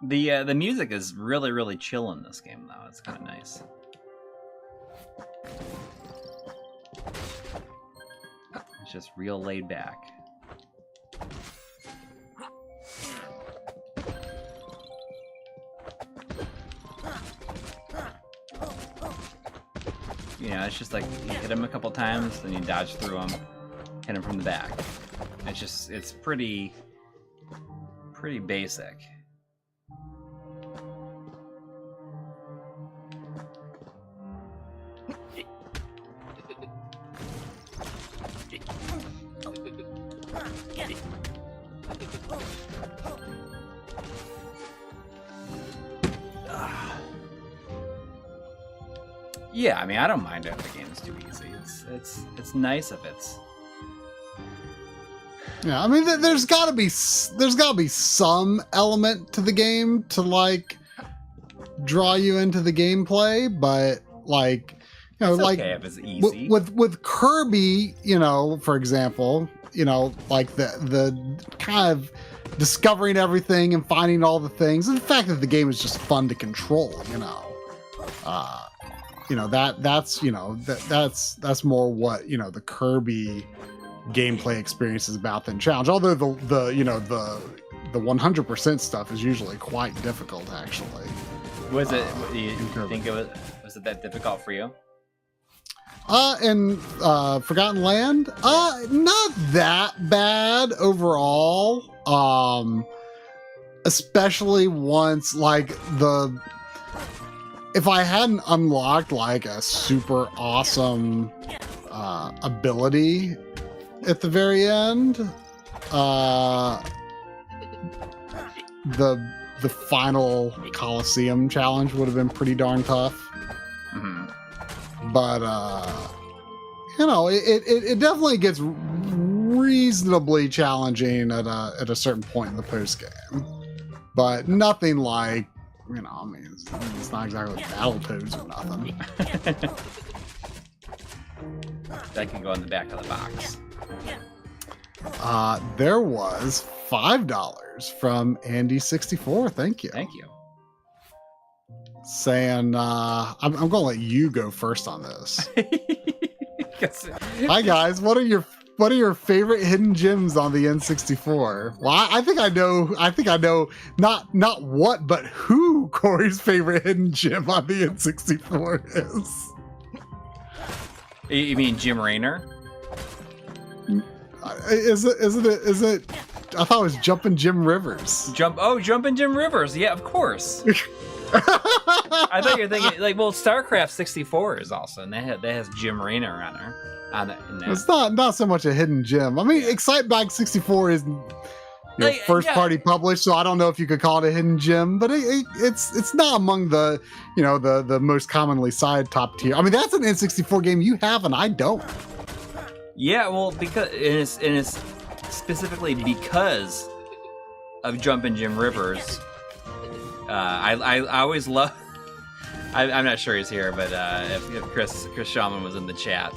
The music is really, really chill in this game, though. It's kind of nice. It's just real laid back. Yeah, it's just like you hit him a couple times, then you dodge through him, hit him from the back. It's pretty basic. Yeah, I mean, I don't mind if the game's too easy. It's nice if it's. Yeah, I mean, there's gotta be some element to the game to like draw you into the gameplay, but like, you know, it's like okay if it's easy. With Kirby, you know, for example, you know, like the kind of discovering everything and finding all the things, and the fact that the game is just fun to control, you know. You know, that's more what, you know, the Kirby gameplay experience is about than challenge. Although the 100% stuff is usually quite difficult, actually. Was it? You think it was it that difficult for you? In Forgotten Land, not that bad overall. Especially once like if I hadn't unlocked like a super awesome ability at the very end, the final Coliseum challenge would have been pretty darn tough. Mm-hmm. But you know, it definitely gets reasonably challenging at a certain point in the post game, but nothing like, you know, I mean, it's not exactly Battletoads or nothing. That can go in the back of the box. There was $5 from Andy64. Thank you. Thank you. Saying, I'm going to let you go first on this. Hi guys, what are your what are your favorite hidden gems on the N64? Well, I think I know not what, but who Corey's favorite hidden gem on the N64 is. You mean Jim Raynor? Is it? I thought it was Jumpin' Jim Rivers. Jumpin' Jim Rivers. Yeah, of course. I thought you were thinking like, well, StarCraft 64 is also, and that has Jim Raynor on it. It's not so much a hidden gem. I mean, Excitebike 64 is first party published, so I don't know if you could call it a hidden gem, but it's not among the the most commonly cited top tier. I mean, that's an N64 game you have and I don't. Yeah, well, because it's specifically because of Jumpin' Jim Rivers. I always love. I'm not sure he's here, but if Chris Shawman was in the chat,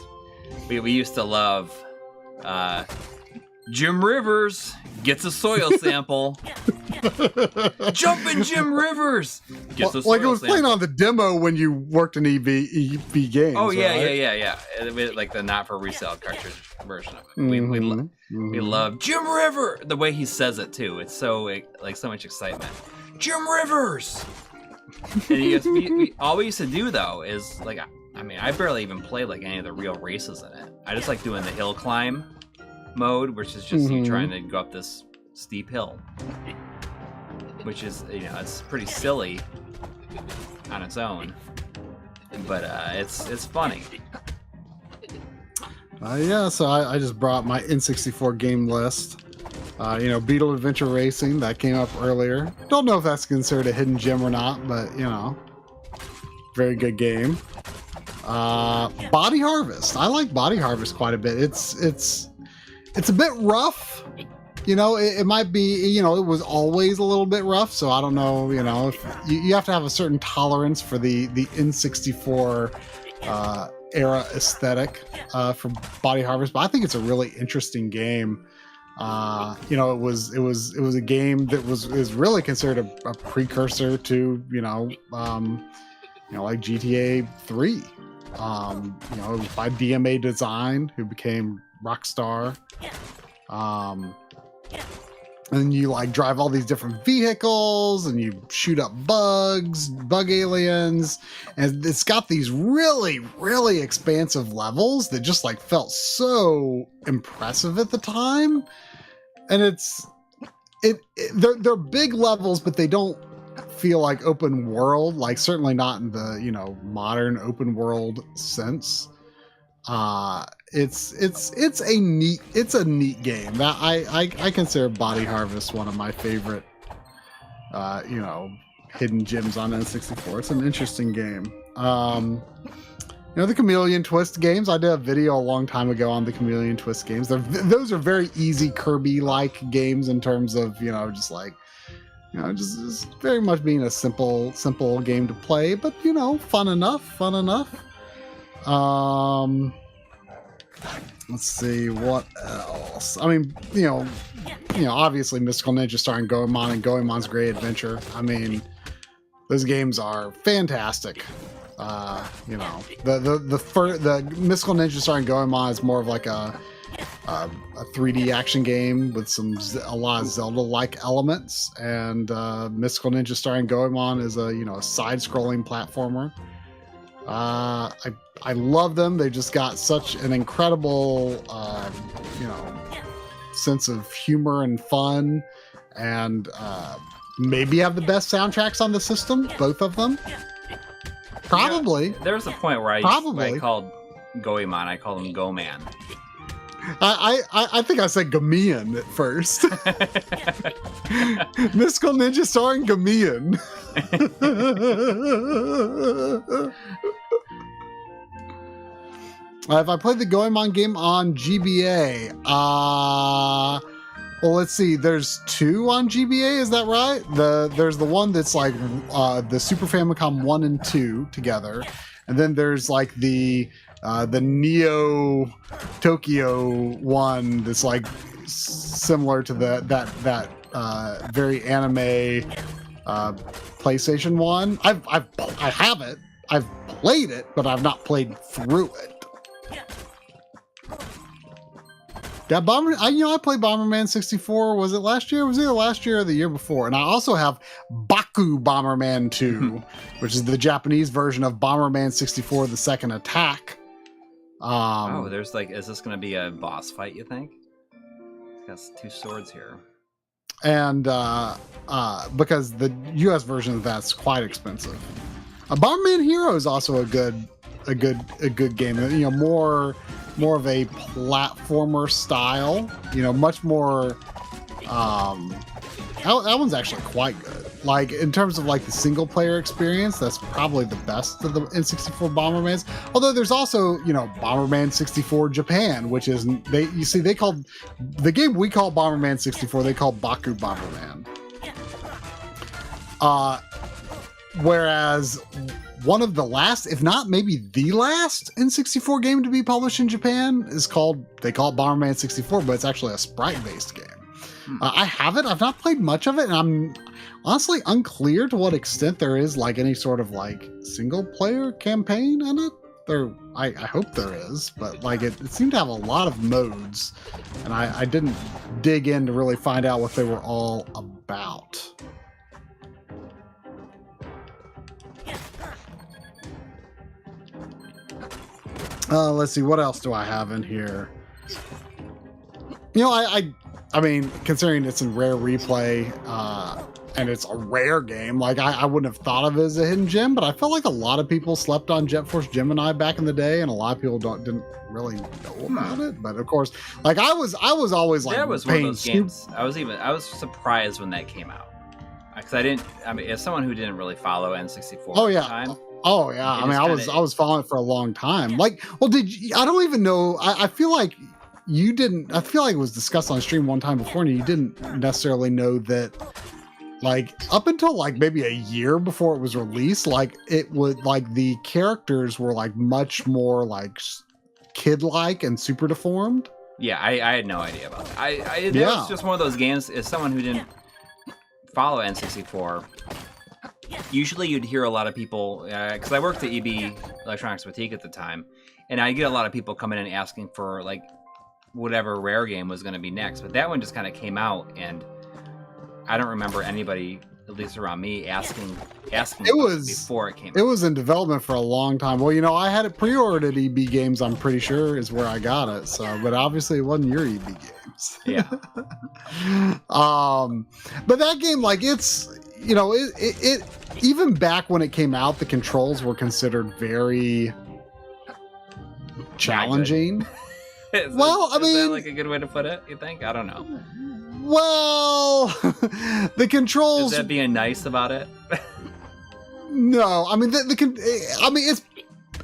we used to love Jim Rivers gets a soil sample. Jumpin' Jim Rivers gets a soil sample. Like it was playing on the demo when you worked in EV games. Oh yeah, right? yeah. Like the not for resale cartridge version of it. We love Jim River. The way he says it too. It's so like so much excitement. Jim Rivers. And all we used to do though is like, I mean, I barely even play like any of the real races in it. I just like doing the hill climb mode, which is just you trying to go up this steep hill, which is it's pretty silly on its own, but it's funny. So I just brought my N64 game list. Beetle Adventure Racing, that came up earlier. Don't know if that's considered a hidden gem or not, but very good game. Body Harvest. I like Body Harvest quite a bit. It's a bit rough. It might be, it was always a little bit rough, so I don't know, if you have to have a certain tolerance for the N64 era aesthetic for Body Harvest, but I think it's a really interesting game. It was a game that is really considered a precursor to like GTA 3. It was by DMA Design, who became Rockstar. And you like drive all these different vehicles and you shoot up bug aliens, and it's got these really, really expansive levels that just like felt so impressive at the time. And they're big levels, but they don't feel like open world, like certainly not in the modern open world sense. It's a neat game. That I consider Body Harvest one of my favorite hidden gems on N64. It's an interesting game. The Chameleon Twist games, I did a video a long time ago on the Chameleon Twist games. Those are very easy Kirby-like games in terms of just very much being a simple game to play, but fun enough. Let's see what else. I mean, obviously Mystical Ninja starring Goemon and Goemon's Great Adventure. I mean, those games are fantastic. The Mystical Ninja starring Goemon is more of like a 3D action game with a lot of Zelda-like elements, and Mystical Ninja starring Goemon is a side-scrolling platformer. I love them. They just got such an incredible sense of humor and fun, and maybe have the best soundtracks on the system, both of them. Probably. There was a point where I called Goemon, I called him Go-Man. I think I said Gameon at first. Mystical Ninja starring Gameon. If I played the Goemon game on GBA, well, let's see. There's 2 on GBA, is that right? There's the one that's like the Super Famicom 1 and 2 together, and then there's like the Neo Tokyo one that's like similar to that very anime PlayStation one. I have it. I've played it, but I've not played through it. That I played Bomberman 64. Was it last year? It was either last year or the year before. And I also have Baku Bomberman 2, which is the Japanese version of Bomberman 64: The Second Attack. There's like, is this going to be a boss fight, you think? It's got 2 swords here. And because the US version of that's quite expensive. Bomberman Hero is also a good game. You know, more of a platformer style. You know, much more. That one's actually quite good. Like in terms of like the single player experience, that's probably the best of the N64 Bombermans. Although there's also, you know, Bomberman 64 Japan, which is they called the game we call Bomberman 64, they call Baku Bomberman. Whereas one of the last, if not maybe the last N64 game to be published in Japan they call it Bomberman 64, but it's actually a sprite-based game. I have it. I've not played much of it, and I'm honestly unclear to what extent there is like any sort of like single-player campaign in it. I hope there is, but like it seemed to have a lot of modes, and I didn't dig in to really find out what they were all about. Let's see, what else do I have in here? You know, I mean, considering it's in rare replay, and it's a rare game, like I wouldn't have thought of it as a hidden gem, but I felt like a lot of people slept on Jet Force Gemini back in the day, and a lot of people didn't really know about it. But of course, like I was always like, that was one of those games. I was surprised when that came out, because as someone who didn't really follow N64 at the time. Oh yeah, I mean, I was following it for a long time. Like, well, I don't even know. I feel like you didn't. I feel like it was discussed on stream one time before, and you didn't necessarily know that. Like up until like maybe a year before it was released, like it would like the characters were like much more like kid-like and super deformed. Yeah, I had no idea about that. It was just one of those games. As someone who didn't follow N64. Usually you'd hear a lot of people, because I worked at EB Electronics Boutique at the time, and I get a lot of people coming in asking for like whatever rare game was going to be next. But that one just kind of came out, and I don't remember anybody, at least around me, asking before it came out. It was in development for a long time. Well, you know, I had it pre-ordered at EB Games, I'm pretty sure, is where I got it. So, but obviously it wasn't your EB Games. Yeah. But that game, like, it's, you know, it even back when it came out, the controls were considered very challenging. Is that like a good way to put it, you think? I don't know. Well, the controls. Is that being nice about it? No, I mean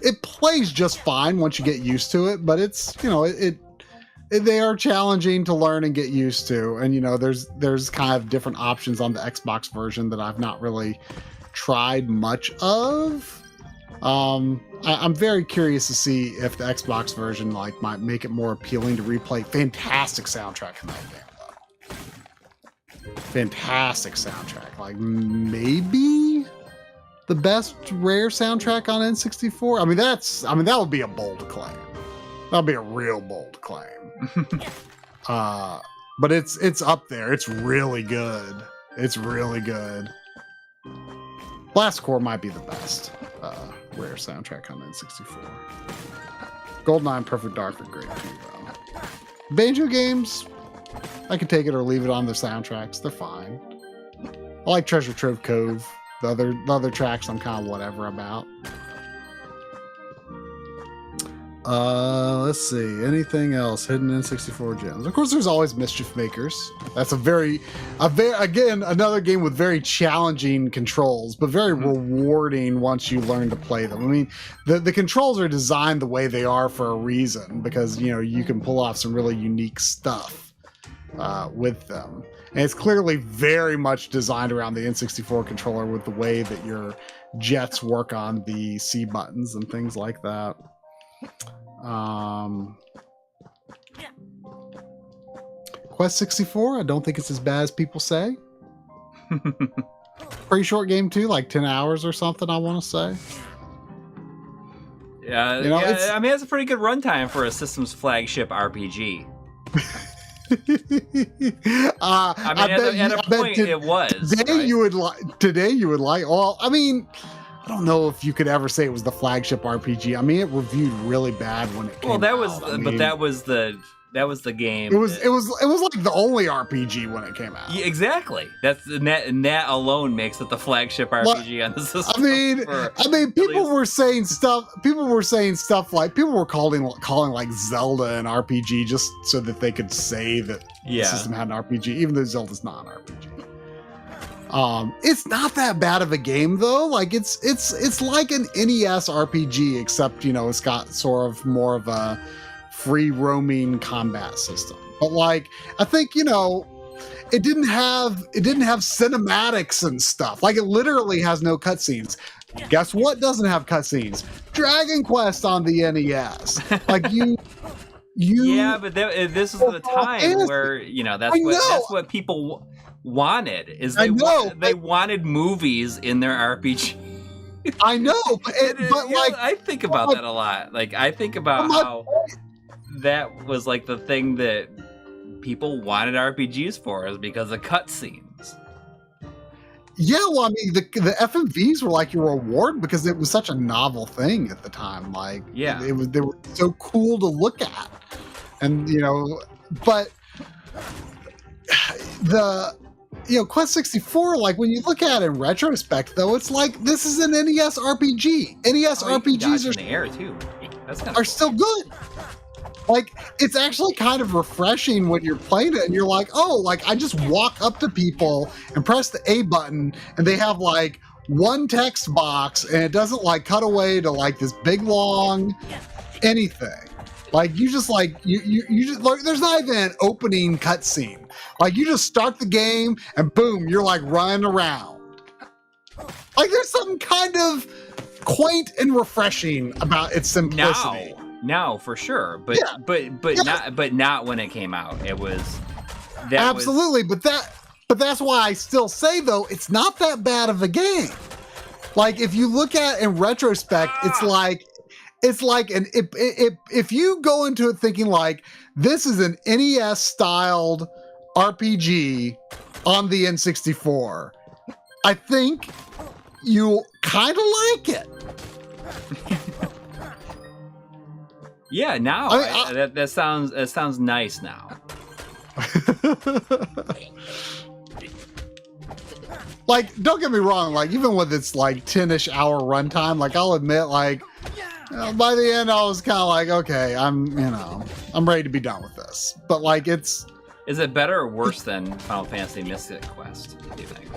it plays just fine once you get used to it, but it's, you know, they are challenging to learn and get used to, and you know there's kind of different options on the Xbox version that I've not really tried much of. I'm very curious to see if the Xbox version like might make it more appealing to replay. Fantastic soundtrack in that game, though. Fantastic soundtrack, like maybe the best rare soundtrack on N64. I mean that would be a bold claim. That'll be a real bold claim. But it's up there. It's really good. It's really good. Blast Core might be the best rare soundtrack on N64. GoldenEye and Perfect Dark are great too, though. Banjo games, I can take it or leave it on the soundtracks. They're fine. I like Treasure Trove Cove. The other tracks I'm kind of whatever about. Let's see. Anything else? Hidden N64 gems. Of course, there's always Mischief Makers. That's again, another game with very challenging controls, but very rewarding once you learn to play them. I mean, the controls are designed the way they are for a reason, because, you know, you can pull off some really unique stuff with them. And it's clearly very much designed around the N64 controller with the way that your jets work on the C buttons and things like that. Quest 64, I don't think it's as bad as people say. Pretty short game too, like 10 hours or something, I want to say. Yeah, you know, I mean, it's a pretty good runtime for a system's flagship RPG. I mean, at a point it was. Today right? you would like. Today you would like. Well, I mean, I don't know if you could ever say it was the flagship RPG. I mean, it reviewed really bad when it came out. But that was the game. It was like the only RPG when it came out. Yeah, exactly. And that alone makes it the flagship RPG on the system. I mean, people were saying stuff like people were calling like Zelda an RPG just so that they could say that the system had an RPG, even though Zelda's not an RPG. It's not that bad of a game though. Like it's like an NES RPG, except it's got sort of more of a free roaming combat system. But like I think it didn't have cinematics and stuff. Like it literally has no cutscenes. Guess what doesn't have cutscenes? Dragon Quest on the NES. Like you yeah, but this is the time where that's what people wanted. Is they wanted movies in their RPG. I know, but I think about that a lot. Like I think about how that was like the thing that people wanted RPGs for, is because of cutscenes. Yeah, well, I mean, the FMVs were like your reward because it was such a novel thing at the time. Like, they were so cool to look at, and but the Quest 64, like when you look at it in retrospect, though, it's like this is an NES RPG. NES RPGs are in the air too. Are still good. Like, it's actually kind of refreshing when you're playing it and you're like, oh, like I just walk up to people and press the A button and they have like one text box and it doesn't like cut away to like this big long anything. Like you just like you just like there's not even an opening cutscene. Like you just start the game and boom, you're like running around. Like there's something kind of quaint and refreshing about its simplicity. Now for sure, but not when it came out. It was absolutely, but that's why I still say though it's not that bad of a game. Like if you look at it in retrospect, it's like if you go into it thinking like this is an NES styled RPG on the N64, I think you kind of like it. Yeah, now that sounds nice now. Like, don't get me wrong. Like, even with its like 10-ish hour runtime, like I'll admit, like by the end, I was kind of like, okay, I'm ready to be done with this. But like, is it better or worse than Final Fantasy Mystic Quest? Do you think?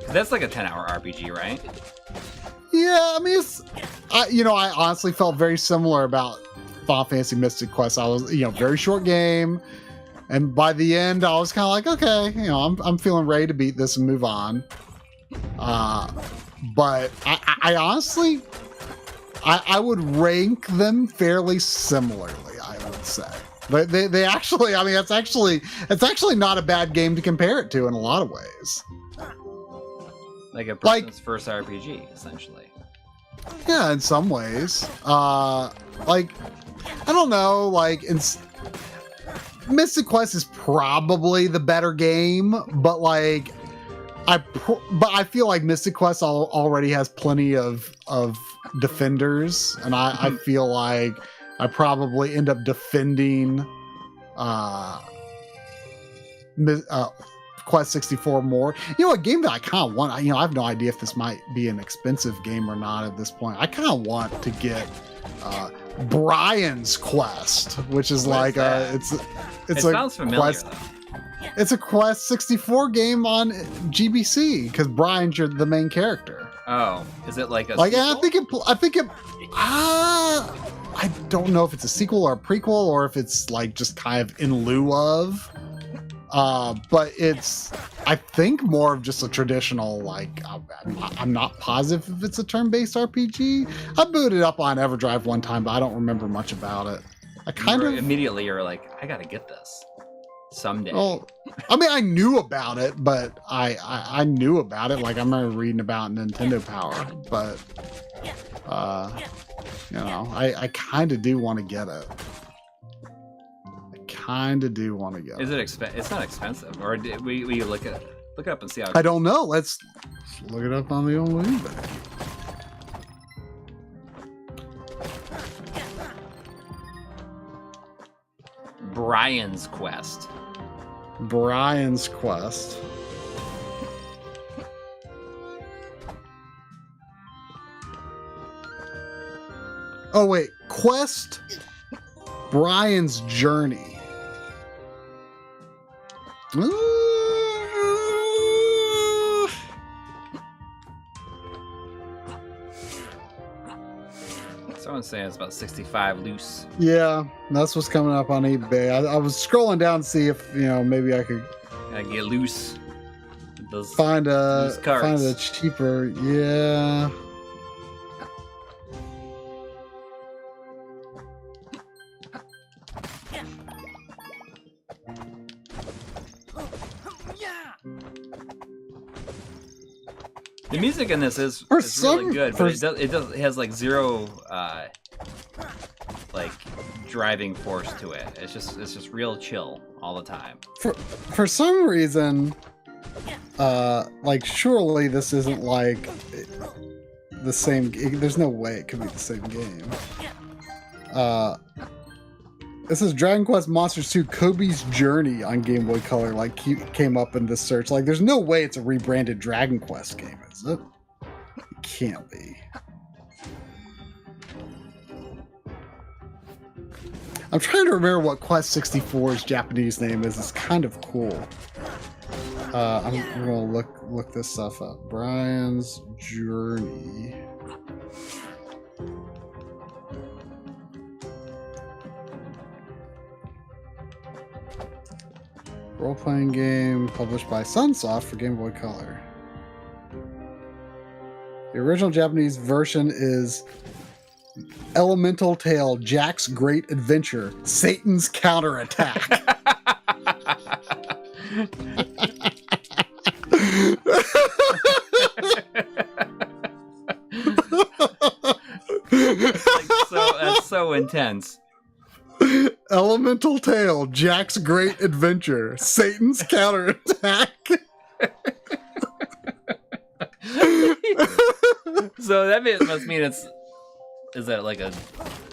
That's like a 10-hour RPG, right? Yeah, I mean, I honestly felt very similar about Final Fantasy Mystic Quest. I was, very short game, and by the end, I was kind of like, okay, I'm feeling ready to beat this and move on. But I honestly, I would rank them fairly similarly. I would say they actually, I mean, it's actually not a bad game to compare it to in a lot of ways. Like a person's first RPG, essentially. Yeah, in some ways. Like, I don't know, like, Mystic Quest is probably the better game, but like, I feel like Mystic Quest already has plenty of defenders, and I feel like I probably end up defending Quest 64 more. A game that I kind of want, I have no idea if this might be an expensive game or not at this point. I kind of want to get Brian's Quest, which is like it sounds familiar, Quest, it's a Quest 64 game on GBC because Brian's the main character. Oh, is it like a sequel? I don't know if it's a sequel or a prequel or if it's like just kind of in lieu of. But it's, I think, more of just a traditional, like, I'm not positive if it's a turn-based RPG. I booted up on EverDrive one time, but I don't remember much about it. Immediately you're like, I gotta get this someday. Well, I mean, I knew about it, but I knew about it. Like, I remember reading about Nintendo Power, but, I kind of do want to get it. kind of do want to go. Is it It's not expensive, or did we look it up and see how? I don't know. Let's look it up on the old eBay. Brian's Quest. Brian's Quest. Oh wait, Quest. Brian's Journey. Someone's saying it's about 65 loose. Yeah, that's what's coming up on eBay. I was scrolling down to see if maybe I could get loose. Those find loose carts. find a cheaper. Yeah. The music in this is really good, but it has like zero like driving force to it. It's just real chill all the time. For some reason, like surely this isn't like the same. There's no way it could be the same game. This is Dragon Quest Monsters 2 Kobe's Journey on Game Boy Color, like came up in this search. Like there's no way it's a rebranded Dragon Quest game, is it? It can't be. I'm trying to remember what Quest 64's Japanese name is. It's kind of cool. I'm gonna look this stuff up. Brian's Journey. Role-playing game published by Sunsoft for Game Boy Color. The original Japanese version is Elemental Tale, Jack's Great Adventure, Satan's Counterattack. That's so intense. Elemental Tale, Jack's Great Adventure, Satan's Counterattack. So that must mean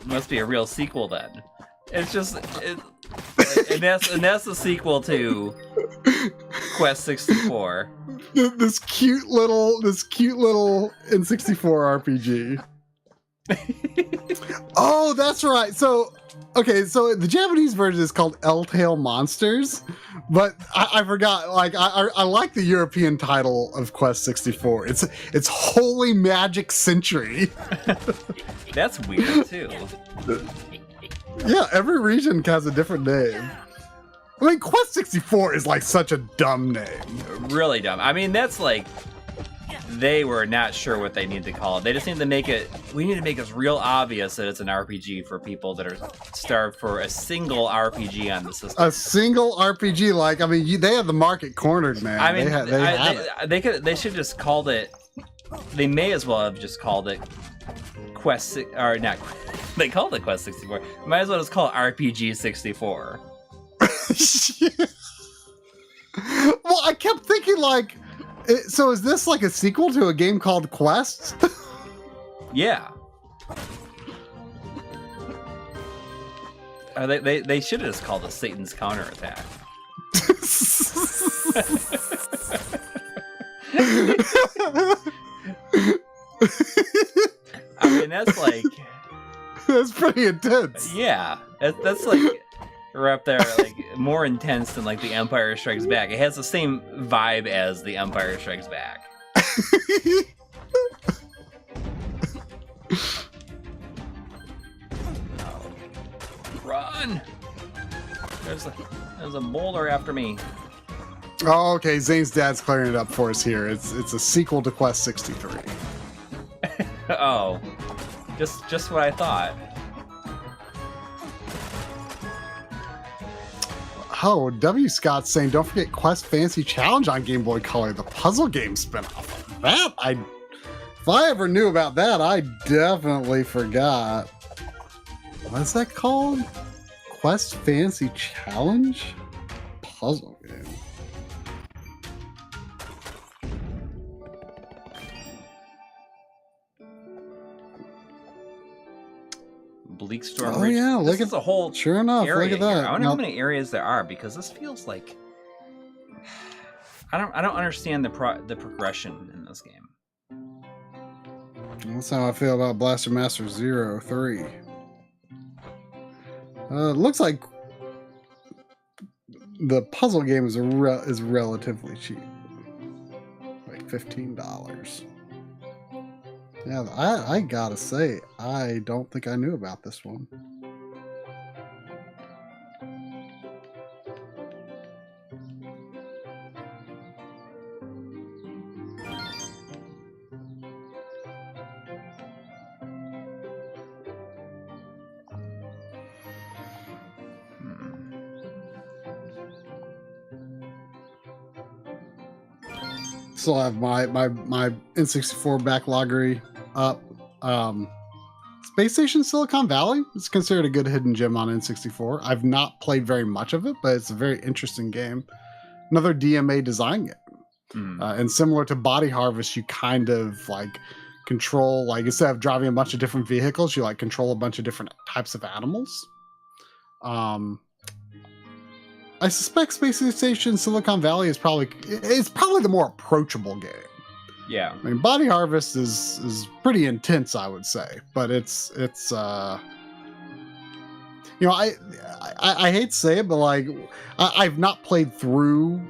must be a real sequel then. It's just and that's the sequel to Quest 64. This cute little N64 RPG. Oh, that's right. So the Japanese version is called L-Tail Monsters, but I forgot. Like, I like the European title of Quest 64. It's Holy Magic Century. That's weird too. Yeah, every region has a different name. I mean, Quest 64 is like such a dumb name. Really dumb. I mean, that's like they were not sure what they need to call it. They just need to make it. We need to make it real obvious that it's an RPG for people that are starved for a single RPG on the system. A single RPG, like I mean, they have the market cornered, man. I mean, they should just called it. They may as well have just called it Quest or not. They called it Quest 64. Might as well just call it RPG 64. Well, I kept thinking like. So is this like a sequel to a game called Quest? Yeah. They should have just called it Satan's Counterattack. I mean, that's like... That's pretty intense. Yeah. That's like... We're up there, like, more intense than, like, The Empire Strikes Back. It has the same vibe as The Empire Strikes Back. Oh. Run! There's a boulder after me. Oh, okay. Zane's dad's clearing it up for us here. It's a sequel to Quest 63. Oh. Just what I thought. Oh, W. Scott's saying, don't forget Quest Fantasy Challenge on Game Boy Color, the puzzle game spinoff. If I ever knew about that, I definitely forgot. What's that called? Quest Fantasy Challenge puzzle game. Bleak Storm Oh Ridge. yeah, This is a whole sure enough. area Look at that. here. I wonder how many areas there are, because this feels like I don't understand the progression in this game. That's how I feel about Blaster Master 03. Looks like the puzzle game is relatively cheap, like $15. Yeah, I gotta say, I don't think I knew about this one. Still have my N64 backloggery up. Space Station Silicon Valley is considered a good hidden gem on N64. I've not played very much of it, but it's a very interesting game. Another DMA design game. And similar to Body Harvest, you kind of like control, like instead of driving a bunch of different vehicles, you like control a bunch of different types of animals. I suspect Space Station Silicon Valley is probably the more approachable game. Yeah. I mean, Body Harvest is pretty intense, I would say, but it's you know, I hate to say it, but like I've not played through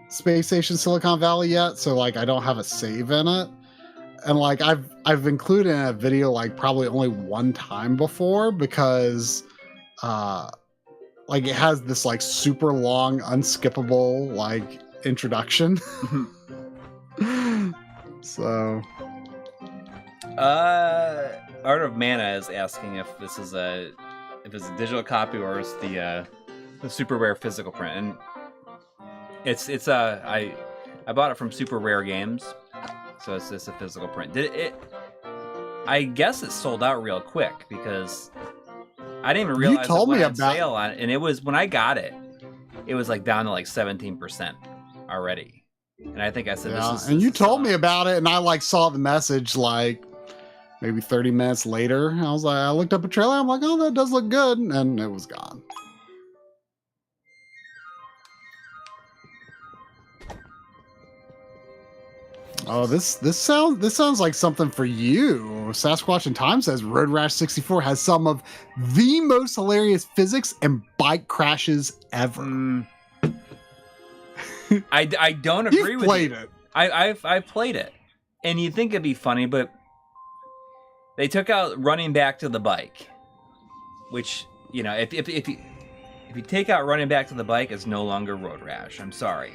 Space Station Silicon Valley yet, so like I don't have a save in it. And like I've included in a video like probably only one time before, because like it has this like super long unskippable like introduction. So Art of Mana is asking if this is if it's a digital copy or it's the super rare physical print, and it's I bought it from Super Rare Games, so it's a physical print. I guess it sold out real quick, because I didn't even realize it went on sale on it, and it was, when I got it, it was like down to like 17% already. And I think I said, yeah, and you told me about it, and I like saw the message like maybe 30 minutes later. I was like, I looked up a trailer, I'm like, oh, that does look good, and it was gone. Oh, this sounds like something for you. Sasquatch in Time says Road Rash 64 has some of the most hilarious physics and bike crashes ever. I don't agree with you. You've played it. I've played it, and you'd think it'd be funny, but they took out running back to the bike, which, you know, if you take out running back to the bike, it's no longer Road Rash. I'm sorry.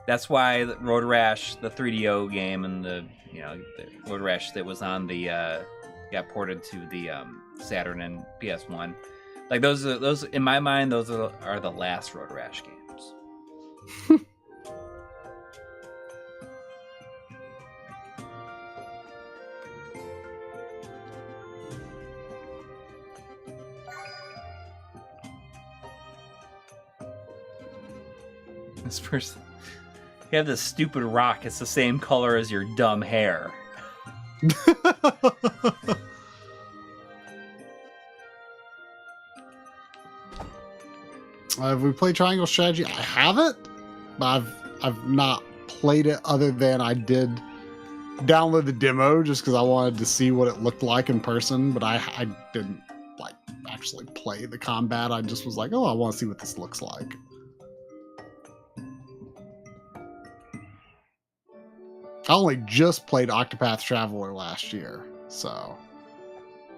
That's why Road Rash, the 3DO game, and the Road Rash that was on the got ported to the Saturn and PS1. Like those in my mind, those are the last Road Rash games. This person, you have this stupid rock. It's the same color as your dumb hair. Have we played Triangle Strategy? I haven't, but I've not played it, other than I did download the demo just because I wanted to see what it looked like in person, but I didn't like actually play the combat. I just was like, oh, I want to see what this looks like. I only just played Octopath Traveler last year, so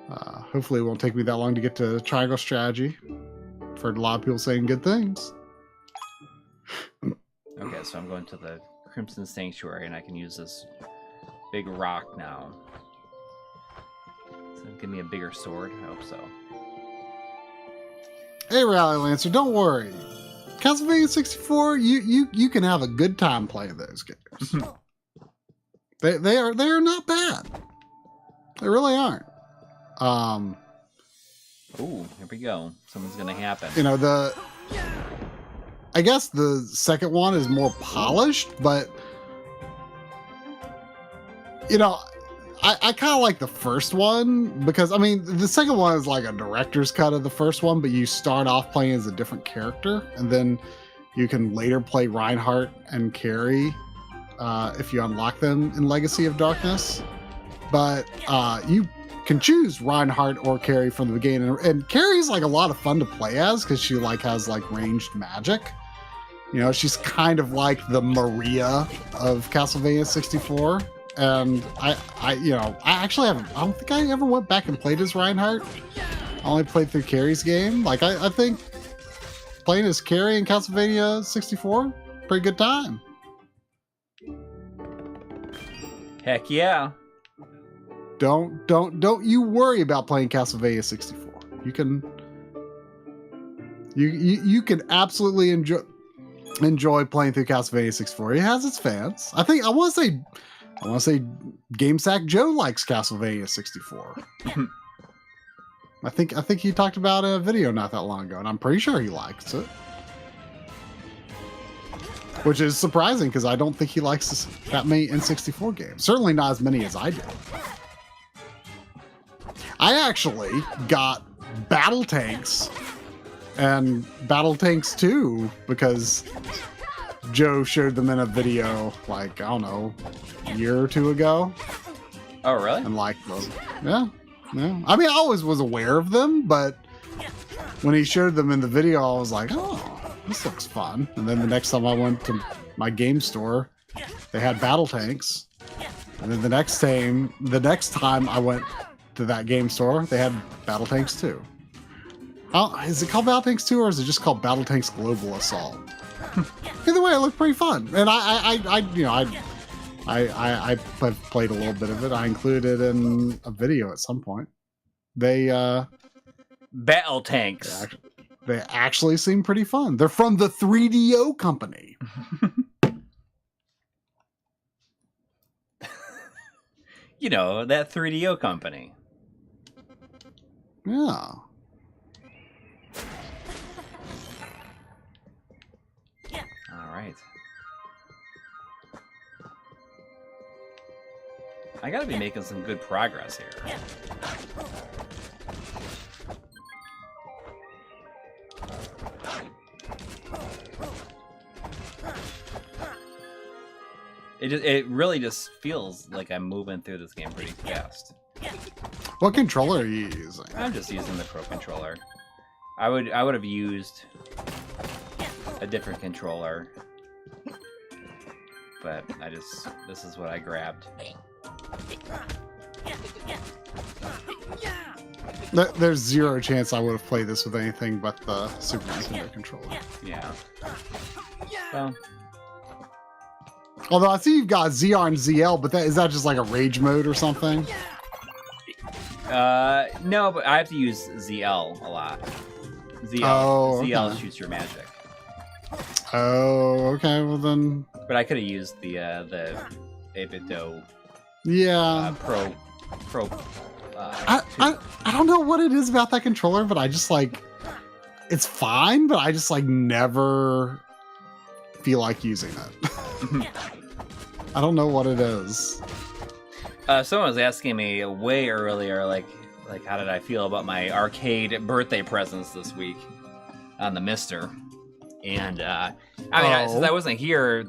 hopefully it won't take me that long to get to Triangle Strategy. I've heard a lot of people saying good things. Okay, so I'm going to the Crimson Sanctuary, and I can use this big rock now. So give me a bigger sword. I hope so. Hey, Rally Lancer, don't worry. Castlevania 64, you can have a good time playing those games. They are not bad. They really aren't. Ooh, here we go. Something's gonna happen. You know, I guess the second one is more polished, but you know, I kind of like the first one because, I mean, the second one is like a director's cut of the first one, but you start off playing as a different character, and then you can later play Reinhardt and Coury if you unlock them in Legacy of Darkness. But you can choose Reinhardt or Coury from the beginning, and Carrie's like a lot of fun to play as because she like has like ranged magic. You know, she's kind of like the Maria of Castlevania 64. And I actually haven't. I don't think I ever went back and played as Reinhardt. I only played through Carrie's game. Like I think playing as Coury in Castlevania 64, pretty good time. Heck yeah! Don't you worry about playing Castlevania 64. You can absolutely enjoy playing through Castlevania 64. It has its fans. I want to say GameSack Joe likes Castlevania 64. I think he talked about a video not that long ago, and I'm pretty sure he likes it. Which is surprising because I don't think he likes that many N64 games. Certainly not as many as I do. I actually got Battle Tanks and Battle Tanks 2 because Joe showed them in a video, like, I don't know, a year or two ago. Oh, really? And liked them. Yeah. I mean, I always was aware of them, but when he showed them in the video, I was like, oh, this looks fun. And then the next time I went to my game store, they had Battle Tanks. And then the next time I went to that game store, they had Battle Tanks 2. Is it called Battle Tanks 2 or is it just called Battle Tanks Global Assault? Either way, it looked pretty fun, and I played a little bit of it. I included it in a video at some point. They Battle Tanks. They actually seem pretty fun. They're from the 3DO company. You know, that 3DO company. Yeah. Right. I gotta be making some good progress here. It really just feels like I'm moving through this game pretty fast. What controller are you using? I'm just using the Pro controller. I would have used a different controller, but this is what I grabbed. There's zero chance I would have played this with anything but the Super Nintendo controller. Yeah. Well, although I see you've got ZR and ZL, but is that just like a rage mode or something? No, but I have to use ZL a lot. ZL shoots your magic. Oh, okay. Well then. But I could have used the 8-bit-do. Yeah. Pro. I don't know what it is about that controller, but I just like it's fine, but I just like never feel like using it. I don't know what it is. Someone was asking me way earlier, like how did I feel about my arcade birthday presents this week on the Mister, and since I wasn't here,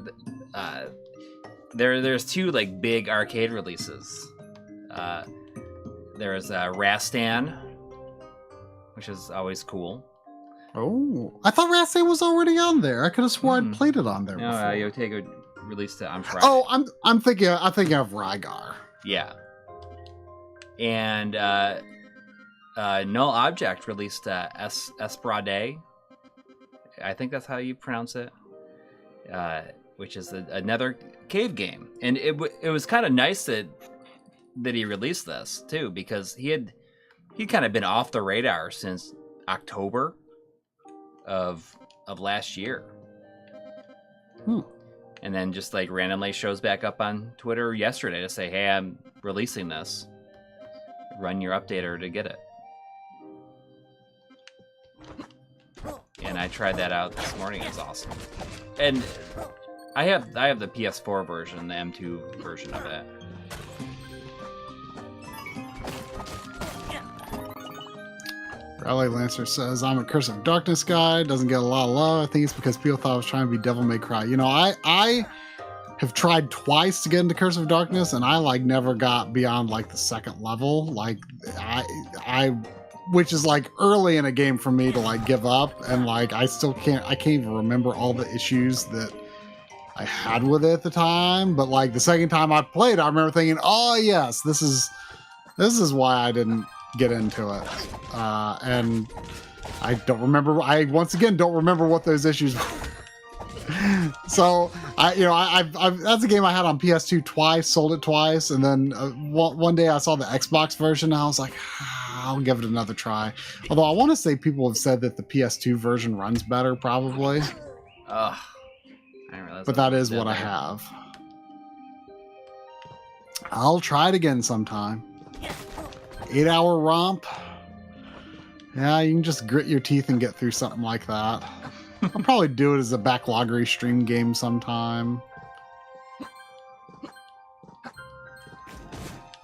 there's two like big arcade releases. There's Rastan, which is always cool. Oh, I thought Rastan was already on there. I could have sworn I'd played it on there. No, before. Yotego released it on Friday. Oh, I'm thinking of Rygar. Yeah. And Null Object released Esperade. I think that's how you pronounce it. Which is another cave game, and it was kind of nice that he released this too, because he'd kind of been off the radar since October of last year. And then just like randomly shows back up on Twitter yesterday to say, hey, I'm releasing this. Run your updater to get it. tried that out this morning. It's awesome. And I have the PS4 version, the M2 version of it. Rally Lancer says, I'm a Curse of Darkness guy. Doesn't get a lot of love. I think it's because people thought I was trying to be Devil May Cry. You know, I have tried twice to get into Curse of Darkness, and I like never got beyond like the second level. Like which is like early in a game for me to like give up, and like I can't even remember all the issues that I had with it at the time. But like the second time I played, I remember thinking, oh yes, this is why I didn't get into it. And I don't remember. I once again don't remember what those issues were. So I've that's a game I had on PS2 twice, sold it twice, and then one day I saw the Xbox version, and I was like, I'll give it another try. Although I want to say people have said that the PS2 version runs better, probably. Ugh. I didn't realize but that is what I have. I'll try it again sometime. 8-hour romp. Yeah, you can just grit your teeth and get through something like that. I'll probably do it as a backloggery stream game sometime.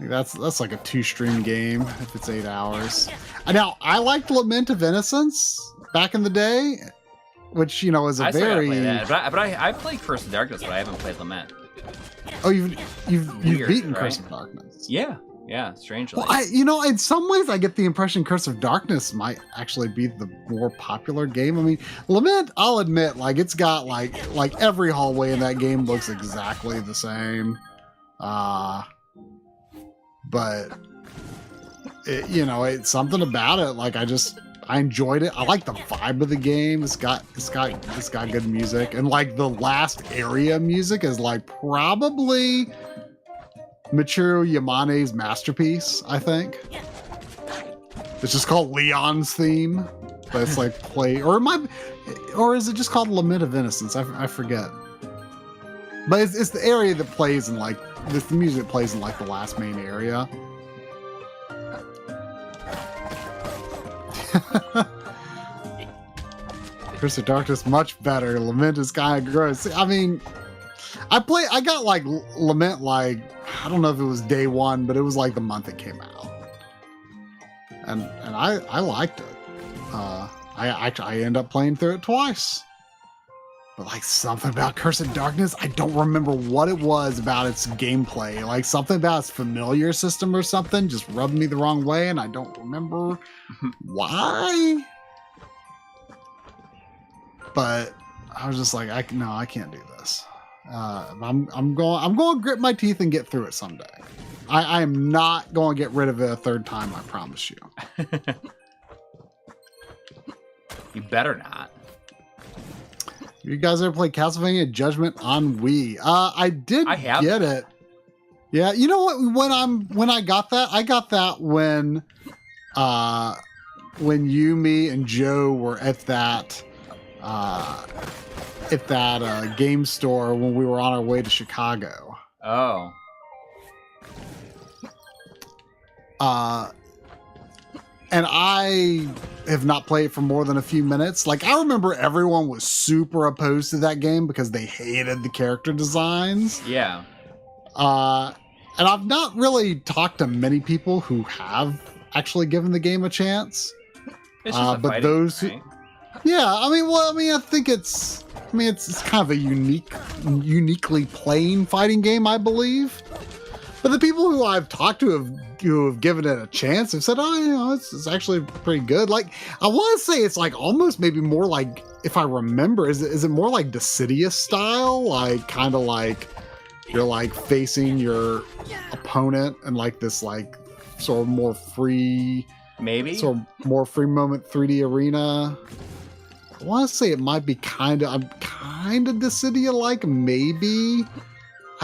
That's like a 2-stream game if it's 8 hours. Now, I liked Lament of Innocence back in the day, which, you know, is a very... Play that. But I played Curse of Darkness, but I haven't played Lament. Oh, you've beaten right? Curse of Darkness. Yeah, strangely. Well, in some ways, I get the impression Curse of Darkness might actually be the more popular game. I mean, Lament, I'll admit, like it's got like every hallway in that game looks exactly the same. But it's something about it. Like I enjoyed it. I like the vibe of the game. It's got good music, and like the last area music is like probably Michiru Yamane's masterpiece, I think. It's just called Leon's theme, but it's like or is it just called Lament of Innocence? I forget. But it's the area that plays in like the music plays in like the last main area. Curse of Darkness much better. Lament is kind of gross. I mean, I got like Lament like I don't know if it was day one, but it was like the month it came out, and I liked it. I ended up playing through it twice. But like something about Curse of Darkness, I don't remember what it was about its gameplay. Like something about its familiar system or something just rubbed me the wrong way, and I don't remember why. But I was just like, I can't do this. I'm going to grit my teeth and get through it someday. I am not going to get rid of it a third time, I promise you. You better not. You guys ever played Castlevania Judgment on Wii? I have get it. Yeah, you know what? When I got that when you, me, and Joe were at that game store when we were on our way to Chicago. Oh. And I have not played for more than a few minutes. Like, I remember everyone was super opposed to that game because they hated the character designs. Yeah. And I've not really talked to many people who have actually given the game a chance. It's just but those right? Yeah, I think it's kind of a uniquely plain fighting game, I believe. But the people who I've talked to who have given it a chance have said, it's actually pretty good. Like, I want to say it's like almost maybe more like, if I remember, is it more like Dissidia style? Like, kind of like you're like facing your opponent and like this like sort of more free, maybe sort of more free moment 3D arena. I want to say it might be kind of Dissidia like, maybe.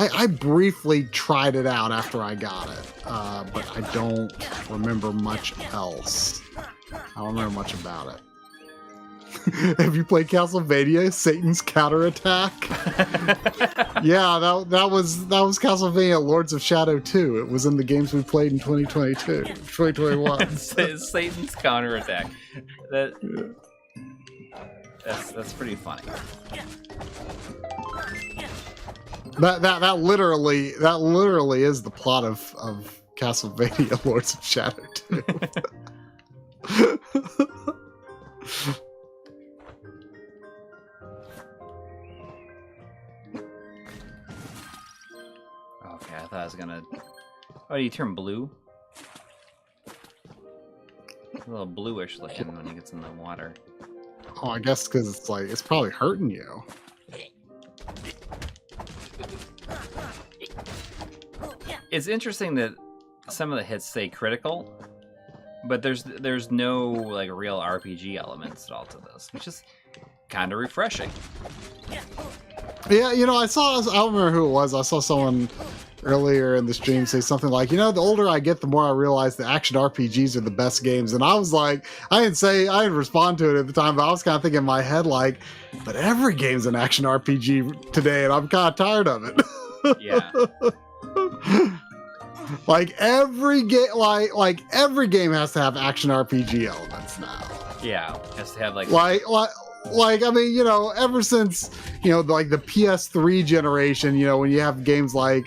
I briefly tried it out after I got it, but I don't remember much else. I don't remember much about it. Have you played Castlevania: Satan's Counterattack? Yeah, that was Castlevania: Lords of Shadow 2. It was in the games we played in 2021. Satan's Counterattack. That's pretty funny. That literally is the plot of Castlevania Lords of Shadow 2. Okay, I thought I was gonna. Oh, you turn blue? A little bluish looking when he gets in the water. Oh, I guess because it's probably hurting you. It's interesting that some of the hits say critical, but there's no like real RPG elements at all to this, which is kind of refreshing. Yeah, you know, I don't remember who it was. I saw someone earlier in the stream say something like, you know, the older I get, the more I realize the action RPGs are the best games. And I was like, I didn't respond to it at the time, but I was kind of thinking in my head like, but every game's an action RPG today, and I'm kind of tired of it. Yeah. Like every game, like every game has to have action RPG elements now. Yeah, has to have like I mean, you know, ever since, you know, like the PS3 generation, you know, when you have games like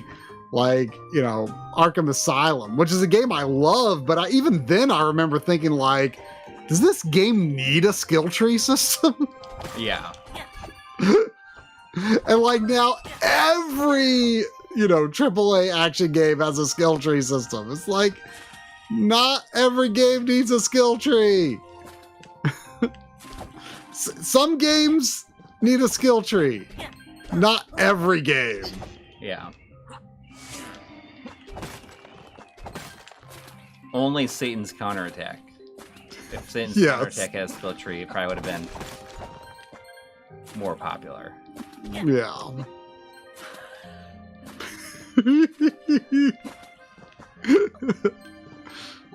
you know, Arkham Asylum, which is a game I love, but even then I remember thinking like, does this game need a skill tree system? Yeah. And like now every, you know, AAA action game has a skill tree system. It's like, not every game needs a skill tree. Some games need a skill tree. Not every game. Yeah. Only Satan's counterattack. If Satan's counterattack has a skill tree, it probably would have been more popular. Yeah.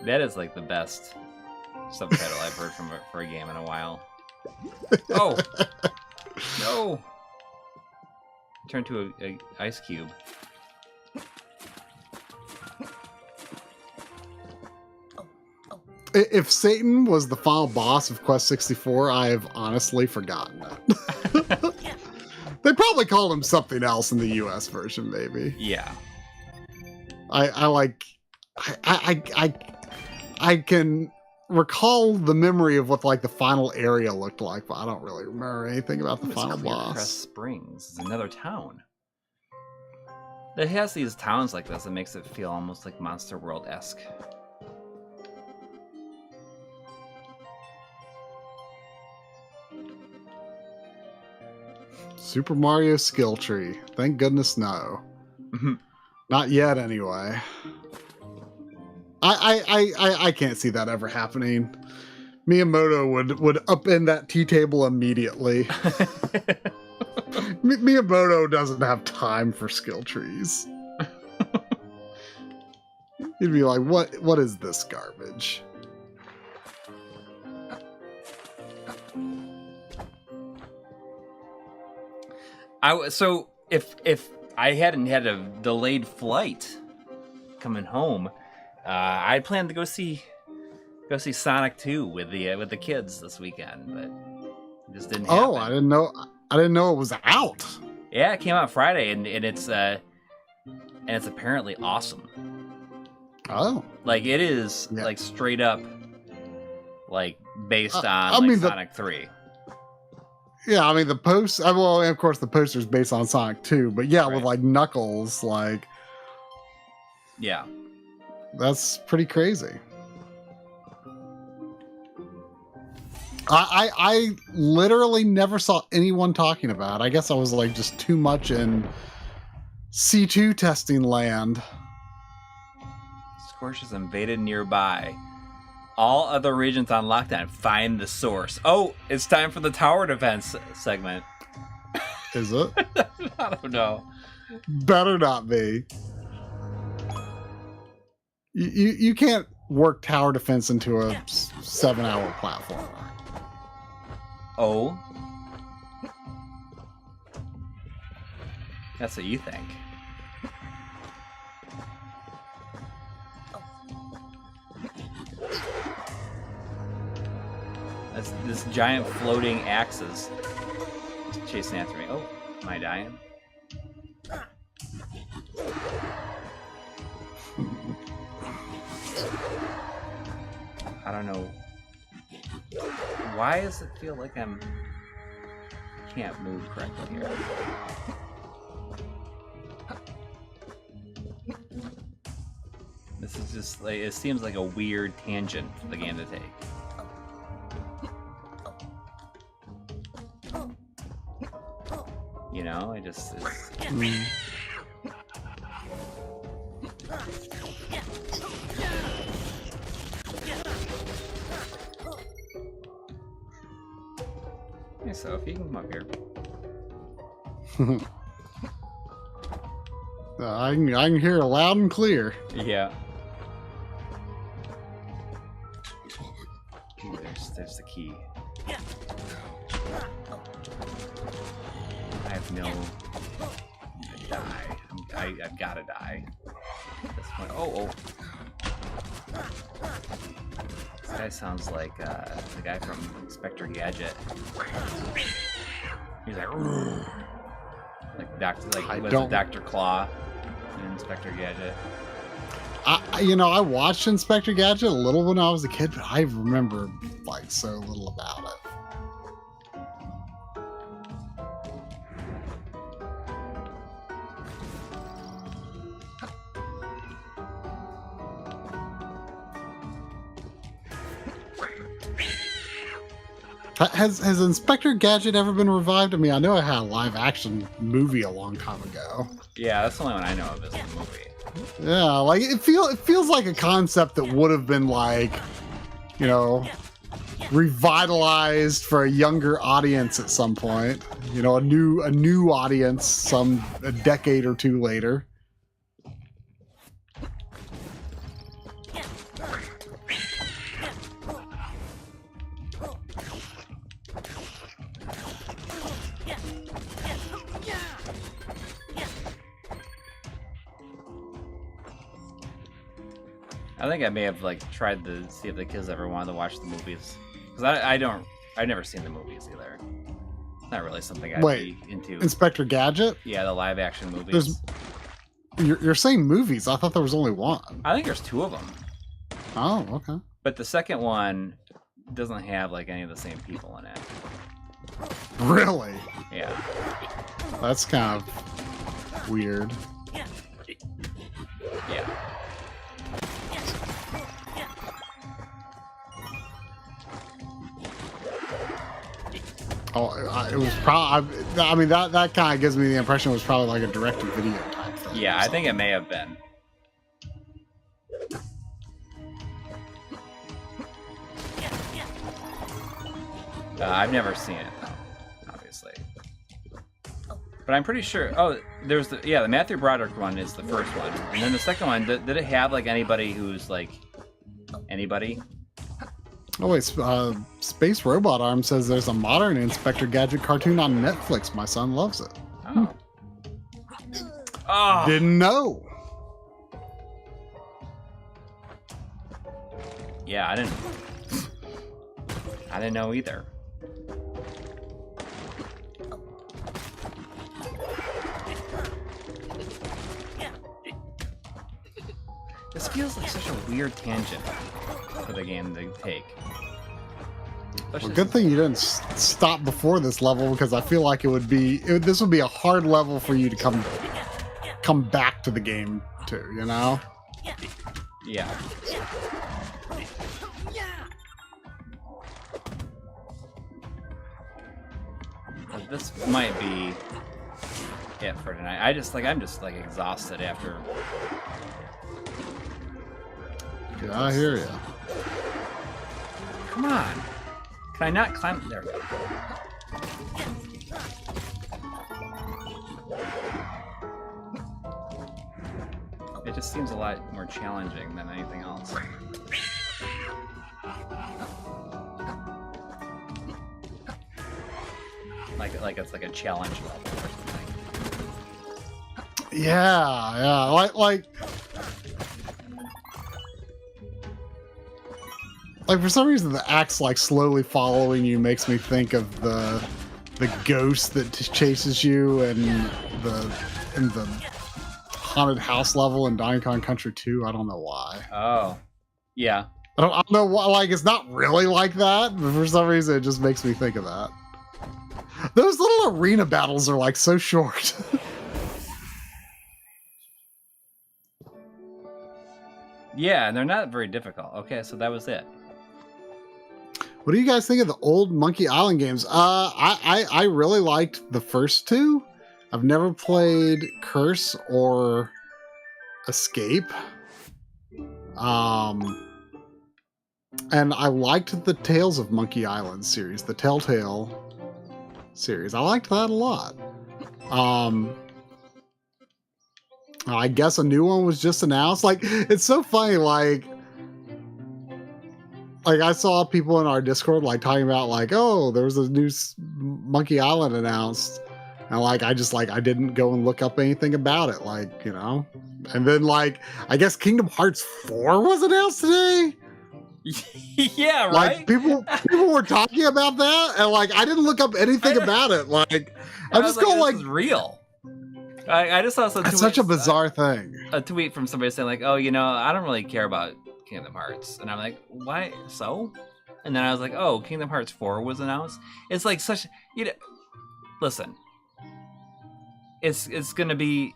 That is like the best subtitle I've heard for a game in a while. Oh no! Turn to a ice cube. If Satan was the final boss of Quest 64, I have honestly forgotten it. They probably called him something else in the US version, maybe. Yeah. I can recall the memory of what like the final area looked like, but I don't really remember anything about the final boss. Crest Springs is another town. It has these towns like this that makes it feel almost like Monster World-esque. Super Mario skill tree. Thank goodness no. Not yet anyway. I can't see that ever happening. Miyamoto would upend that tea table immediately. Miyamoto doesn't have time for skill trees. He'd be like, what is this garbage? So if I hadn't had a delayed flight coming home, I planned to go see Sonic 2 with the kids this weekend, but it just didn't happen. Oh, I didn't know it was out. Yeah, it came out Friday, and it's apparently awesome. Oh, like it is like straight up like based on Sonic 3. Yeah, I mean the post. Well, of course the poster's based on Sonic 2, but yeah, right. with like Knuckles, like yeah, that's pretty crazy. I literally never saw anyone talking about it. I guess I was like just too much in C2 testing land. Scorch is invaded nearby. All other regions on lockdown. Find the source. Oh, it's time for the tower defense segment. Is it? I don't know. Better not be. You can't work tower defense into a 7-hour platform. Oh? That's what you think. This giant floating axes chasing after me. Oh, am I dying? I don't know. Why does it feel like can't move correctly here? This is just like, it seems like a weird tangent for the game to take. You know, it's... Hey, Sophie, you can come up here. I can hear it loud and clear. Yeah. Ooh, there's the key. I have no... I die. I've gotta die. This one. Oh. This guy sounds like the guy from Inspector Gadget. He's like... Dr. Claw in Inspector Gadget. I watched Inspector Gadget a little when I was a kid, but I remember like so little about it. Has Inspector Gadget ever been revived? I mean, I know I had a live action movie a long time ago. Yeah, that's the only one I know of is the movie. Yeah, like it feels like a concept that would have been like, revitalized for a younger audience at some point. A new audience a decade or two later. I think I may have tried to see if the kids ever wanted to watch the movies, because I've never seen the movies either. Not really something I'd be into. Inspector Gadget? Yeah, the live action movies. You're saying movies? I thought there was only one. I think there's two of them. Oh, okay. But the second one doesn't have any of the same people in it. Really? Yeah. That's kind of weird. Yeah. Oh, it was probably. I mean, that kind of gives me the impression it was probably like a direct-to-video type thing. Yeah, I think it may have been. I've never seen it though, obviously. But I'm pretty sure. Oh, there's the Matthew Broderick one is the first one, and then the second one. Did it have anybody who's anybody? Oh wait, Space Robot Arm says there's a modern Inspector Gadget cartoon on Netflix. My son loves it. Oh. Oh. Didn't know. Yeah, I didn't know either. This feels like such a weird tangent for the game to take. Well, good thing you didn't stop before this level, because I feel like this would be a hard level for you to come back to the game to, Yeah. This might be it for tonight. I'm just exhausted after. Yeah, I hear you. Come on. Can I not climb? There we go. It just seems a lot more challenging than anything else. Like it's like a challenge level or something. Yeah, like Like for some reason, the axe like slowly following you makes me think of the ghost that chases you and the haunted house level in Donkey Kong Country 2. I don't know why. Oh, yeah. I don't know why. Like it's not really like that, but for some reason, it just makes me think of that. Those little arena battles are like so short. Yeah, and they're not very difficult. Okay, so that was it. What do you guys think of the old Monkey Island games? I really liked the first two. I've never played Curse or Escape. And I liked the Tales of Monkey Island series, the Telltale series. I liked that a lot. I guess a new one was just announced. Like, it's so funny, like I saw people in our Discord like talking about like, oh, there was a new Monkey Island announced, and like I didn't go and look up anything about it, like, you know. And then like I guess Kingdom Hearts 4 was announced today. Yeah, right. Like people were talking about that, and like I didn't look up anything about it. Like I'm just going like, this is real. I just saw some. It's such a bizarre thing. A tweet from somebody saying like, "Oh, you know, I don't really care about Kingdom Hearts," and I'm like, "Why so?" And then I was like, "Oh, Kingdom Hearts 4 was announced." It's like such, you know. Listen, it's gonna be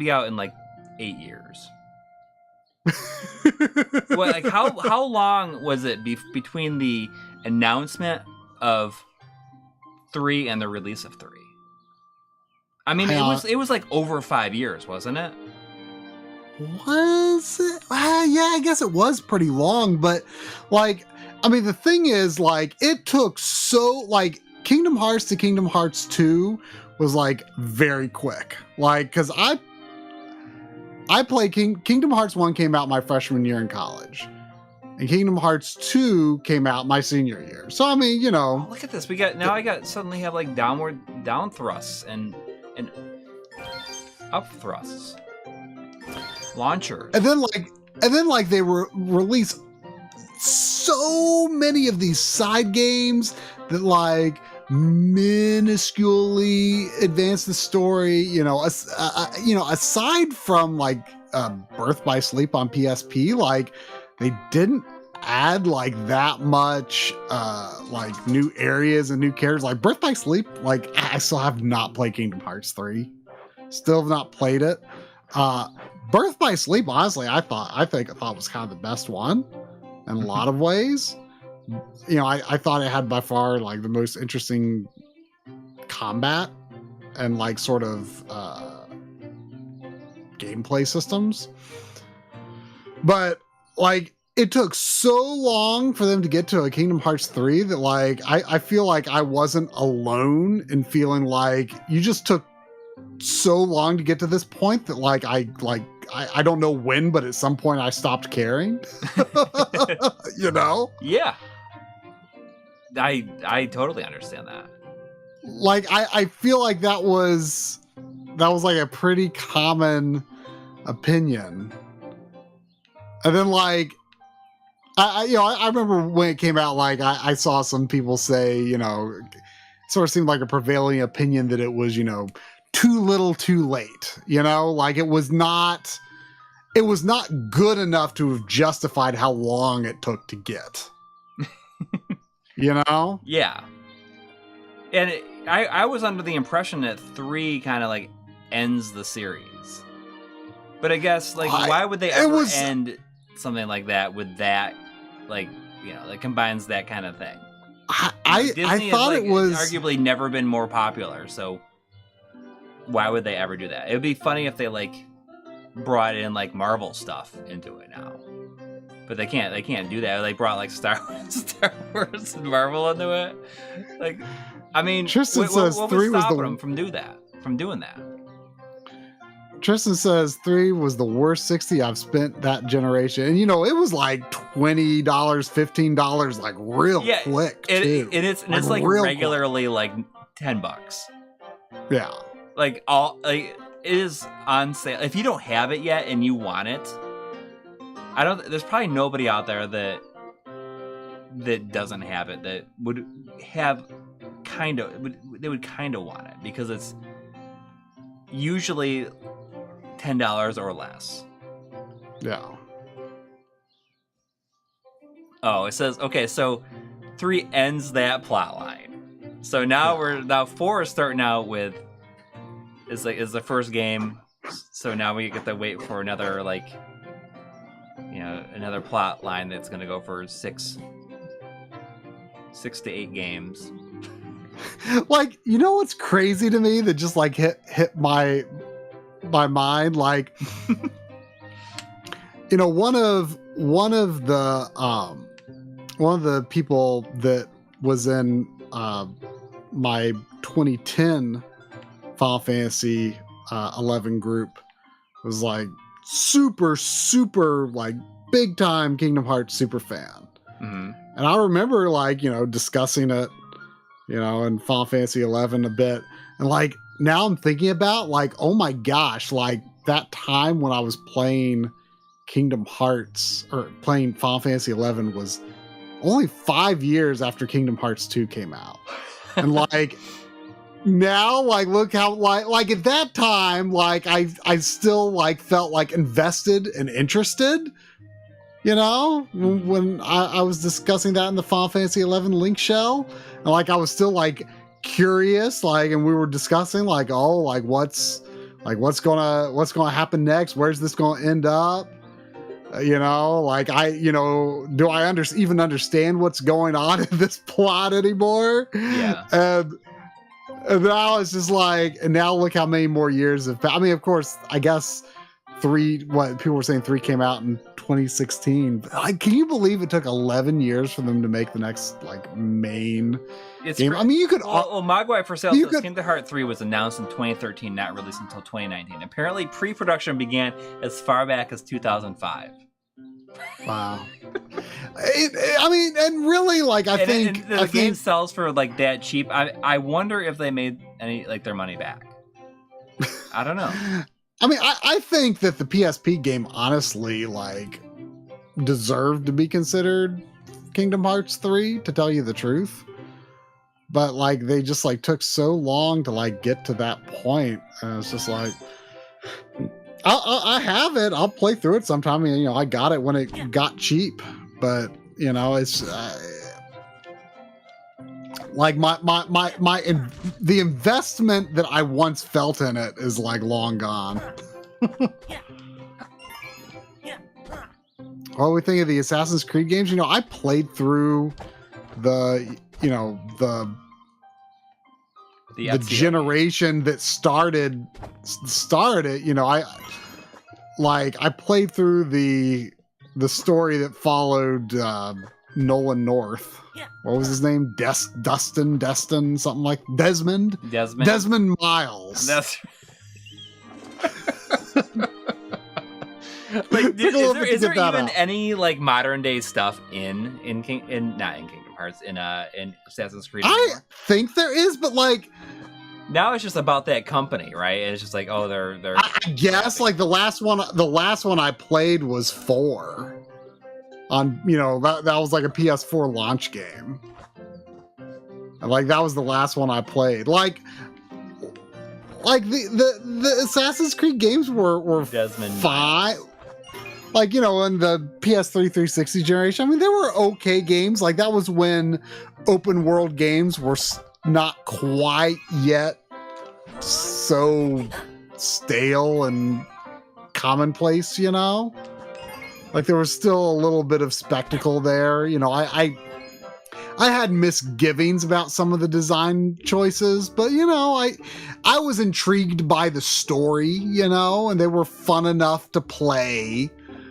out in like 8 years. What, like how long was it between the announcement of 3 and the release of 3? I mean, it was like over 5 years, wasn't it? Was it? Yeah, I guess it was pretty long, but like, I mean, the thing is, like, it took so, like, Kingdom Hearts to Kingdom Hearts 2 was like very quick. Like, because I played Kingdom Hearts 1 came out my freshman year in college, and Kingdom Hearts 2 came out my senior year. So I mean, you know, look at this. I suddenly have like down thrusts and up thrusts, launchers, and then like they were released so many of these side games that like minusculely advance the story. You know, aside from like Birth by Sleep on PSP, like they didn't add like that much like new areas and new characters. Like Birth by Sleep, like I still have not played Kingdom Hearts 3. Still have not played it. Birth by Sleep, honestly, I thought was kind of the best one in a lot of ways. You know, I thought it had by far like the most interesting combat and like sort of gameplay systems. But like it took so long for them to get to a Kingdom Hearts 3 that like I feel like I wasn't alone in feeling like you just took so long to get to this point that like I don't know when, but at some point I stopped caring. You know? Yeah. I totally understand that. Like I feel like that was like a pretty common opinion. And then like I remember when it came out, like I saw some people say, you know, it sort of seemed like a prevailing opinion that it was, you know, too little too late, you know, like it was not good enough to have justified how long it took to get. You know? Yeah. And I was under the impression that 3 kind of like ends the series. But I guess like why would they ever end something like that with that, like, you know, that combines that kind of thing? I thought it was arguably never been more popular, so why would they ever do that? It would be funny if they like brought in like Marvel stuff into it now, but they can't do that. They brought like Star Wars and Marvel into it. Like, I mean, Tristan says what 3 was stopping them from doing that? Tristan says 3 was the worst 60 I've spent that generation. And, you know, it was like $20, $15, like real quick, too. It's like regularly quick. Like $10. Yeah. Like it is on sale. If you don't have it yet and you want it, there's probably nobody out there that that doesn't have it that would have they would kind of want it, because it's usually $10 or less. Yeah. Oh, it says, okay, so 3 ends that plot line. So now 4 is starting out with is the first game. So now we get to wait for another, like, you know, another plot line that's going to go for 6 to 8 games. Like, you know what's crazy to me that just like hit my mind, like, you know, one of the people that was in my 2010 Final Fantasy 11 group was like super like big time Kingdom Hearts super fan. Mm-hmm. And I remember, like, you know, discussing it, you know, in Final Fantasy 11 a bit. And like, now I'm thinking about, like, oh my gosh, like that time when I was playing Kingdom Hearts or playing Final Fantasy 11 was only 5 years after Kingdom Hearts 2 came out. And like, now, like, look how, like at that time, like I still like felt like invested and interested, you know, when I was discussing that in the Final Fantasy 11 link shell, and like I was still like curious, like, and we were discussing like, oh, like what's gonna happen next? Where's this gonna end up? You know, like do I even understand what's going on in this plot anymore? Yeah. And now it's just like, and now look how many more years have passed. I mean, of course, I guess 3 people were saying 3 came out in 2016. But, like, can you believe it took 11 years for them to make the next like main game? I mean, you could. Well, Mogwai for sale says Kingdom Hearts 3 was announced in 2013, not released until 2019. Apparently, pre-production began as far back as 2005. Wow. I mean, and really, like, I think the game sells for like that cheap. I wonder if they made any, like, their money back. I don't know. I mean, I think that the PSP game honestly, like, deserved to be considered Kingdom Hearts 3, to tell you the truth. But like, they just like took so long to like get to that point, and it's just like, I have it. I'll play through it sometime. You know, I got it when it got cheap, but you know, it's like the investment that I once felt in it is like long gone. What do we think of the Assassin's Creed games? You know, I played through the generation that started it. You know, I played through the story that followed Nolan North. What was his name? Desmond Miles. That's like, is there even any like modern day stuff in not in Kingdom Hearts, in Assassin's Creed anymore? I think there is, but like, now it's just about that company, right? And it's just like, oh, they're I guess like the last one I played was 4 on, you know, that was like a PS4 launch game. And like, that was the last one I played. Like the Assassin's Creed games were fine. Like, you know, in the PS3 360 generation, I mean, they were okay games. Like, that was when open world games were not quite yet so stale and commonplace, you know? Like, there was still a little bit of spectacle there. You know, I had misgivings about some of the design choices, but, you know, I was intrigued by the story, you know, and they were fun enough to play.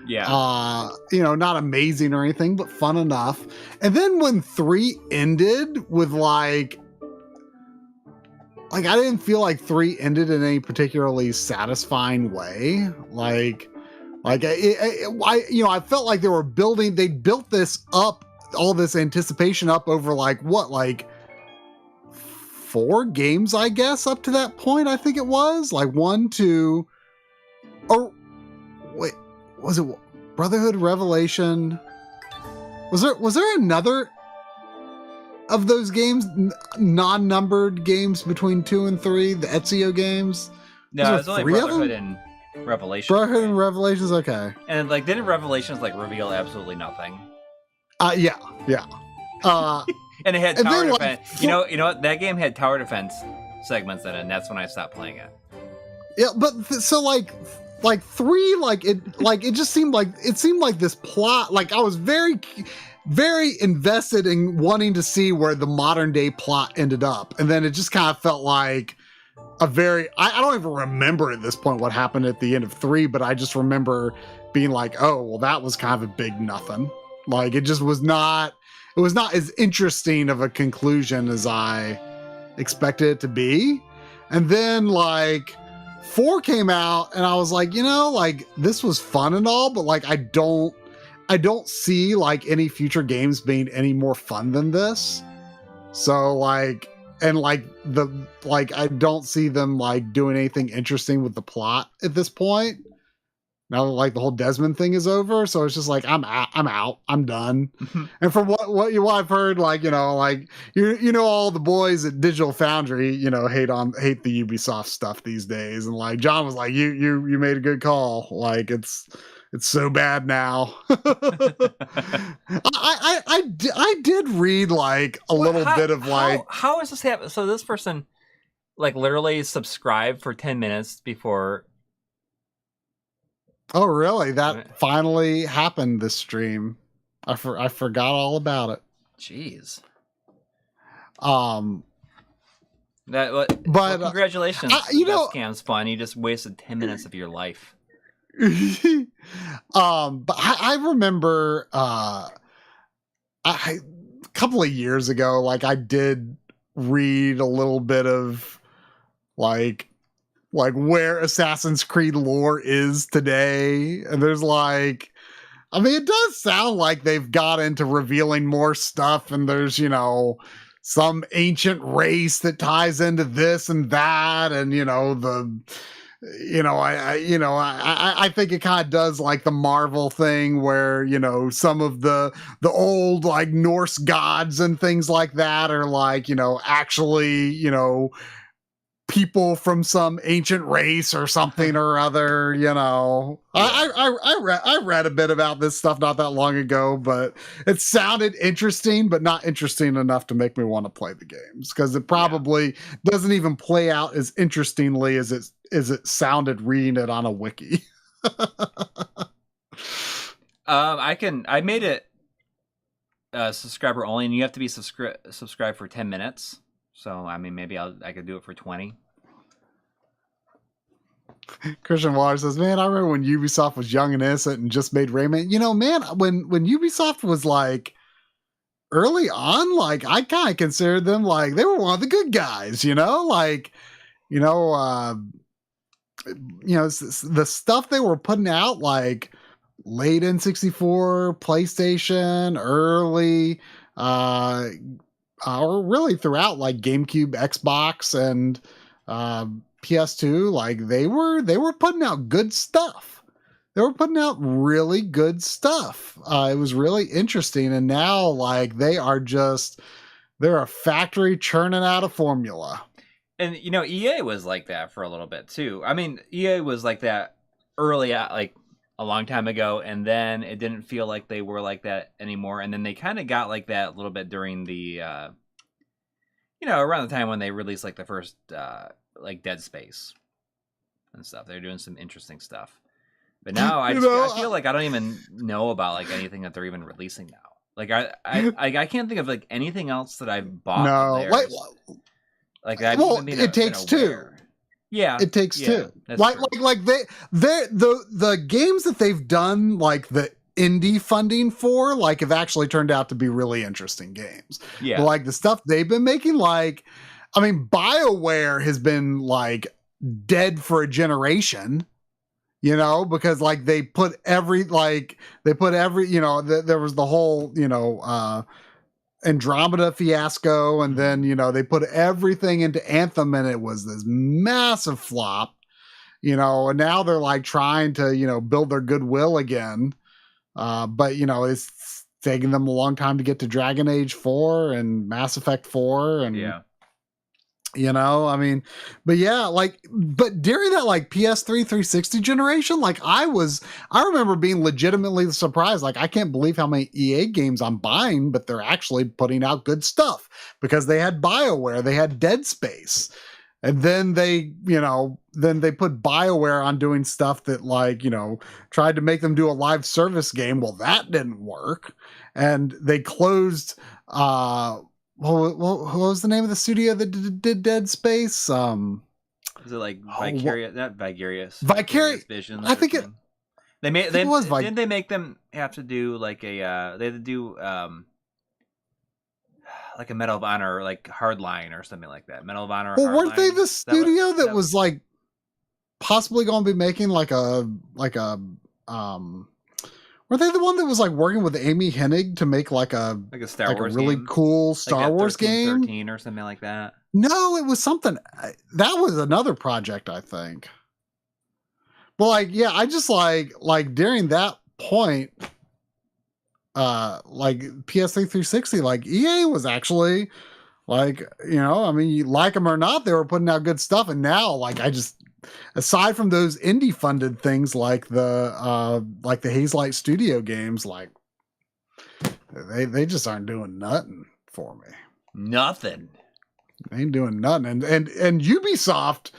Yeah. You know, not amazing or anything, but fun enough. And then when 3 ended with like I didn't feel like 3 ended in any particularly satisfying way. I felt like they built this up, all this anticipation up over like 4 games, I guess, up to that point. I think it was like 1, 2, or wait, was it Brotherhood, Revelation? Was there another of those games, non-numbered games between 2 and 3, the Ezio games? No, it was only Brotherhood and Revelations. Brotherhood and Revelations, okay. And like, didn't Revelations like reveal absolutely nothing? Yeah. And it had And tower then, like, defense. You know what? That game had tower defense segments in it, and that's when I stopped playing it. Yeah, but so like 3, it just seemed like this plot. Like I was very invested in wanting to see where the modern day plot ended up, and then it just kind of felt like a very. I don't even remember at this point what happened at the end of 3, but I just remember being like, oh, well, that was kind of a big nothing. Like it just was not. It was not as interesting of a conclusion as I expected it to be, and then like 4 came out, and I was like, like this was fun and all, but like I don't see like any future games being any more fun than this. So like, and like I don't see them like doing anything interesting with the plot at this point. Now that like the whole Desmond thing is over, so it's just like I'm out, I'm done. And from what I've heard, like like all the boys at Digital Foundry, hate the Ubisoft stuff these days, and like John was like, you made a good call. Like it's so bad now. I did read like a little bit of like how is this happening? So this person like literally subscribed for 10 minutes before. Oh, really? That finally happened this stream. I forgot all about it. Jeez. But congratulations. Scam's fun. You just wasted 10 minutes of your life. But I remember a couple of years ago, like I did read a little bit of like where Assassin's Creed lore is today. And there's like, I mean, it does sound like they've got into revealing more stuff, and there's, some ancient race that ties into this and that. And, I think it kind of does like the Marvel thing where, some of the old like Norse gods and things like that are like, actually, people from some ancient race or something or other, I read a bit about this stuff not that long ago, but it sounded interesting, but not interesting enough to make me want to play the games, because it probably doesn't even play out as interestingly as it sounded reading it on a wiki. I made it subscriber only, and you have to be subscribed for 10 minutes. So, I mean, maybe I could do it for 20. Christian Water says, man, I remember when Ubisoft was young and innocent and just made Rayman. Man, when Ubisoft was like early on, like I kind of considered them like they were one of the good guys, the stuff they were putting out, like late N64, PlayStation, early, or really throughout like GameCube, Xbox, and PS2, like they were putting out good stuff. They were putting out really good stuff. It was really interesting, and now like they're a factory churning out a formula. And EA was like that for a little bit too. I mean, EA was like that early, like a long time ago, and then it didn't feel like they were like that anymore. And then they kind of got like that a little bit during the, around the time when they released like the first, like Dead Space and stuff. They're doing some interesting stuff. But now I feel like I don't even know about like anything that they're even releasing now. Like I can't think of like anything else that I've bought. No, like that. Well, it takes two. Yeah, it takes two. Like the games that they've done, like the indie funding for, like have actually turned out to be really interesting games. Yeah, but, like the stuff they've been making, like I mean, BioWare has been like dead for a generation. Because like they put every there was the whole Andromeda fiasco, and then they put everything into Anthem, and it was this massive flop, and now they're like trying to build their goodwill again, but it's taking them a long time to get to Dragon Age 4 and Mass Effect 4 and Yeah. you know, I mean, but yeah, like, but during that like PS3 360 generation, like I remember being legitimately surprised. Like, I can't believe how many EA games I'm buying, but they're actually putting out good stuff because they had BioWare, they had Dead Space. And then they, you know, then they put BioWare on doing stuff that, like, you know, tried to make them do a live service game. Well, that didn't work. And they closed, what was the name of the studio that did Dead Space? Is it like Vicarious? Not Vicarious. Vicarious Visions. I think they made. it was didn't they make them have to do like a? They had to do like a Medal of Honor, like Hardline or something like that. Medal of Honor. Well, Hardline. weren't they the studio that was like possibly going to be making like a were they the one that was like working with Amy Hennig to make like a Star Wars really game? cool Star Wars game? 13 or something like that. No, it was something that was another project, I think. But like, yeah, I just like during that point, like PS3 360, like EA was actually like, you know, I mean, you like them or not, they were putting out good stuff. And now, like, I just, aside from those indie funded things like the Hazelight Studio games, like they just aren't doing nothing for me. Nothing. They ain't doing nothing. And Ubisoft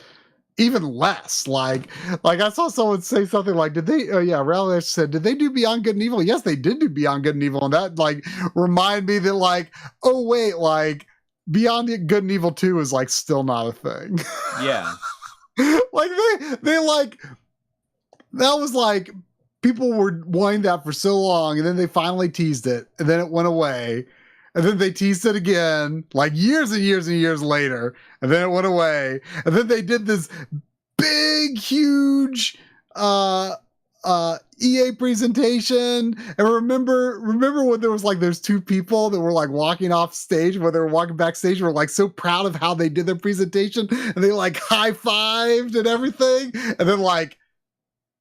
even less. Like I saw someone say something like, did they Relish said, did they do Beyond Good and Evil? Yes, they did do Beyond Good and Evil. And that like remind me that like, oh wait, like Beyond Good and Evil 2 is like still not a thing. Yeah. Like they like, that was like, people were wanting that for so long, and then they finally teased it, and then it went away, and then they teased it again, like years and years and years later, and then it went away, and then they did this big, huge EA presentation. And remember when there was like those two people that were like walking off stage, when they were walking backstage, were like so proud of how they did their presentation, and they like high-fived and everything, and then like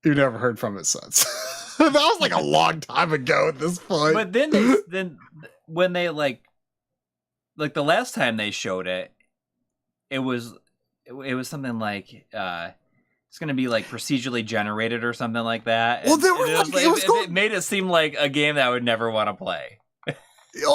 you never heard from it since. That was like a long time ago at this point. But then when they like the last time they showed it, it was something like it's going to be like procedurally generated or something like that. Well, they were it made it seem like a game that I would never want to play. It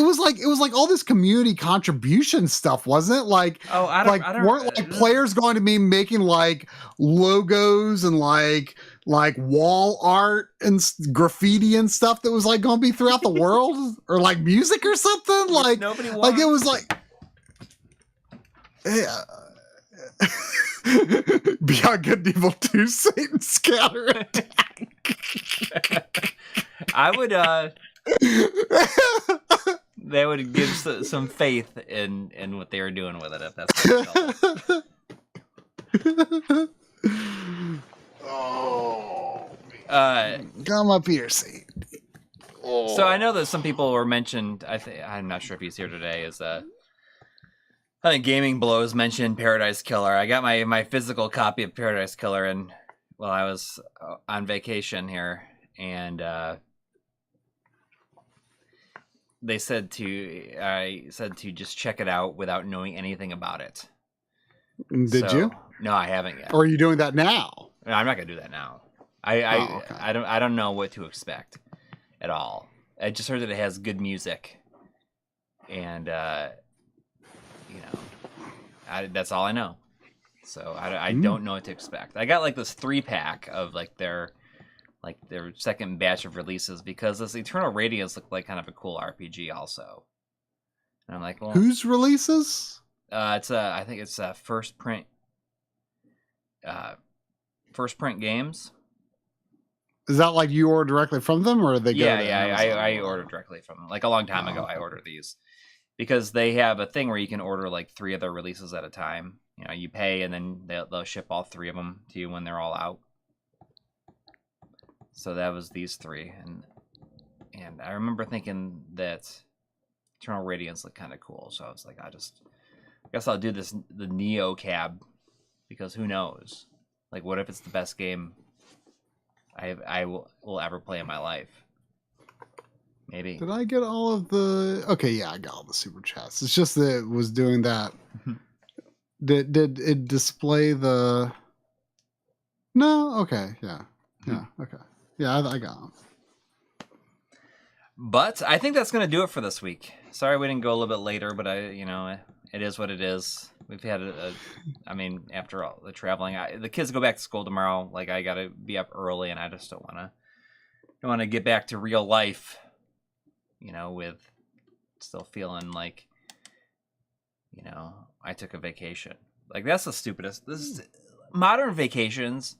was like all this community contribution stuff, wasn't it? Like, weren't players going to be making like logos and like wall art and graffiti and stuff that was like going to be throughout the world, or like music or something? Like nobody like it was like Beyond Good and Evil 2 Satan's Counter Attack. I would they would give some faith in what they were doing with it, if that's what oh, come up here, Satan. Oh. So I know that some people were mentioned. I'm not sure if he's here today. I think Gaming Blows mentioned Paradise Killer. I got my physical copy of Paradise Killer, and while I was on vacation here, and I said to just check it out without knowing anything about it. Did you? No, I haven't yet. Or are you doing that now? No, I'm not gonna do that now. Okay. I don't know what to expect at all. I just heard that it has good music, and that's all I know. So I don't know what to expect. I got like this 3-pack of like their second batch of releases, because this Eternal Radiance looked like kind of a cool RPG also. And I'm like, well, whose releases? I think it's First Print Games. Is that like you order directly from them, or they go to Amazon? I ordered directly from them. Like a long time ago, I ordered these because they have a thing where you can order like 3 of their releases at a time. You know, you pay and then they'll ship all 3 of them to you when they're all out. So that was these 3, and I remember thinking that Eternal Radiance looked kind of cool. So I was like, I guess I'll do the Neo cab, because who knows? Like, what if it's the best game I will ever play in my life? Maybe. Did I get all of the... Okay, yeah, I got all the super chats. It's just that it was doing that. Did it display the... No? Okay, yeah. Yeah, okay. Yeah, I got them. But I think that's going to do it for this week. Sorry we didn't go a little bit later, but it is what it is. We've had I mean, after all the traveling, the kids go back to school tomorrow. Like, I got to be up early, and I just don't want to get back to real life, with still feeling like, I took a vacation. Like, that's the stupidest. This is modern vacations.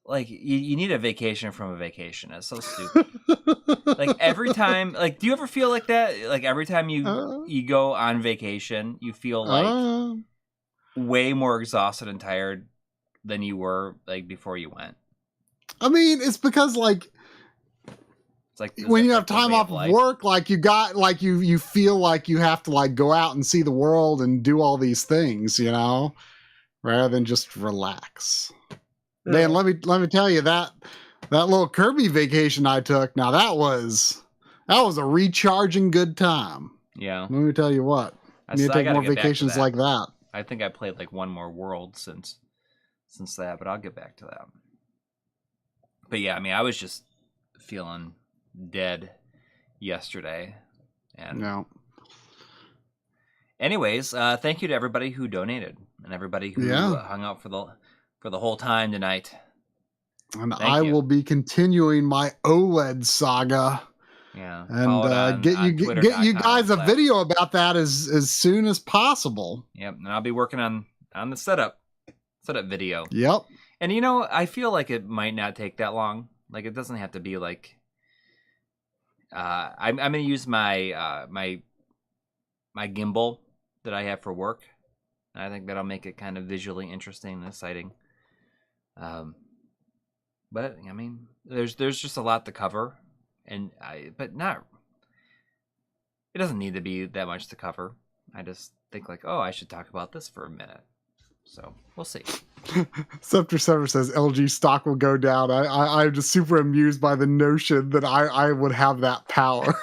Like, you need a vacation from a vacation. It's so stupid. Like, every time, like, do you ever feel like that? Like, every time you go on vacation, you feel like way more exhausted and tired than you were, like, before you went. I mean, it's because, like, it's like when you have time off of work, like, you feel like you have to, like, go out and see the world and do all these things, rather than just relax. Man, let me tell you that little Kirby vacation I took. Now that was a recharging good time. Yeah. Let me tell you what. I need to take more vacations like that. I think I played like one more world since that, but I'll get back to that. But yeah, I mean, I was just feeling dead yesterday, and no. Anyways, thank you to everybody who donated and everybody who hung out for the whole time tonight. And I will be continuing my OLED saga. Yeah. And get you guys a video about that as soon as possible. Yep. And I'll be working on the setup video. Yep. And I feel like it might not take that long. Like, it doesn't have to be like I'm gonna use my my gimbal that I have for work. And I think that'll make it kind of visually interesting and exciting. But I mean, there's just a lot to cover, it doesn't need to be that much to cover. I just think like, I should talk about this for a minute. So we'll see. Scepter Sever says LG stock will go down. I'm just super amused by the notion that I would have that power.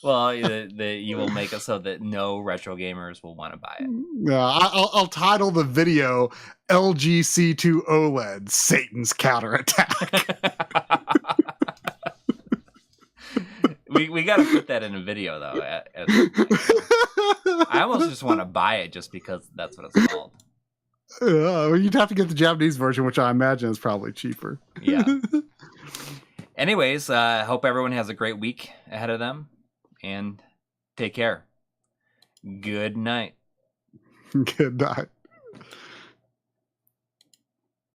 Well, you will make it so that no retro gamers will want to buy it. Yeah, I'll title the video LG C2 OLED Satan's Counterattack. we got to put that in a video, though. I almost just want to buy it just because that's what it's called. You'd have to get the Japanese version, which I imagine is probably cheaper. Yeah. Anyways, I hope everyone has a great week ahead of them. And take care. Good night. Good night.